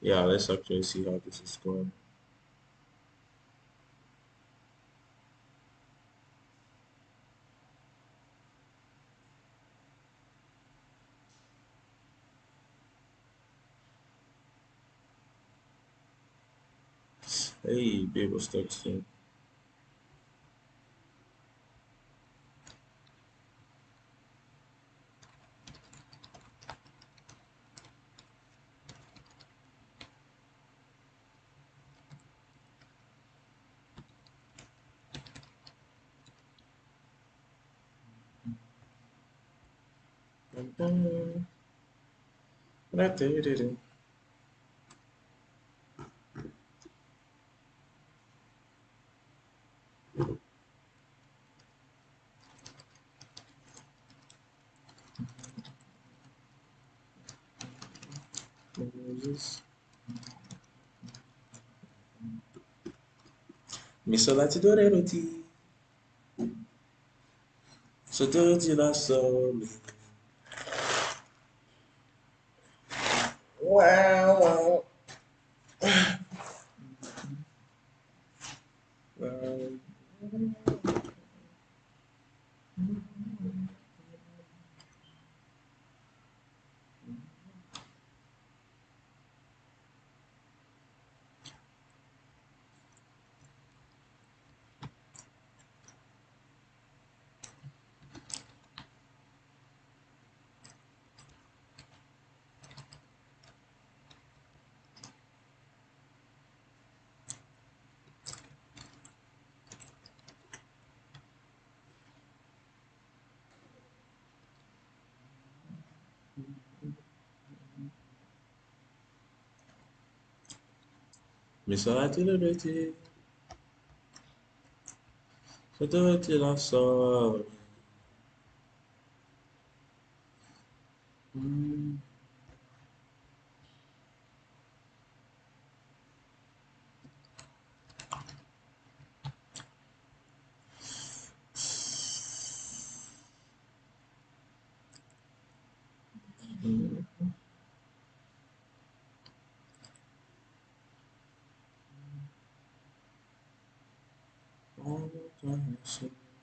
Yeah, let's actually see how this is going. Hey, babe was texting. Mi solati doreroti, sototi la soli. Wow, wow. Mi solati doreroti, sototi la soli.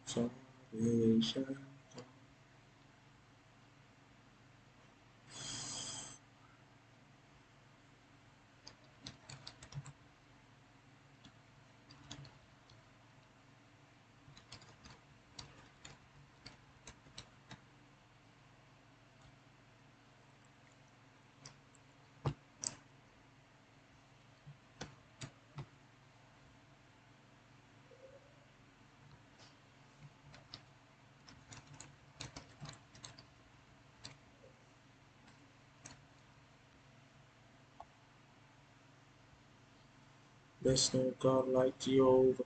Salvation. There's no God like Jehovah.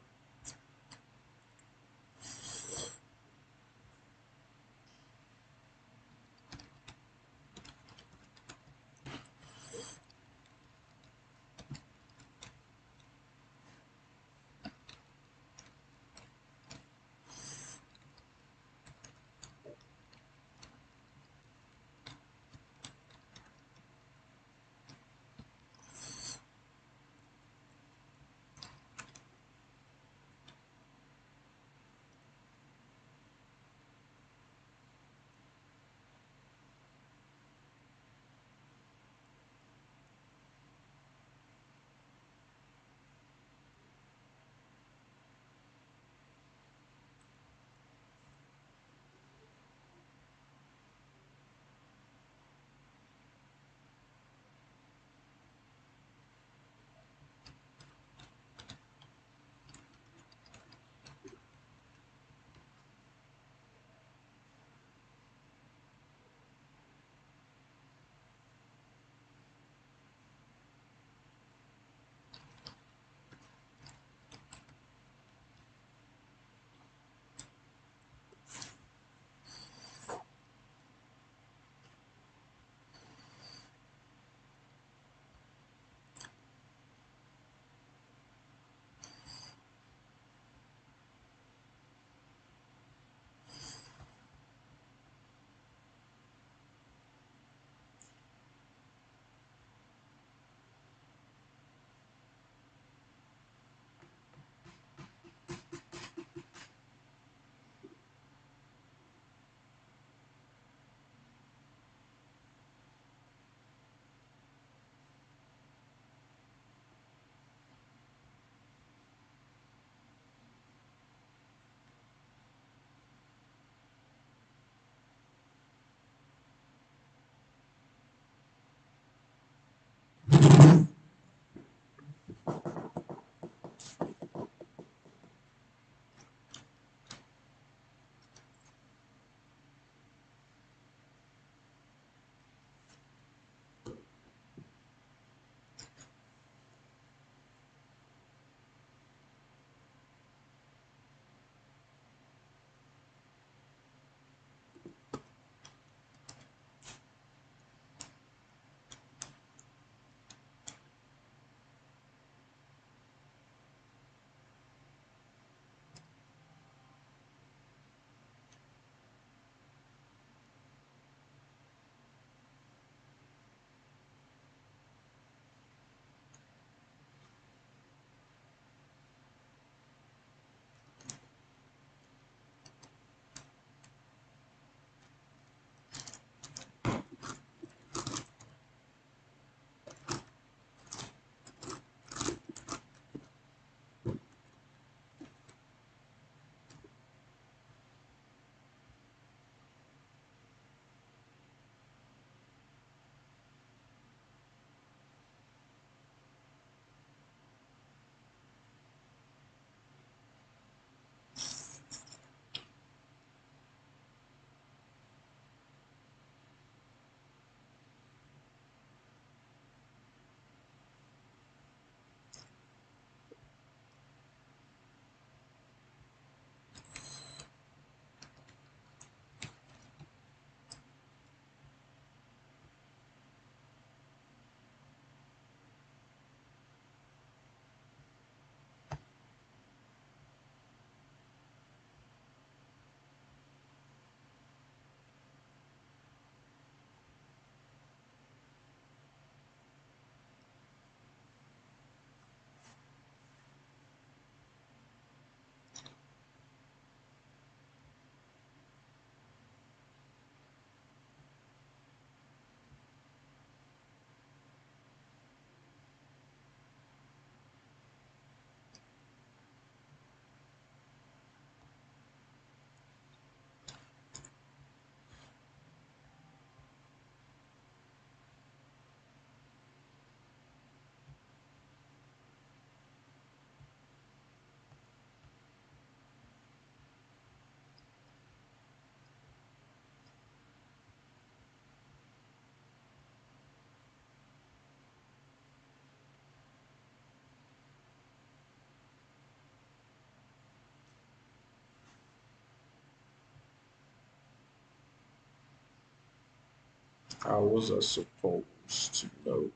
How was I supposed to know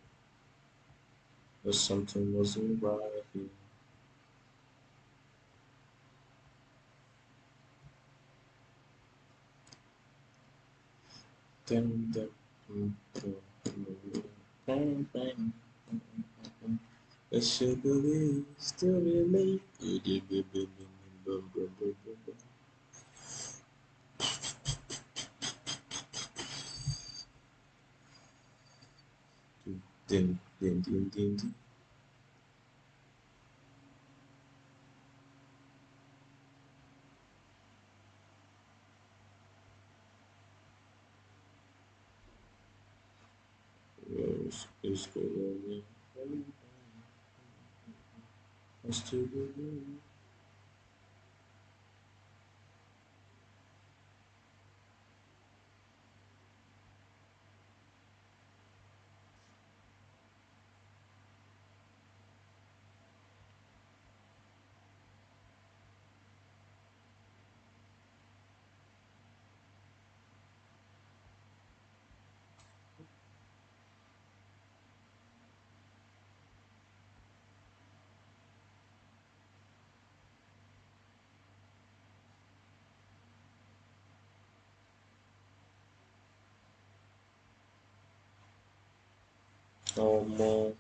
that something wasn't right here? Dun, dun, bang, bang. I should believe still relate. Din, din, din, din, din. Yes, it's good. I still believe. Man.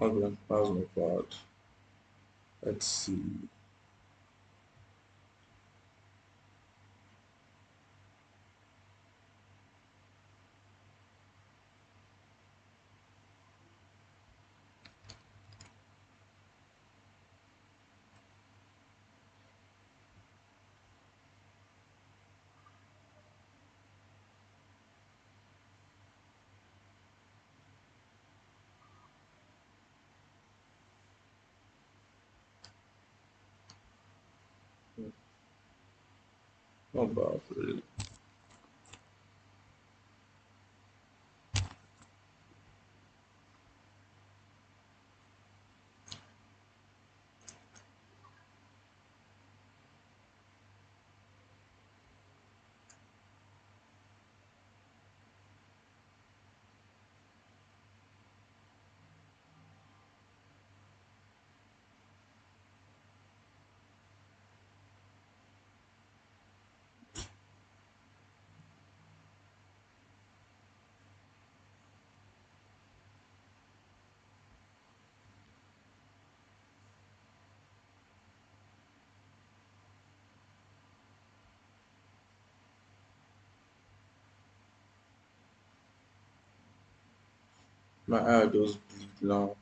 Okay, that's not bad. Let's see. Not bad, really. My eye just bleed now.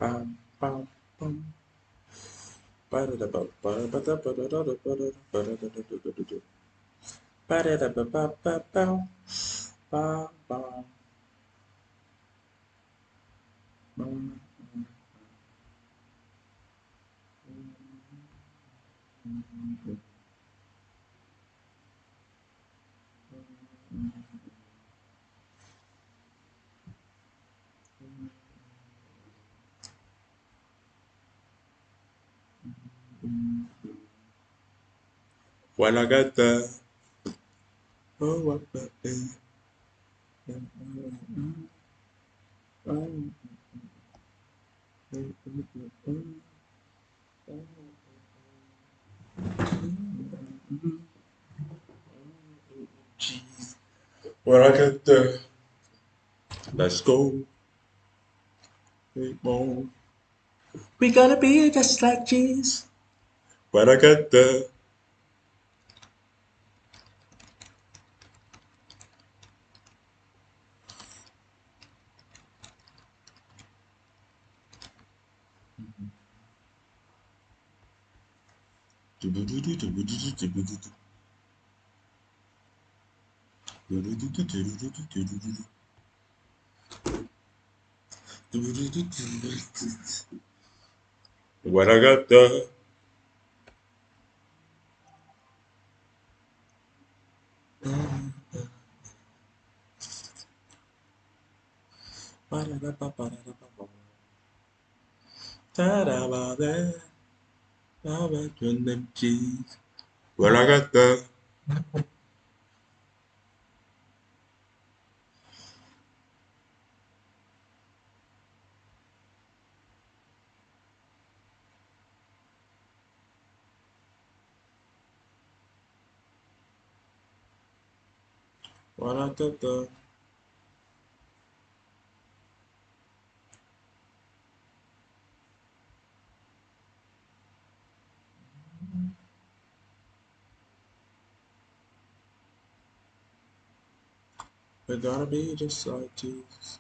Bam, bam, bam. Ba-da-da-ba, ba-da-ba-da-ba-da-da-ba-da-da, ba-da-da-da-da-da-da. Ba-da-da-ba-ba-ba-bow. Ba, ba, bum, when I get there, oh, what the Jeez. When I get there, let's go. Hey, mom. We gotta be just like cheese. When I get there. What I got the what I got the what I got the we gotta be just like Jesus.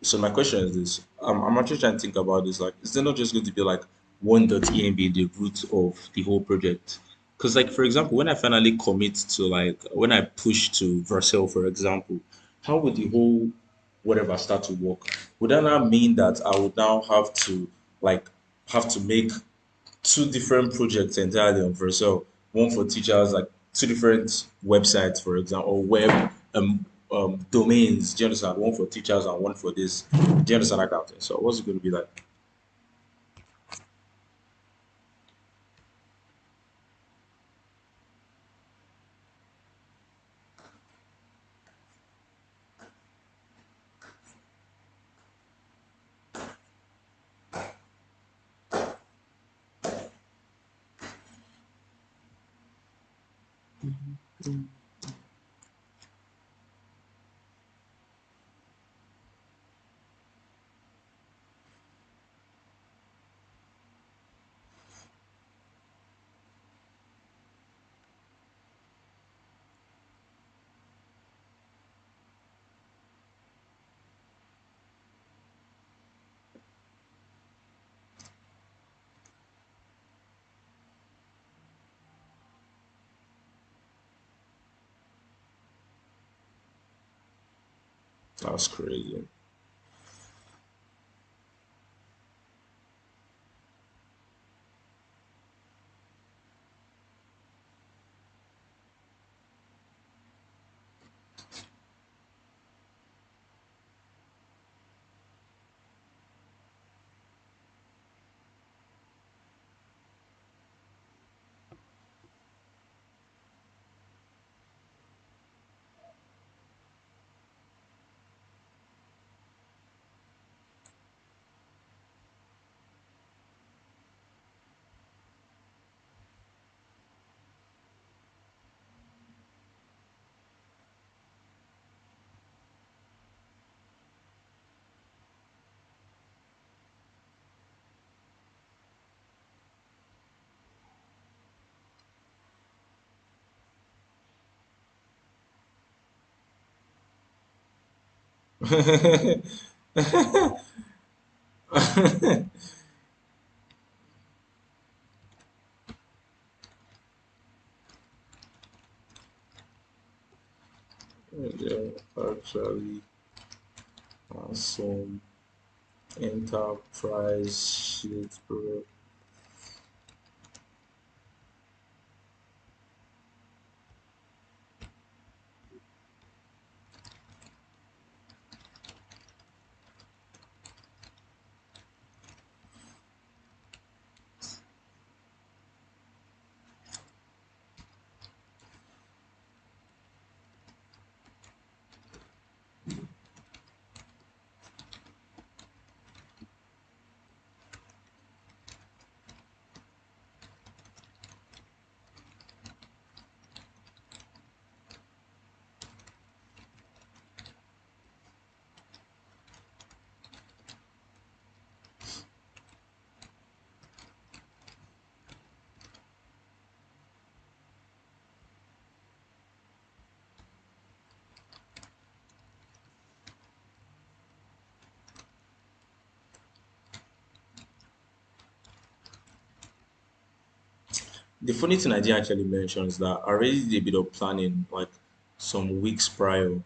So my question is this: I'm actually trying to think about this. Like, is there not just going to be like one.env the root of the whole project? Because, like, for example, when I finally commit to like when I push to Vercel, for example, how would the whole whatever start to work? Would that now mean that I would now like have to make two different projects entirely on Vercel, one for teachers, like two different websites, for example, or web domains. Do you understand? One for teachers and one for this. Do you understand that kind of thing? So what's it going to be like? That's crazy. Yeah, actually, some enterprise shit, bro. The funny thing I didn't actually mention is that I already did a bit of planning like some weeks prior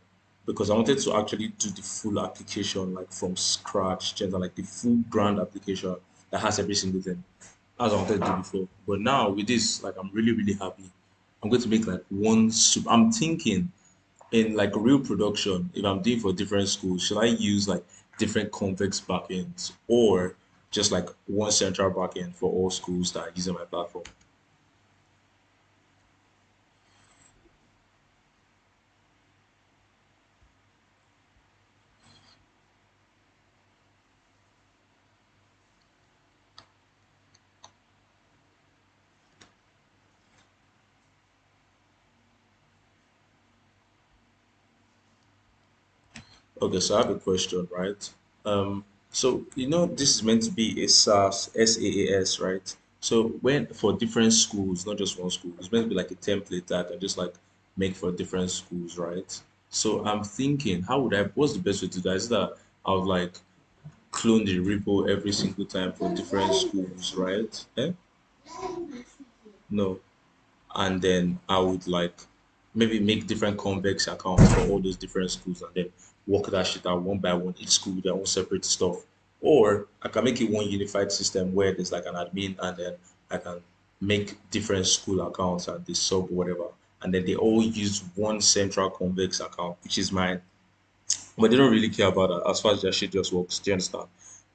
because I wanted to actually do the full application like from scratch, just like the full grand application that has every single thing as I wanted to do before. But now with this, like I'm really, really happy. I'm going to make like one soup. I'm thinking in like real production, if I'm doing for different schools, should I use like different convex backends or just like one central backend for all schools that are using my platform? Okay, so I have a question, right? So this is meant to be a SaaS, SaaS, right? So when for different schools, not just one school, it's meant to be like a template that I can just like make for different schools, right? So I'm thinking, what's the best way to do that? Is that I would like clone the repo every single time for different schools, right? Eh? No. And then I would like maybe make different convex accounts for all those different schools and then work that shit out one by one, each school with their own separate stuff. Or I can make it one unified system where there's like an admin and then I can make different school accounts and they sub whatever. And then they all use one central convex account, which is mine. But they don't really care about that as far as their shit just works. Do you understand?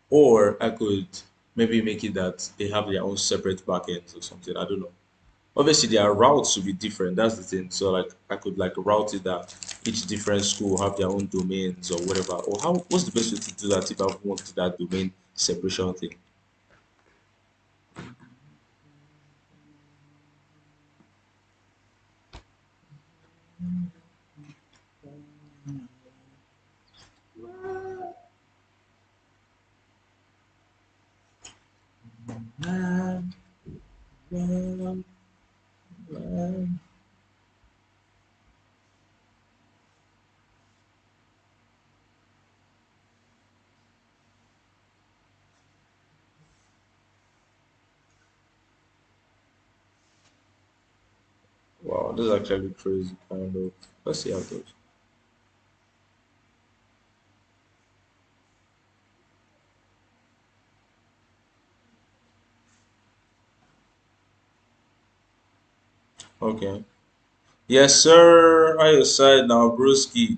Or I could maybe make it that they have their own separate backends or something. I don't know. Obviously their routes should be different. That's the thing. So like I could like route it that each different school have their own domains or whatever. Or how what's the best way to do that if I want that domain separation thing? Wow, this is actually crazy kind of. Let's see how it goes. Okay. Yes, sir. How your side now, broski?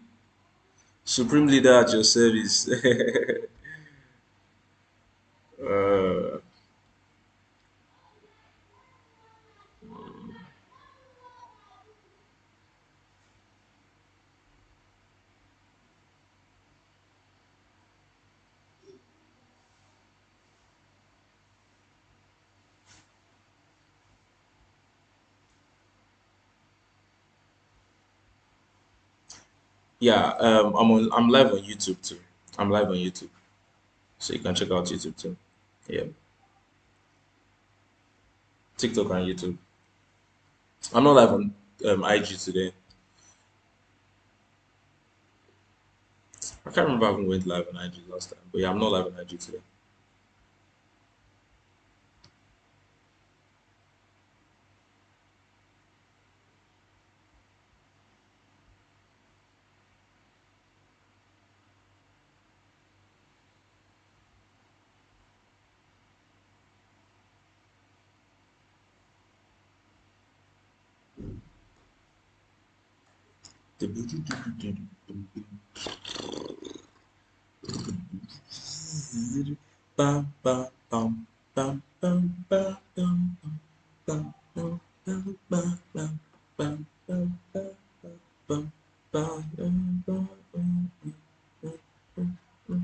Supreme leader at your service. uh, yeah, I'm live on YouTube too. I'm live on YouTube. So you can check out YouTube too. Yeah. TikTok and YouTube. I'm not live on IG today. I can't remember having went live on IG last time, but yeah, I'm not live on IG today. Bam, bam, bam, bam, bam, bam, bam, bam, bam, bam, bam, bam, bam, bam, bam, bam, bam, bam, bam.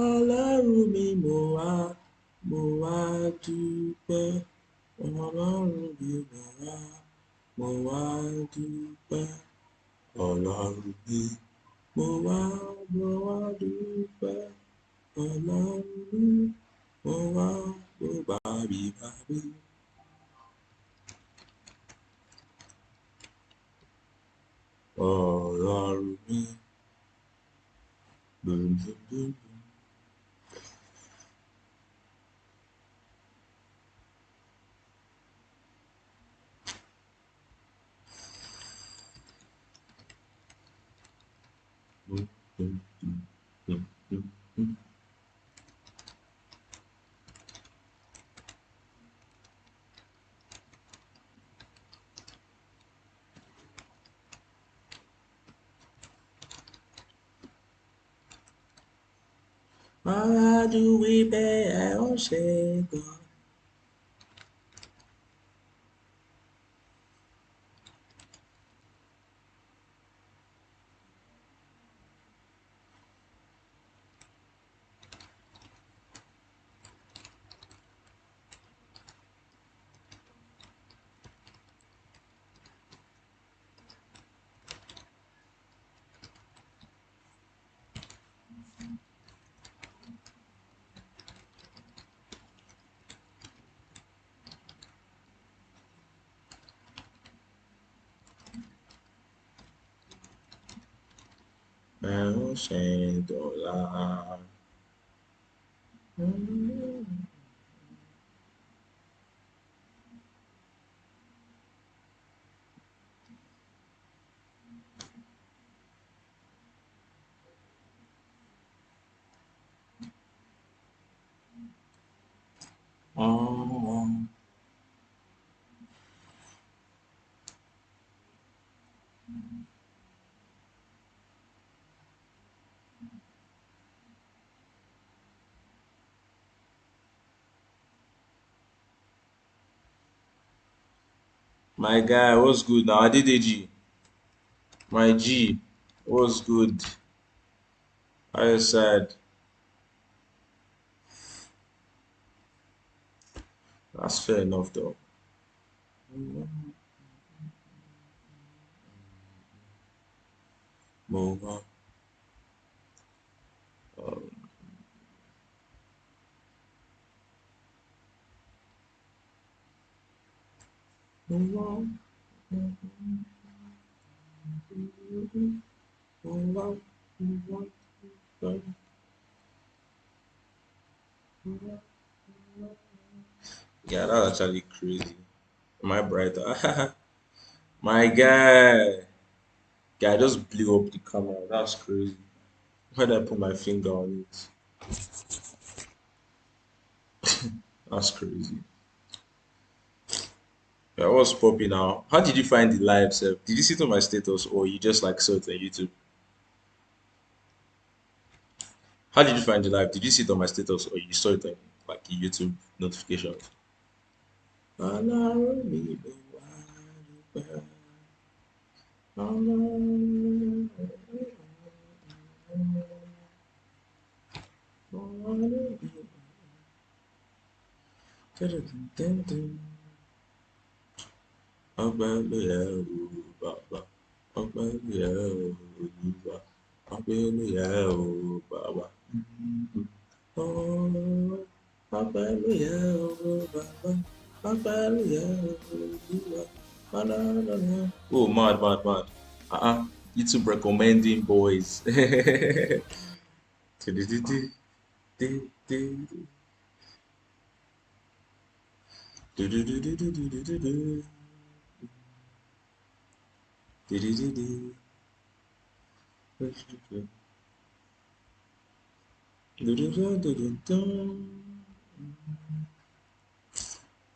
Ọlọ́run mi mo wá dúpẹ́. Ọlọ́run mi mo wá dúpẹ́. Ọlọ́run mi mo wá dúpẹ́. Ọlọ́run mi mo bàbí. Ọlọ́run mi. Boom, boom, boom. How do we pay our share? $1,000. Oh, my guy, what's good now? I did AG. My G, what's good? I said that's fair enough though. Move on. Move on. Move on. Move on. Yeah, that's actually crazy. Am I brighter? My guy. Guy just blew up the camera. That's crazy. Why did I put my finger on it? That's crazy. Yeah, what's popping now? How did you find the live self? Did you see it on my status or you just like saw it on YouTube? How did you find the live? Did you see it on my status or you saw it on like YouTube notifications? Ọpẹ́lóyè o bàbá, ọpẹ́lóyè o Olúwa, ọpẹ́lóyè o bàbá. Oh, ọpẹ́lóyè o bàbá, ọpẹ́lóyè o Olúwa. Oh, mad, mad, mad. YouTube recommending boys.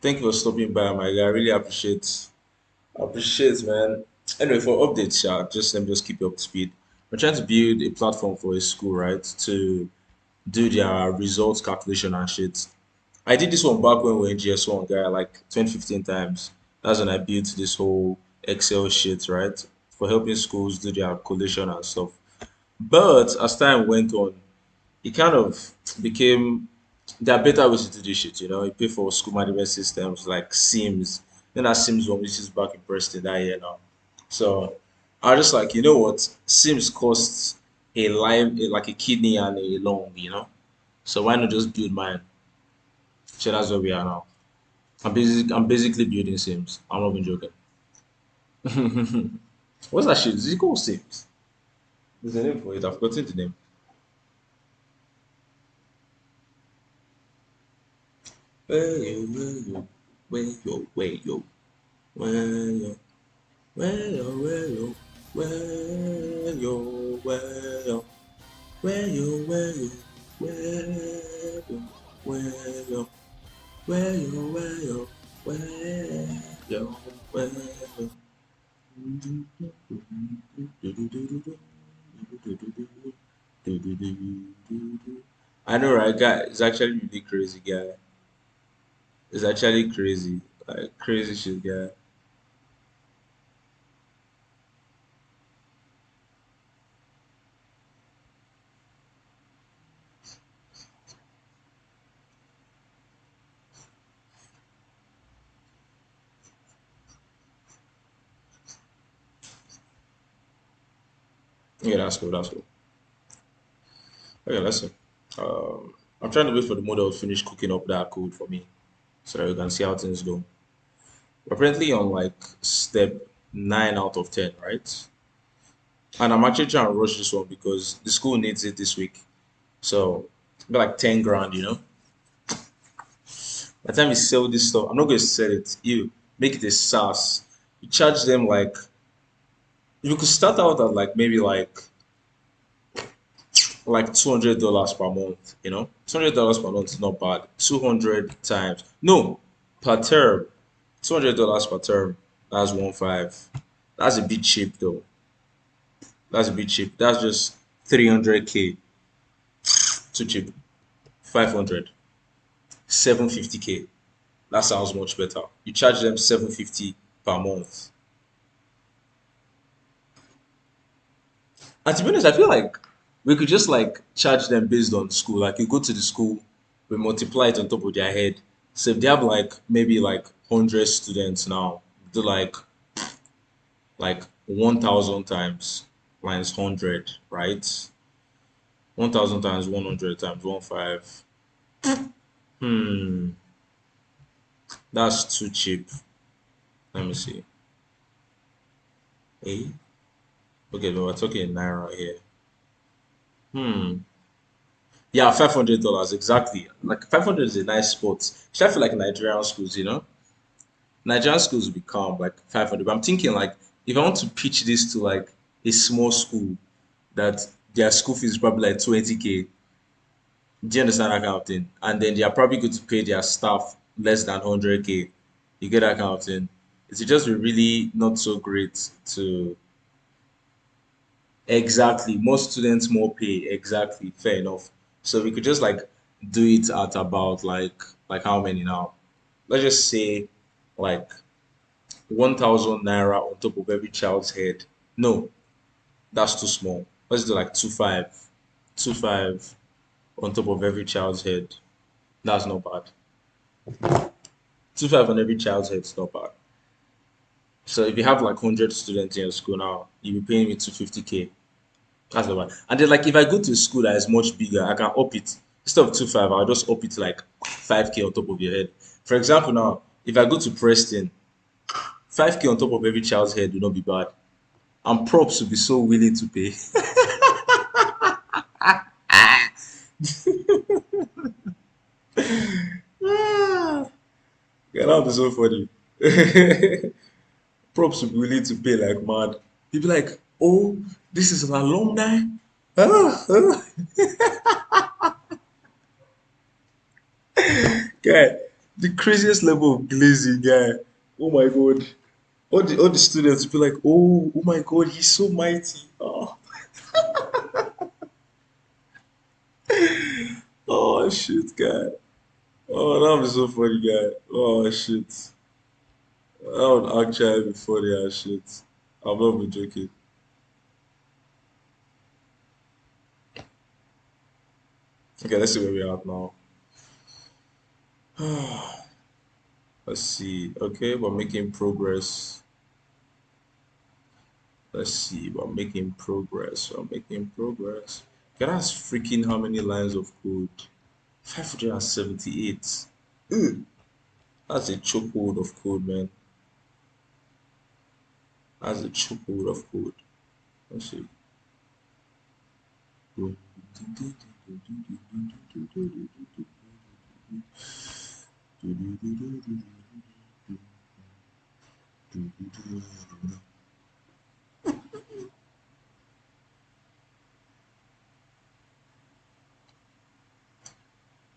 Thank you for stopping by, my guy. I really appreciate, man. Anyway, for updates, yeah, just let me just keep you up to speed. We're trying to build a platform for a school, right, to do their results calculation and shit. I did this one back when we were in GS1, guy, like 2015 times. That's when I built this whole Excel shit, right, for helping schools do their collation and stuff. But as time went on, it kind of became there are better ways to do this shit, you know. You pay for school management systems like Sims. Then that Sims one, which is back in Preston that year now. So I was just like, you know what? Sims costs like a kidney and a lung, you know. So why not just build mine? So that's where we are now. I'm basically building Sims. I'm not even joking. What's that shit? Is it called Sims? There's a name for it. I've forgotten the name. Where yo, where yo, where yo, where yo, where yo. Where you, where you, where you, where you, where you, where you, where you, where you. I know, right, guy? It's actually really crazy, guy. It's actually crazy, like crazy shit, guy. Yeah, that's cool. That's cool. Okay, listen. I'm trying to wait for the model to finish cooking up that code for me so that we can see how things go. We're currently on like step 9 out of 10, right? And I'm actually trying to rush this one because the school needs it this week. So, be like 10 grand, you know? By the time you sell this stuff, I'm not going to sell it. You make it a SaaS. You charge them like, you could start out at like maybe like $200 per month, you know? $200 per month is not bad. 200 times, no, per term. $200 per term, that's 1.5. That's a bit cheap though. That's a bit cheap. That's just 300K. Too cheap. 500. 750K. That sounds much better. You charge them 750 per month. And to be honest, I feel like we could just like charge them based on school. Like you go to the school, we multiply it on top of their head. So if they have like maybe like 100 students now, do like 1,000 times minus 100, right? 1,000 times 100 times 1.5. Hmm, that's too cheap. Let me see. Eh? Okay, but we're talking naira here. Hmm. Yeah, $500 exactly. Like 500 is a nice spot. Especially I feel like Nigerian schools, you know, Nigerian schools will become like 500. But I'm thinking like if I want to pitch this to like a small school that their school fees is probably like 20K. Do you understand that kind of thing? And then they are probably going to pay their staff less than 100K. You get that kind of thing. It's just be really not so great to exactly more students, more pay. Exactly, fair enough. So we could just like do it at about like how many now? Let's just say like 1,000 naira on top of every child's head. No, that's too small. Let's do like 2.5, 2.5 on top of every child's head. That's not bad. 2.5 on every child's head is not bad. So if you have like 100 students in your school now, you'll be paying me 250K. That's not bad. And then like if I go to a school that is much bigger, I can up it. Instead of 2.5, I'll just up it to like 5K on top of your head. For example, now if I go to Preston, 5K on top of every child's head will not be bad. And props will be so willing to pay. Ah, yeah, that would be so funny. Props will be willing to pay like mad. You'll be like, oh, this is an alumni. Ah, ah. Guy, the craziest level of glazing, guy. Oh my god. All the students will be like, oh my god, he's so mighty. Oh shit, guy. Oh, that was so funny, guy. Oh shit. That would actually be funny as shit. I'm not even joking. Okay, let's see where we are at now. Let's see. Okay, we're making progress. Let's see. We're making progress. We're making progress. Okay, that's freaking how many lines of code? 578. Ugh, that's a chokehold of code, man. That's a chokehold of code. Let's see.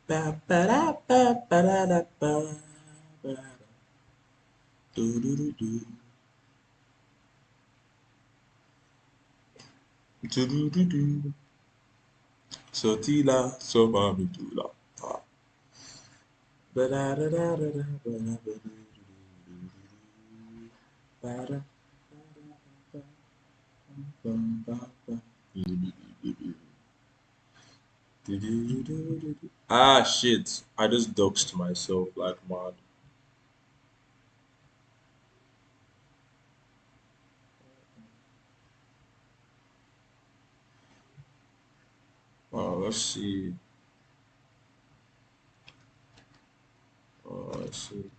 Ba ba da ba ba da da ba ba da. Do do do do do do do do. Sotila somamitula. Ba da da da da da ba da ba do do do do do. Ba da ba ba ba ba. Do do do do do. Do do do do do do. Ah shit! I just doxed myself like mad. Let's see. Let's see.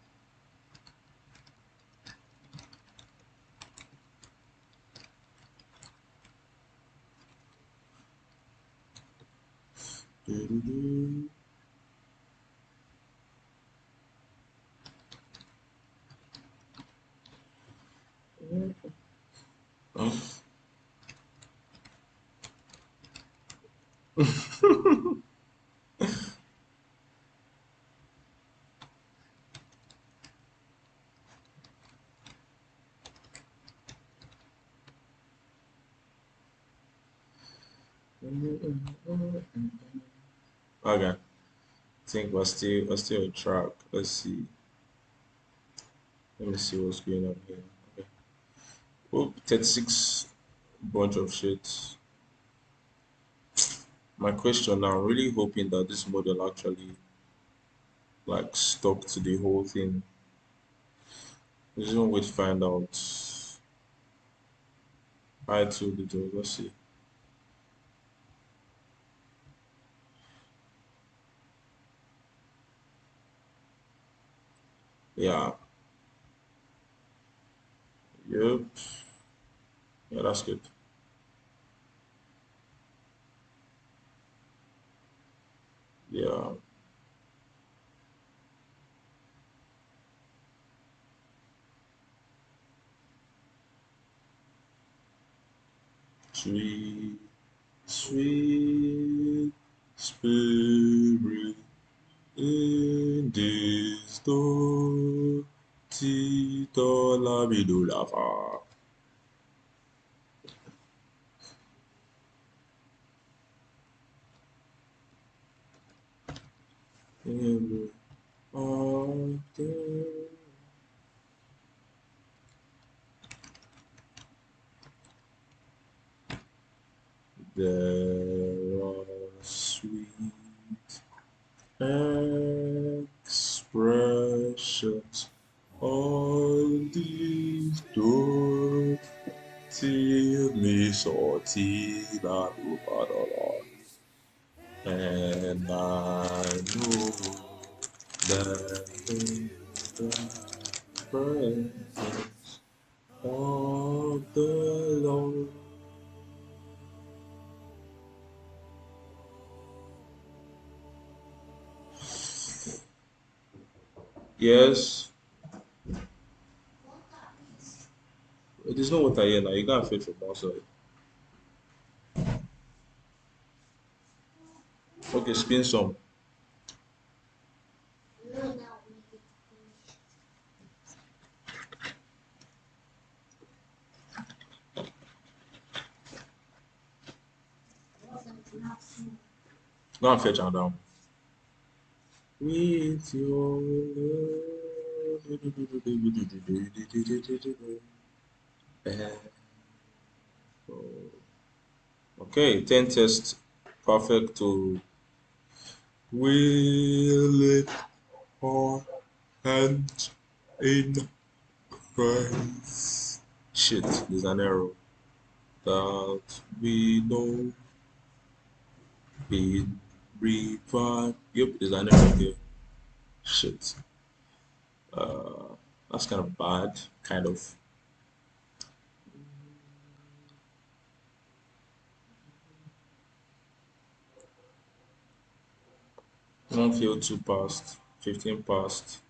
Do do do. Okay. I think we're still on track. Let's see. Let me see what's going on here. Okay. Oh, 36 bunch of shit. My question now, I'm really hoping that this model actually like stuck to the whole thing. There's no way to find out. I too little. Let's see. Yeah. Yep. Yeah, that's good. Yeah. Sweet, sweet spirit in this door. Tito la bidulafa. All day. There are sweet expressions on these doors. Till me so till and I know that in the presence of the Lord. Yes, there's no water here now. You can't fetch from outside. Okay, spin some. Go and fetch and down. With your love. Okay, 10 test perfect to will it our hands in Christ. Shit, there's an error that we know be revive. Yep, there's an error here. Shit, that's kind of bad. Kind of. One field, two passed, 15 passed.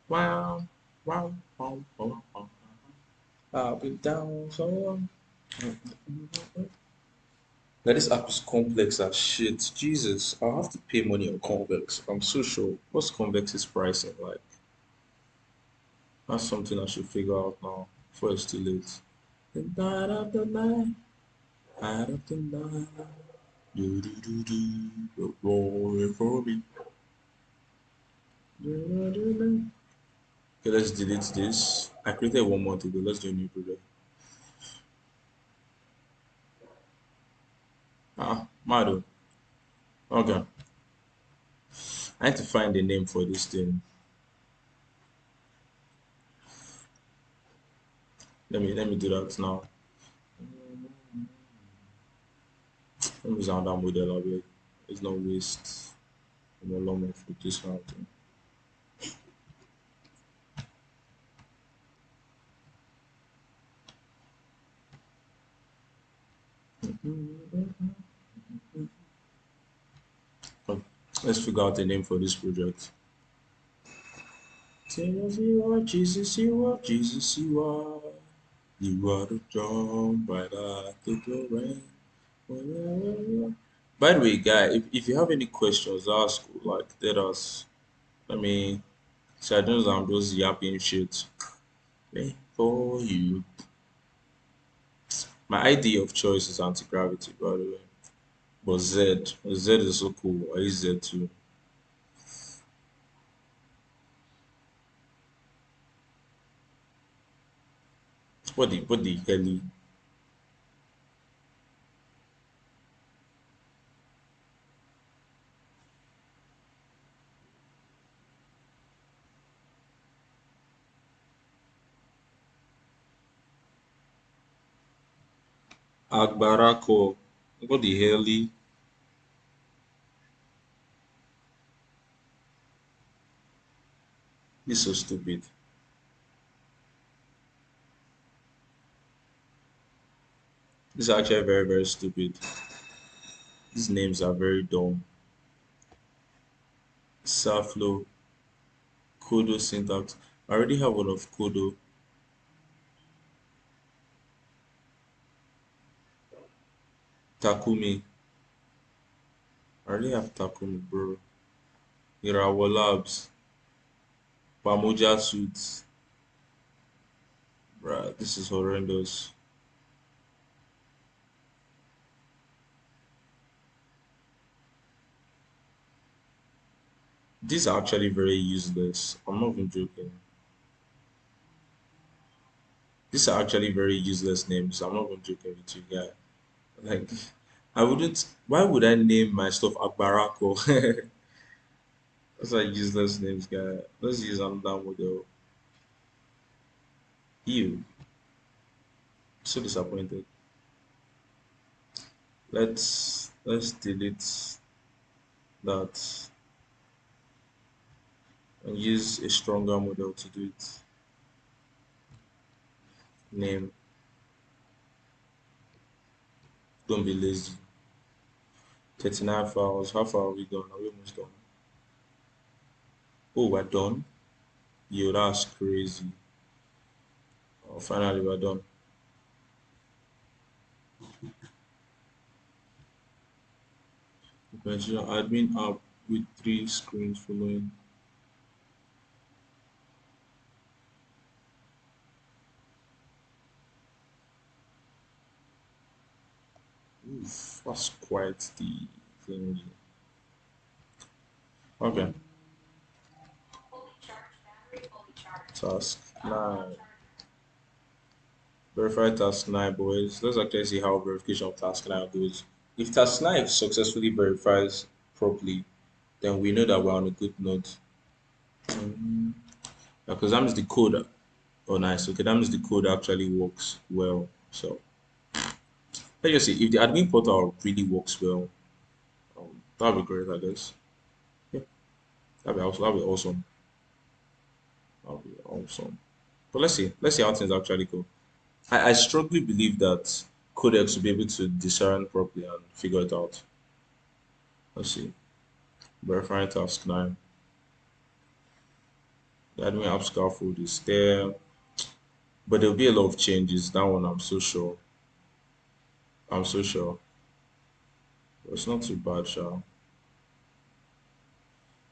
Wow, wow, wow, wow, wow. I've been down so long. Now this app is complex as shit. Jesus, I'll have to pay money on Convex. I'm so sure. What's Convex's pricing like? That's something I should figure out now before it's too late. The night of the night, night of the night. Do do do do, you're rolling for me. Do, do, do, do. Okay, let's delete this. I created 1 month ago. Let's do a new project. Ah, Mado. Okay. I need to find a name for this thing. Let me do that now. Let me use another model of it. It's not waste. No longer for this kind of thing. Okay, let's figure out a name for this project. Jesus, you are, Jesus, you are, Jesus, you are. You are the dawn, bright like the rain. By the way, guy, if you have any questions, ask, like, let us. I mean, so I don't know, I'm just yapping shit. Okay, for you. My idea of choice is anti-gravity, by the way. But Z is so cool. I use Z too. What the hell? Agbarako. What the hell? This is so stupid. This is actually very, very stupid. These names are very dumb. Saflo, Kodo syntax. I already have one of Kodo. Takumi. I already have Takumi, bro. Irawa Labs. Pamoja Suits. Bruh, this is horrendous. These are actually very useless. I'm not even joking. These are actually very useless names. I'm not even joking with you guys. Like, I wouldn't. Why would I name my stuff Akbarako? That's like useless names, guy. Let's use another model. Ew, so disappointed. Let's delete that and use a stronger model to do it. Name. Don't be lazy. 39 files. How far are we done? Are we almost done? Oh, we're done. Yo, that's crazy. Oh, finally, we're done. Consider admin app with 3 screens following. Oof, that's quite the thing. Okay, task 9. Verify task 9, boys. Let's actually see how verification of task 9 goes. If task 9 successfully verifies properly, then we know that we're on a good note. Because that means the code. Oh, nice. Okay, that means the code actually works well. So let's just see if the admin portal really works well. That'll be great, I guess. Yeah, that'll be awesome. That'll be awesome. But let's see. Let's see how things actually go. I strongly believe that codecs to be able to discern properly and figure it out. Let's see. Verifying task 9. The admin app scaffold is there, but there'll be a lot of changes. That one, I'm so sure. I'm so sure. But it's not too bad, Sha.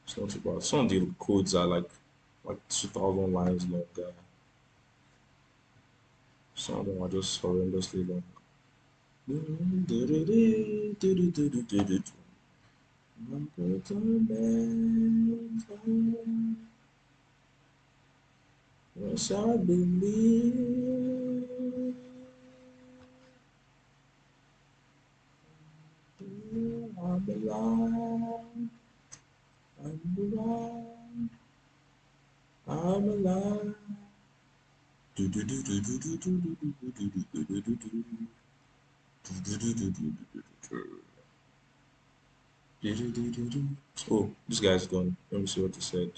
It's not too bad. Some of the codes are like 2,000 lines long. Some of them are just horrendously long. Yes, I believe I'm alive. I'm alive. I'm alive. Do do do do do do do do do do do do do do. Oh, this guy's gone. Let me see what he said.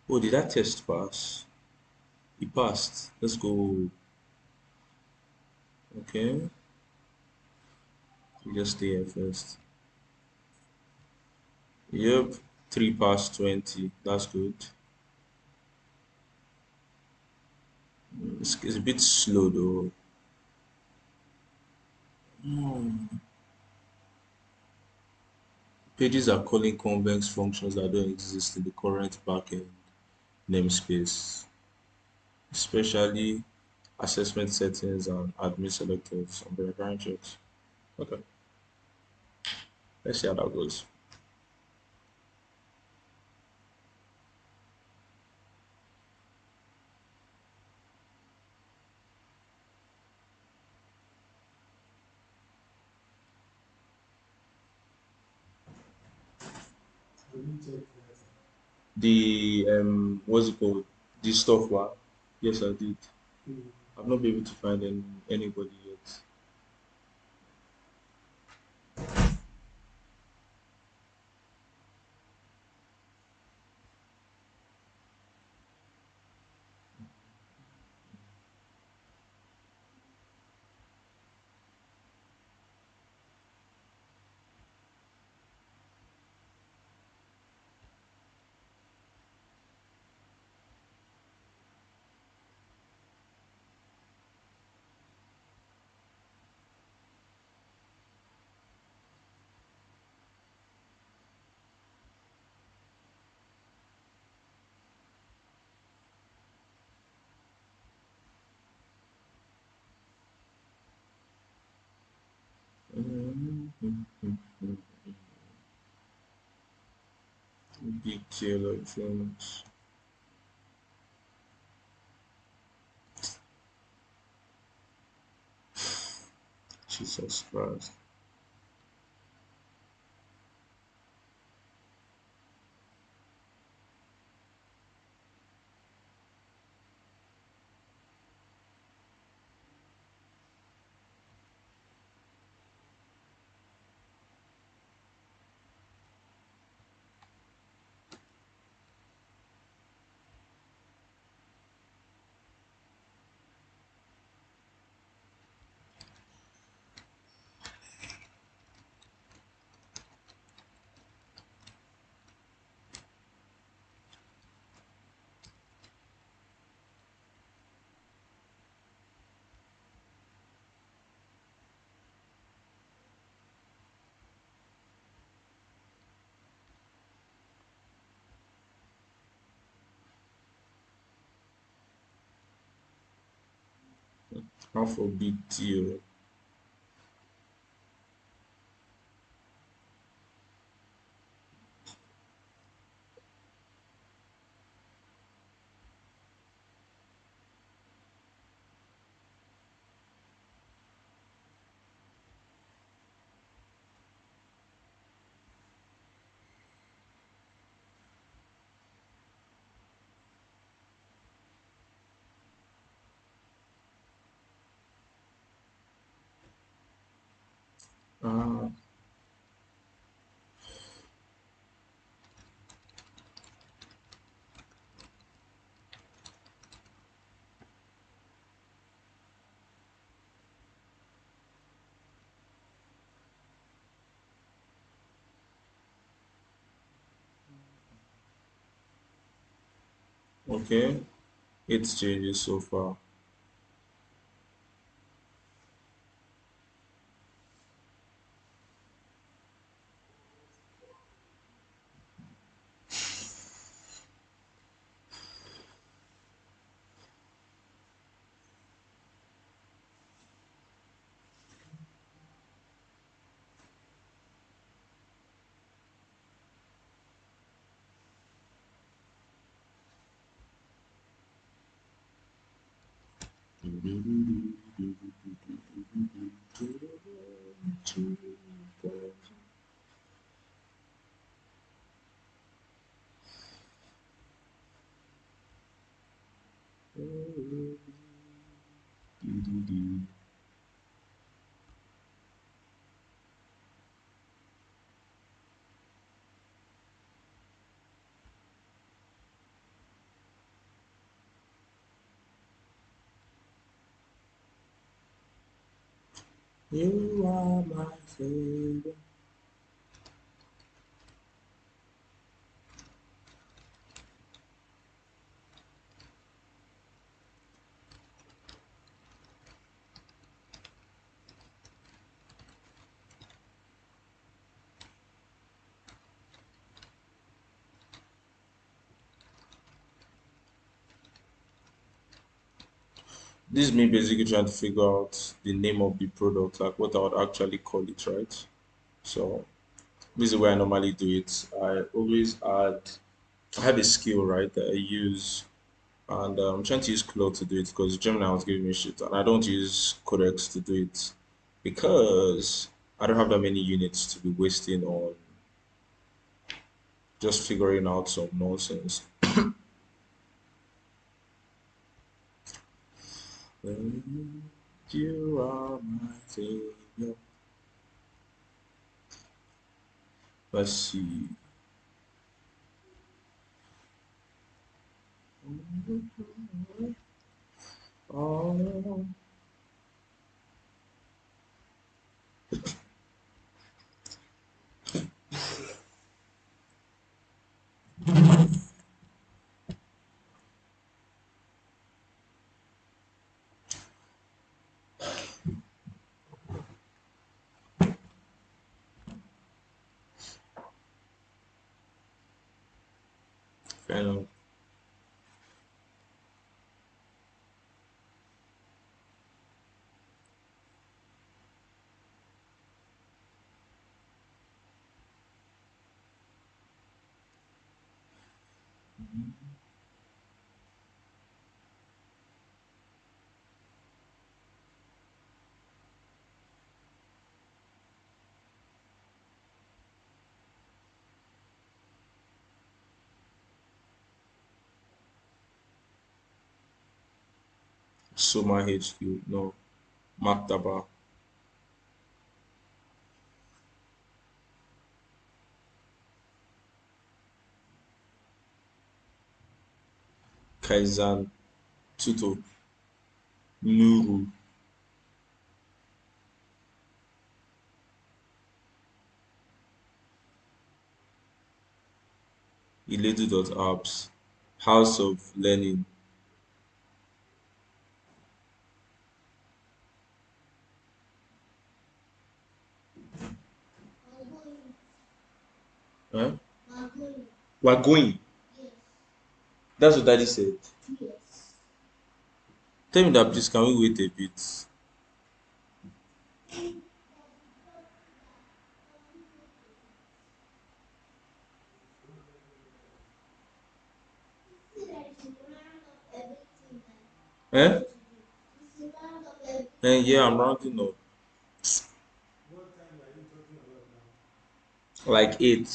Oh, did that test pass? He passed. Let's go. Okay. You just stay here first. Yep. 3 past 20. That's good. It's a bit slow though. Pages are calling convex functions that don't exist in the current backend namespace, especially assessment settings and admin selectors on verifying checks. Okay, let's see how that goes. Have you checked that? The what's it called? The stuff one. Yes, I did. Mm. I've not been able to find anybody yet. Big deal electronics. Jesus Christ. Half a big deal. Ah, Okay, 8 changes so far. You are my savior. This is me basically trying to figure out the name of the product, like what I would actually call it, right? So this is the way I normally do it. I have a skill, right, that I use, and I'm trying to use Claude to do it because Gemini was giving me shit, and I don't use Codex to do it because I don't have that many units to be wasting on just figuring out some nonsense. You are my savior. Let's see. Oh, fair enough. Soma HQ, no. Maktaba, Kaizen, Tuto, Nuru, Iledu.apps, House of Learning. Margolin. Huh? Margolin. We're going. Yes. That's what Daddy said. Yes. Tell me that please, can we wait a bit? See that you round up everything that you Eh? need to do. You see round up everything Yeah, that I'm rounding up. what time are you talking about now? Like 8.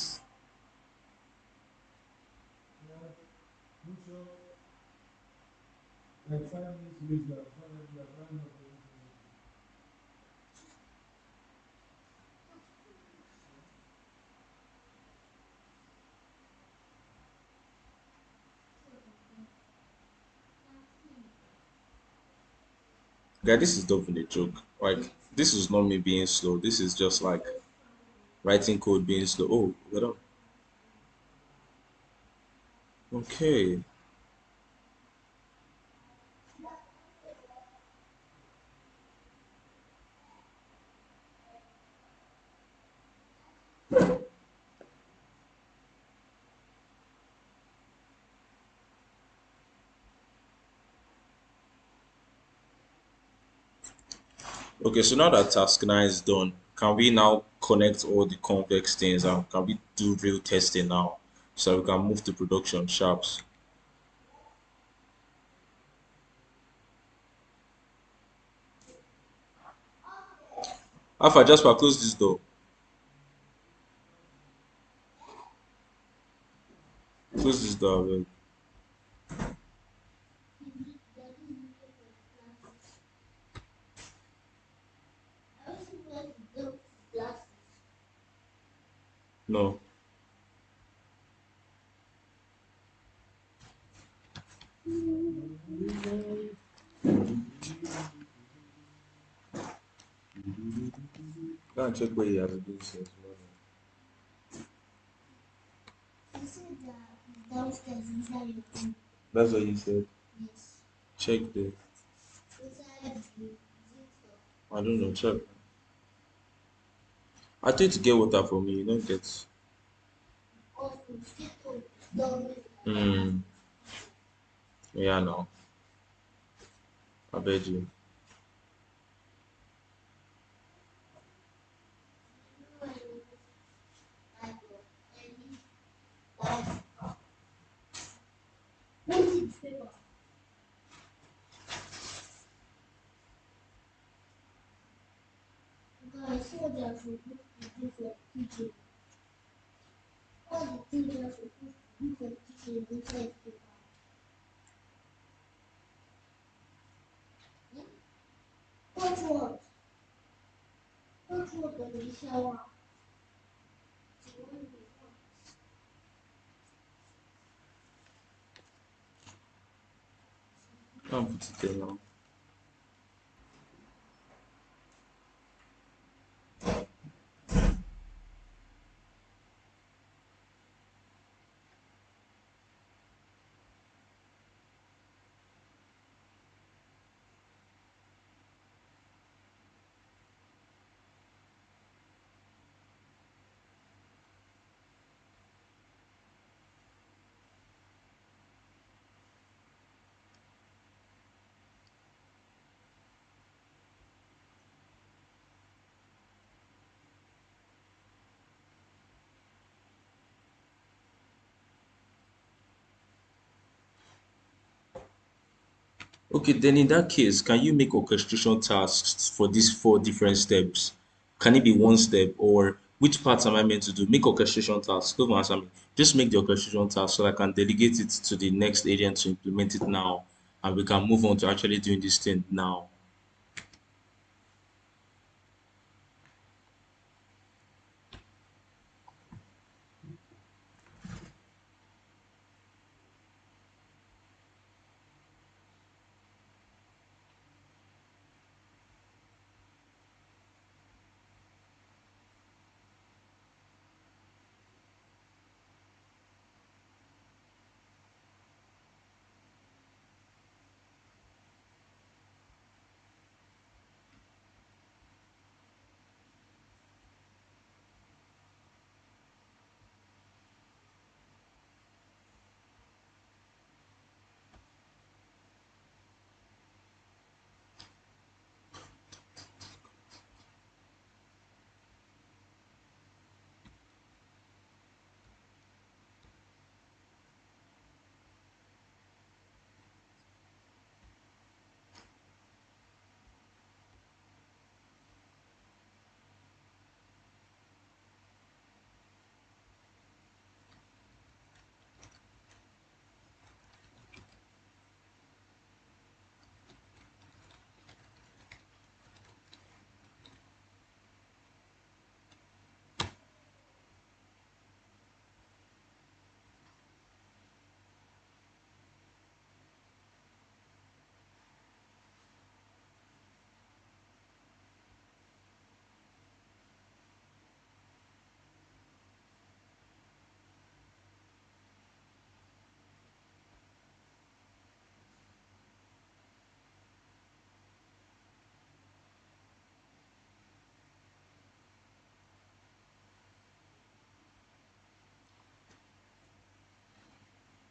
Yeah, make sure like 5 minutes late you have round up everything you need to do. Guy, this is definitely a joke. Like, this is not me being slow. This is just like writing code being slow. Oh, what up? Okay. Okay, so now that task 9 is done, can we now connect all the convex things and can we do real testing now so we can move to production sharps? Alpha, Jasper, close this door. Close this door, abeg. No. Go and check where he has been since morning. That's what you said. Check there. I don't know. Check. I told you to get water for me. You don't get. Hmm. Yeah, no. I beg you. Can't put it there now. Okay, then in that case, can you make orchestration tasks for these four different steps? Can it be one step or which parts am I meant to do? Make orchestration tasks. Don't answer me. Just make the orchestration task so I can delegate it to the next agent to implement it now, and we can move on to actually doing this thing now.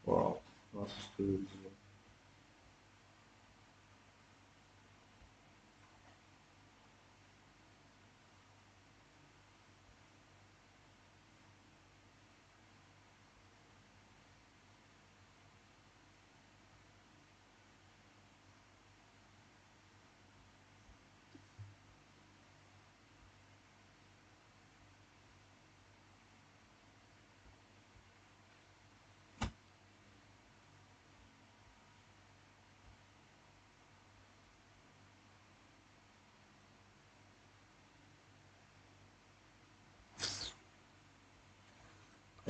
Wow, that's crazy.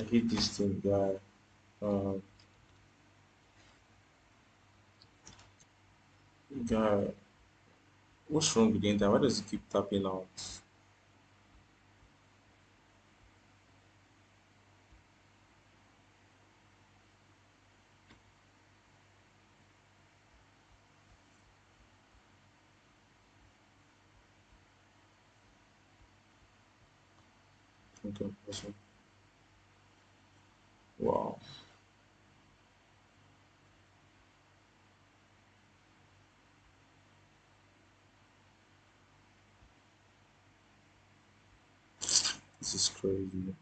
I hate this thing, guy. Um, guy, what's wrong with the internet? Why does it keep tapping out? Okay, awesome. Wow, this is crazy.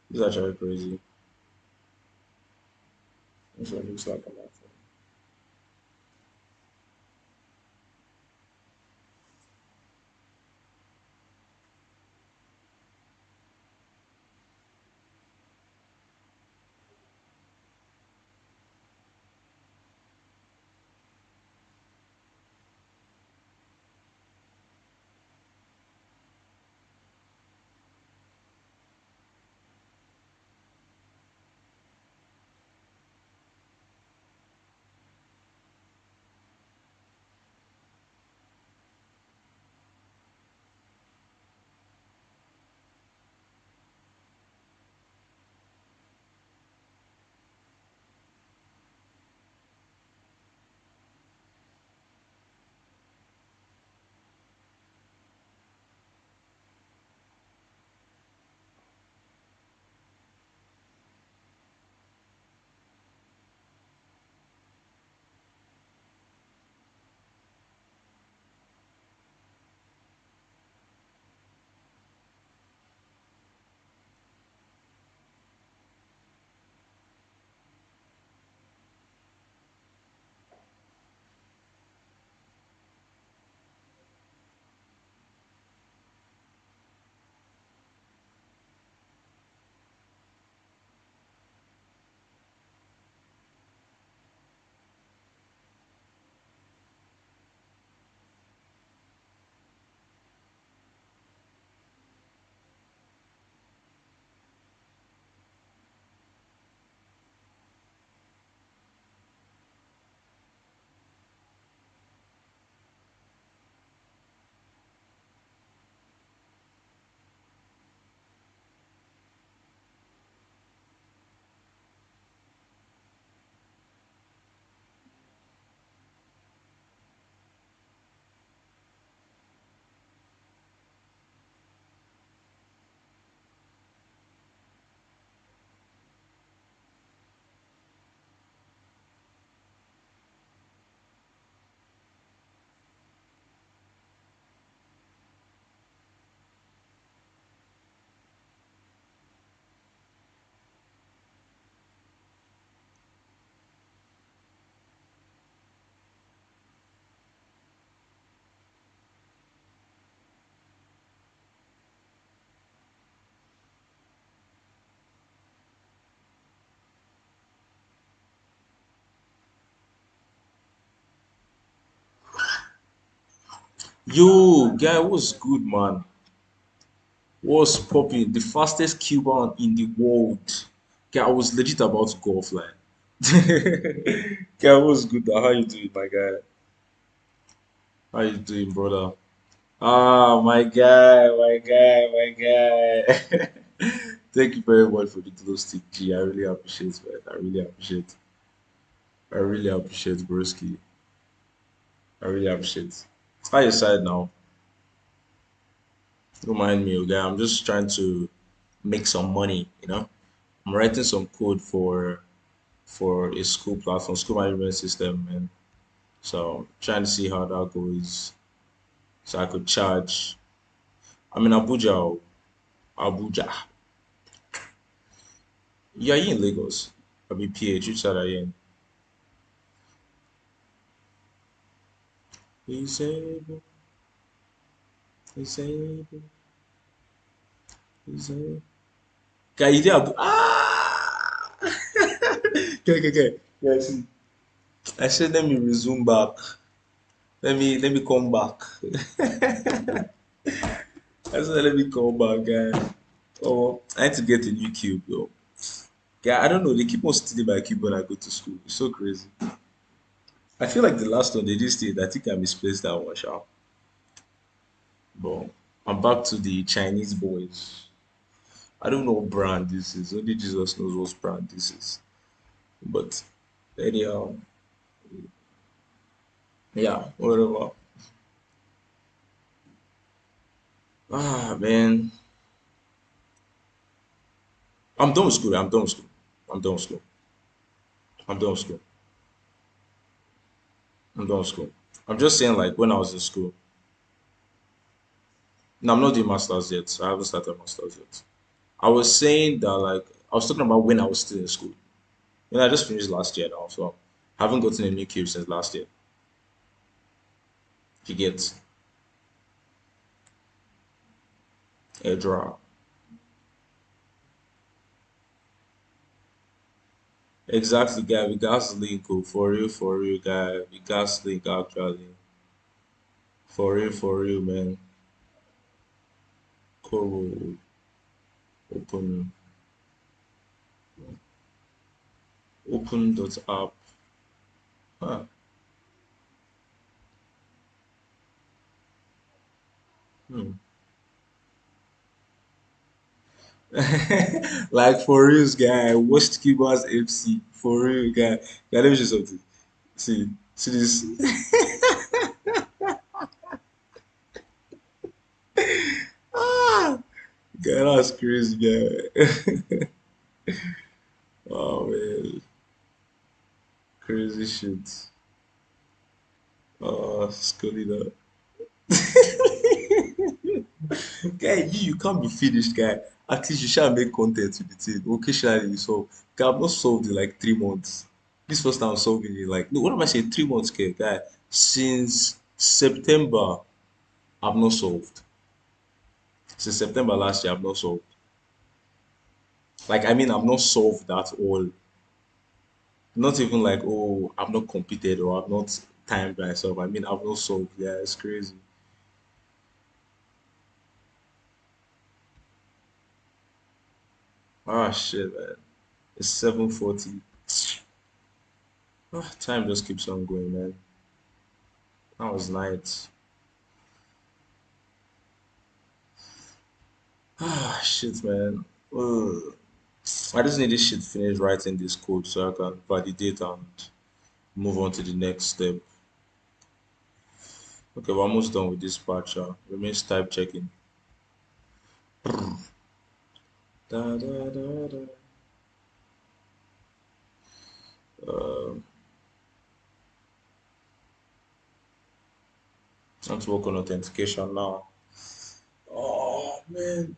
This is actually crazy. This one looks like a lot. Yo, guy, what's good, man? What's popping? The fastest Cuban in the world. Guy, I was legit about to go offline. Guy, what's good? How you doing, my guy? How you doing, brother? Ah, my guy. Thank you very much for the glow stick, G. I really appreciate it, man. I really appreciate. I really appreciate, broski. I really appreciate. How your side now? Don't mind me, okay? I'm just trying to make some money, you know? I'm writing some code for a school platform, school management system, and so I'm trying to see how that goes. So I could charge. I'm in Abuja, oh, Abuja. Yeah, you in Lagos? I be PH. Which side are you in? He's able. He's able. He's able. Guy, you did ah. Okay, okay, okay. Yeah, see. I said let me resume back. Let me come back. I said let me come back, guy. Oh, I need to get a new cube, though. Yeah, I don't know. They keep on stealing my cube when I go to school. It's so crazy. I feel like the last one they did steal. I think I misplaced that one, sha. But I'm back to the Chinese boys. I don't know what brand this is. Only Jesus knows what brand this is. But anyhow, yeah, whatever. Ah, man, I'm done with school. I'm done with school. I'm done with school. I'm done with school. I'm done with school. I'm just saying, like when I was in school. No, I'm not doing masters yet. I haven't started masters yet. I was saying that, like, I was talking about when I was still in school. You know, I just finished last year now, so I haven't gotten a new cube since last year. If you get a draw. Exactly, guy. We gas link, oh, for real, guy. We gas link actually. For real, man. Coral open open dot app. Huh. Hmm. Like for real, guy. Watched Cuba's FC. For real, guy. Yeah, let me show you something. See this. Ah, guy, that's crazy, guy. Oh man, crazy shit. Scully that. Guy, you can't be finished, guy. At least you shall make content with the team. Occasionally you solve. Guy, I've not solved in like 3 months. This first time I'm solving it like no, what am I saying? 3 months, guy. Since September, I've not solved. Since September last year, I've not solved. Like I mean, I've not solved at all. Not even like oh, I've not competed or I've not timed myself. I mean, I've not solved. Yeah, it's crazy. Ah shit, man. It's 7:40. Ah, time just keeps on going, man. That was night. Ah, shit, man. Ugh. I just need this shit finished writing this code so I can validate and move on to the next step. Okay, we're almost done with this part. Remains type checking. Da, da, da, da. Uh, let's work on authentication now. Oh, man.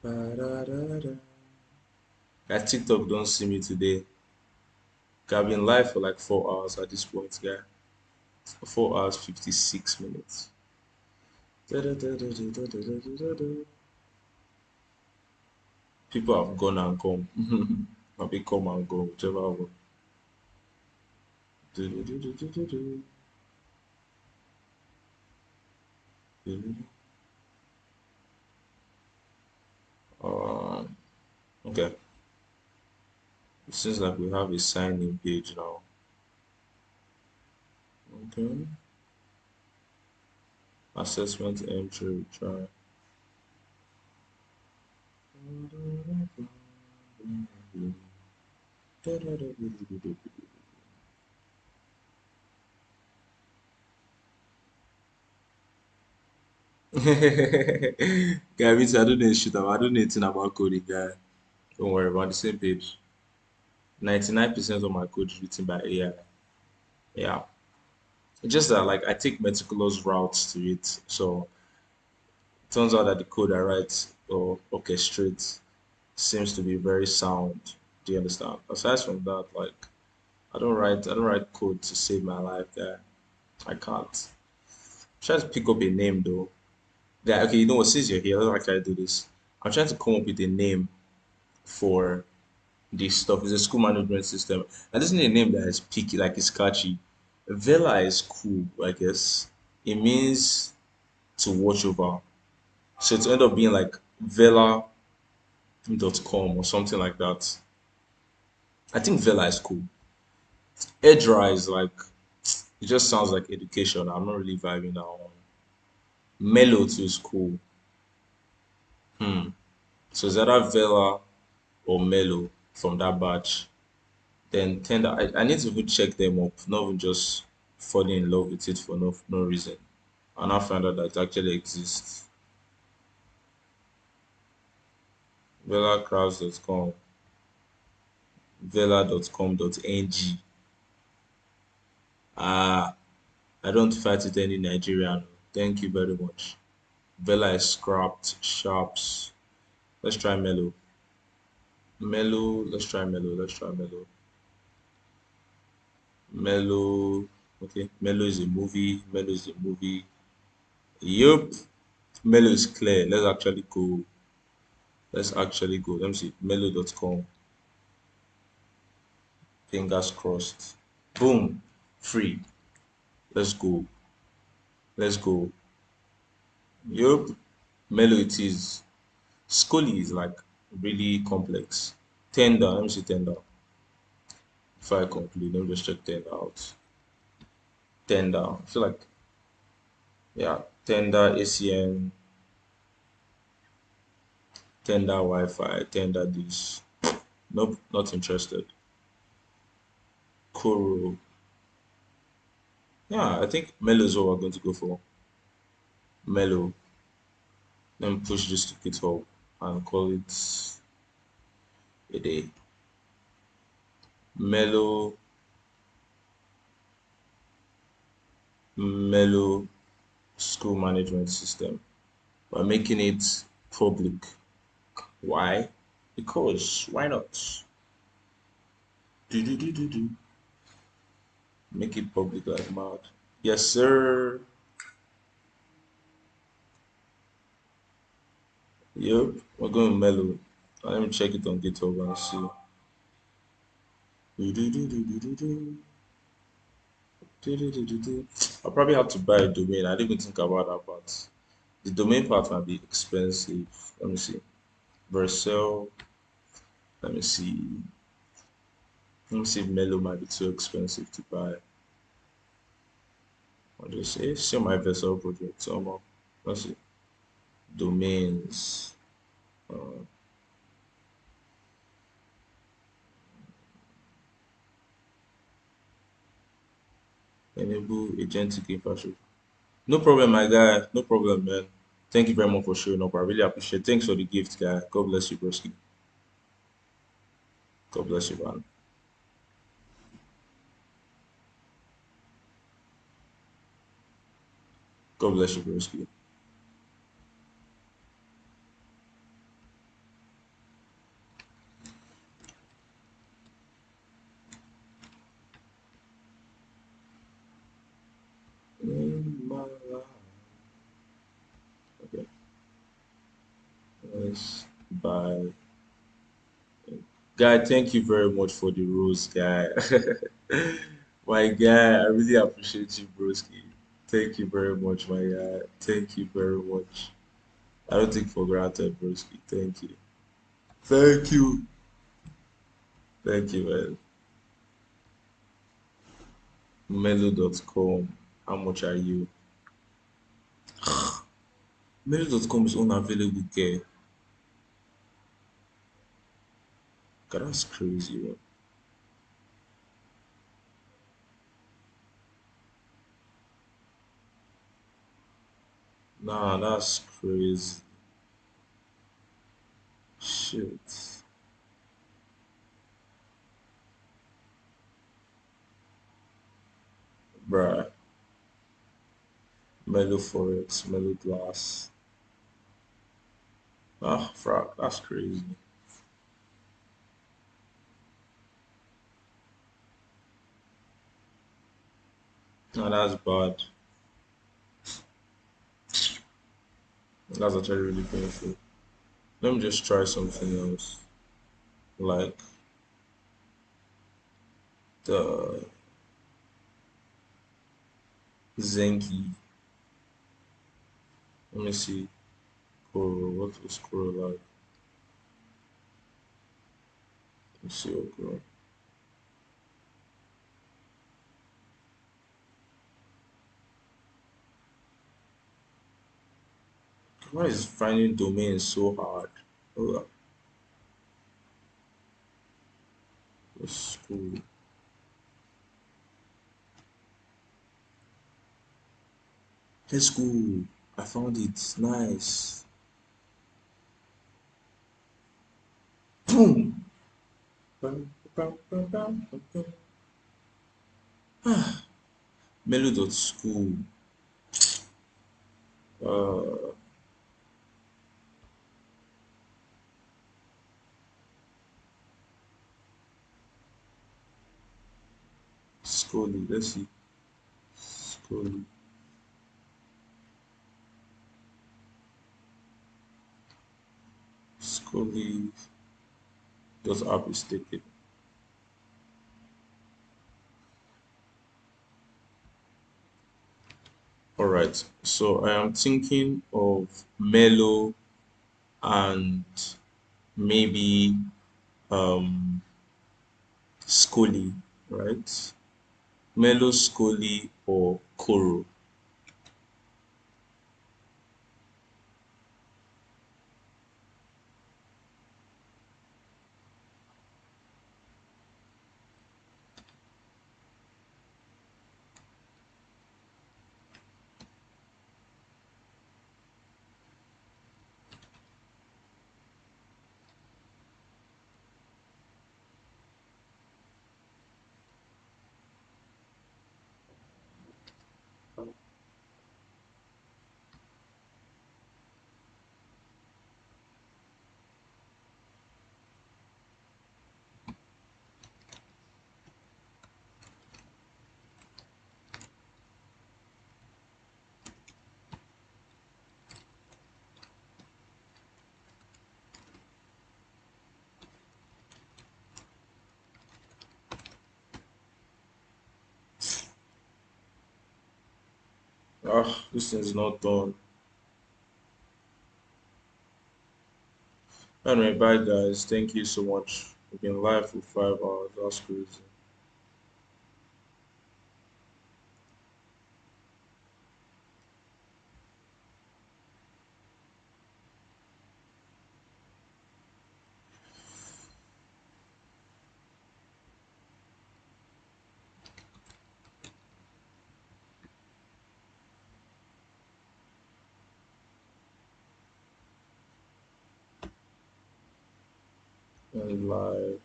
Da, da, da, da. That TikTok don't see me today. I've been live for like 4 hours at this point, guy. 4 hours, 56 minutes. Da, da, da, da, da, da, da, da, da, da. People have gone and come. Maybe come and go, whichever one. Do, do, do, do, do, do, do. Do, do, do. Okay. It seems like we have a sign-in page now. Okay. Assessment entry, try. Guy, I don't know shit about, I don't know anything about coding, guy. Don't worry, we're on the same page. 99% of my code is written by AI. Yeah. It's just that like I take meticulous routes to it. So Turns out that the code I write or orchestrate seems to be very sound. Do you understand? Aside from that, like I don't write code to save my life, guy. I can't. Try to pick up a name though. Yeah, okay, you know what? Since you're here, let's actually do this. I'm trying to come up with a name for this stuff. It's a school management system. And this is a name that is picky, like it's catchy. Vela is cool, I guess. It means to watch over. So it end up being like Vela.com or something like that. I think Vela is cool. Edra is like it just sounds like education. I'm not really vibing that one. Mellow too is cool. Hmm. So is either Vela or Mellow from that batch. Then Tender, I need to even check them up, not even just falling in love with it for no reason. And I found out that it actually exists. VelaCrafts.com, Vela.com.ng. Ah, I don't fight it any Nigerian. Thank you very much. Vela is scrapped, sharps. Let's try Mellow. Mellow, let's try Mellow, let's try Mellow. Mellow, okay, Mellow is a movie, Mellow is a movie. Yup, Mellow is clear. Let's actually go. Let me see. Mellow.com. Fingers crossed. Boom. Free. Let's go. Let's go. Yup. Mellow it is. Scully is like really complex. Tender. Let me see Tender. Before I conclude, let me just check Tender out. Tender. I feel like, yeah. Tender ACN. Tender Wi-Fi. Tender this. Nope. Not interested. Koro. Yeah, I think Mellow is what we're going to go for. Mellow. Let me push this to GitHub and call it a day. Mellow, Mellow school management system. By making it public. Why? Because why not? Do do do do do. Make it public like mad. Yes, sir. Yep, we're going Mellow. Let me check it on GitHub and see. Do do do do do do do. Do, do, do, do, do. I'll probably have to buy a domain. I didn't even think about that part. The domain part might be expensive. Let me see. Vercel. Let me see. Let me see if Melo might be too expensive to buy. I'll just say, see my Vercel project. Somehow. Let's see. Domains. Uh, enable agentic infrastructure. No problem, my guy. No problem, man. Thank you very much for showing up. I really appreciate it. Thanks for the gift, guy. God bless you, broski. God bless you, man. God bless you, broski. In my life. Okay. Let's buy. Guy, thank you very much for the rose, guy. My guy, I really appreciate you, broski. Thank you very much, my guy. Thank you very much. I don't take for granted, broski. Thank you. Thank you. Thank you, man. Melo.com. How much are you? Melo.com is unavailable, guy. God, that's crazy, man. Nah, that's crazy. Shit. Bruh. Melo Forex, Melo Glass. Ah, frack, that's crazy. No, that's bad. That's actually really painful. Let me just try something else, like the Zenki. Let me see. Coral. What was Coral like? Let's see what Coral. Why is finding domains so hard? Oh, that's cool. Let's go. I found it. Nice. Boom. Bam, bam, bam, bam, bam, bam. Melo.school. Uh, Scully. Let's see. Scully. Scully. Does app is taken. All right. So I am thinking of Melo and maybe um Scully, right? Melo, Scully, or Koro. Ah, this thing's not done. Anyway, bye guys. Thank you so much. We've been live for 5 hours. That's crazy. And live.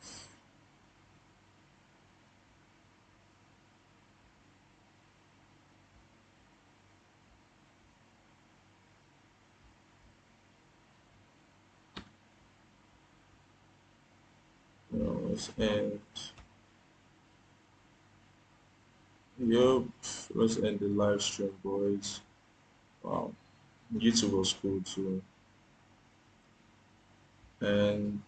Let's end. Yup. Let's end the live stream, boys. Wow. YouTube was cool too. And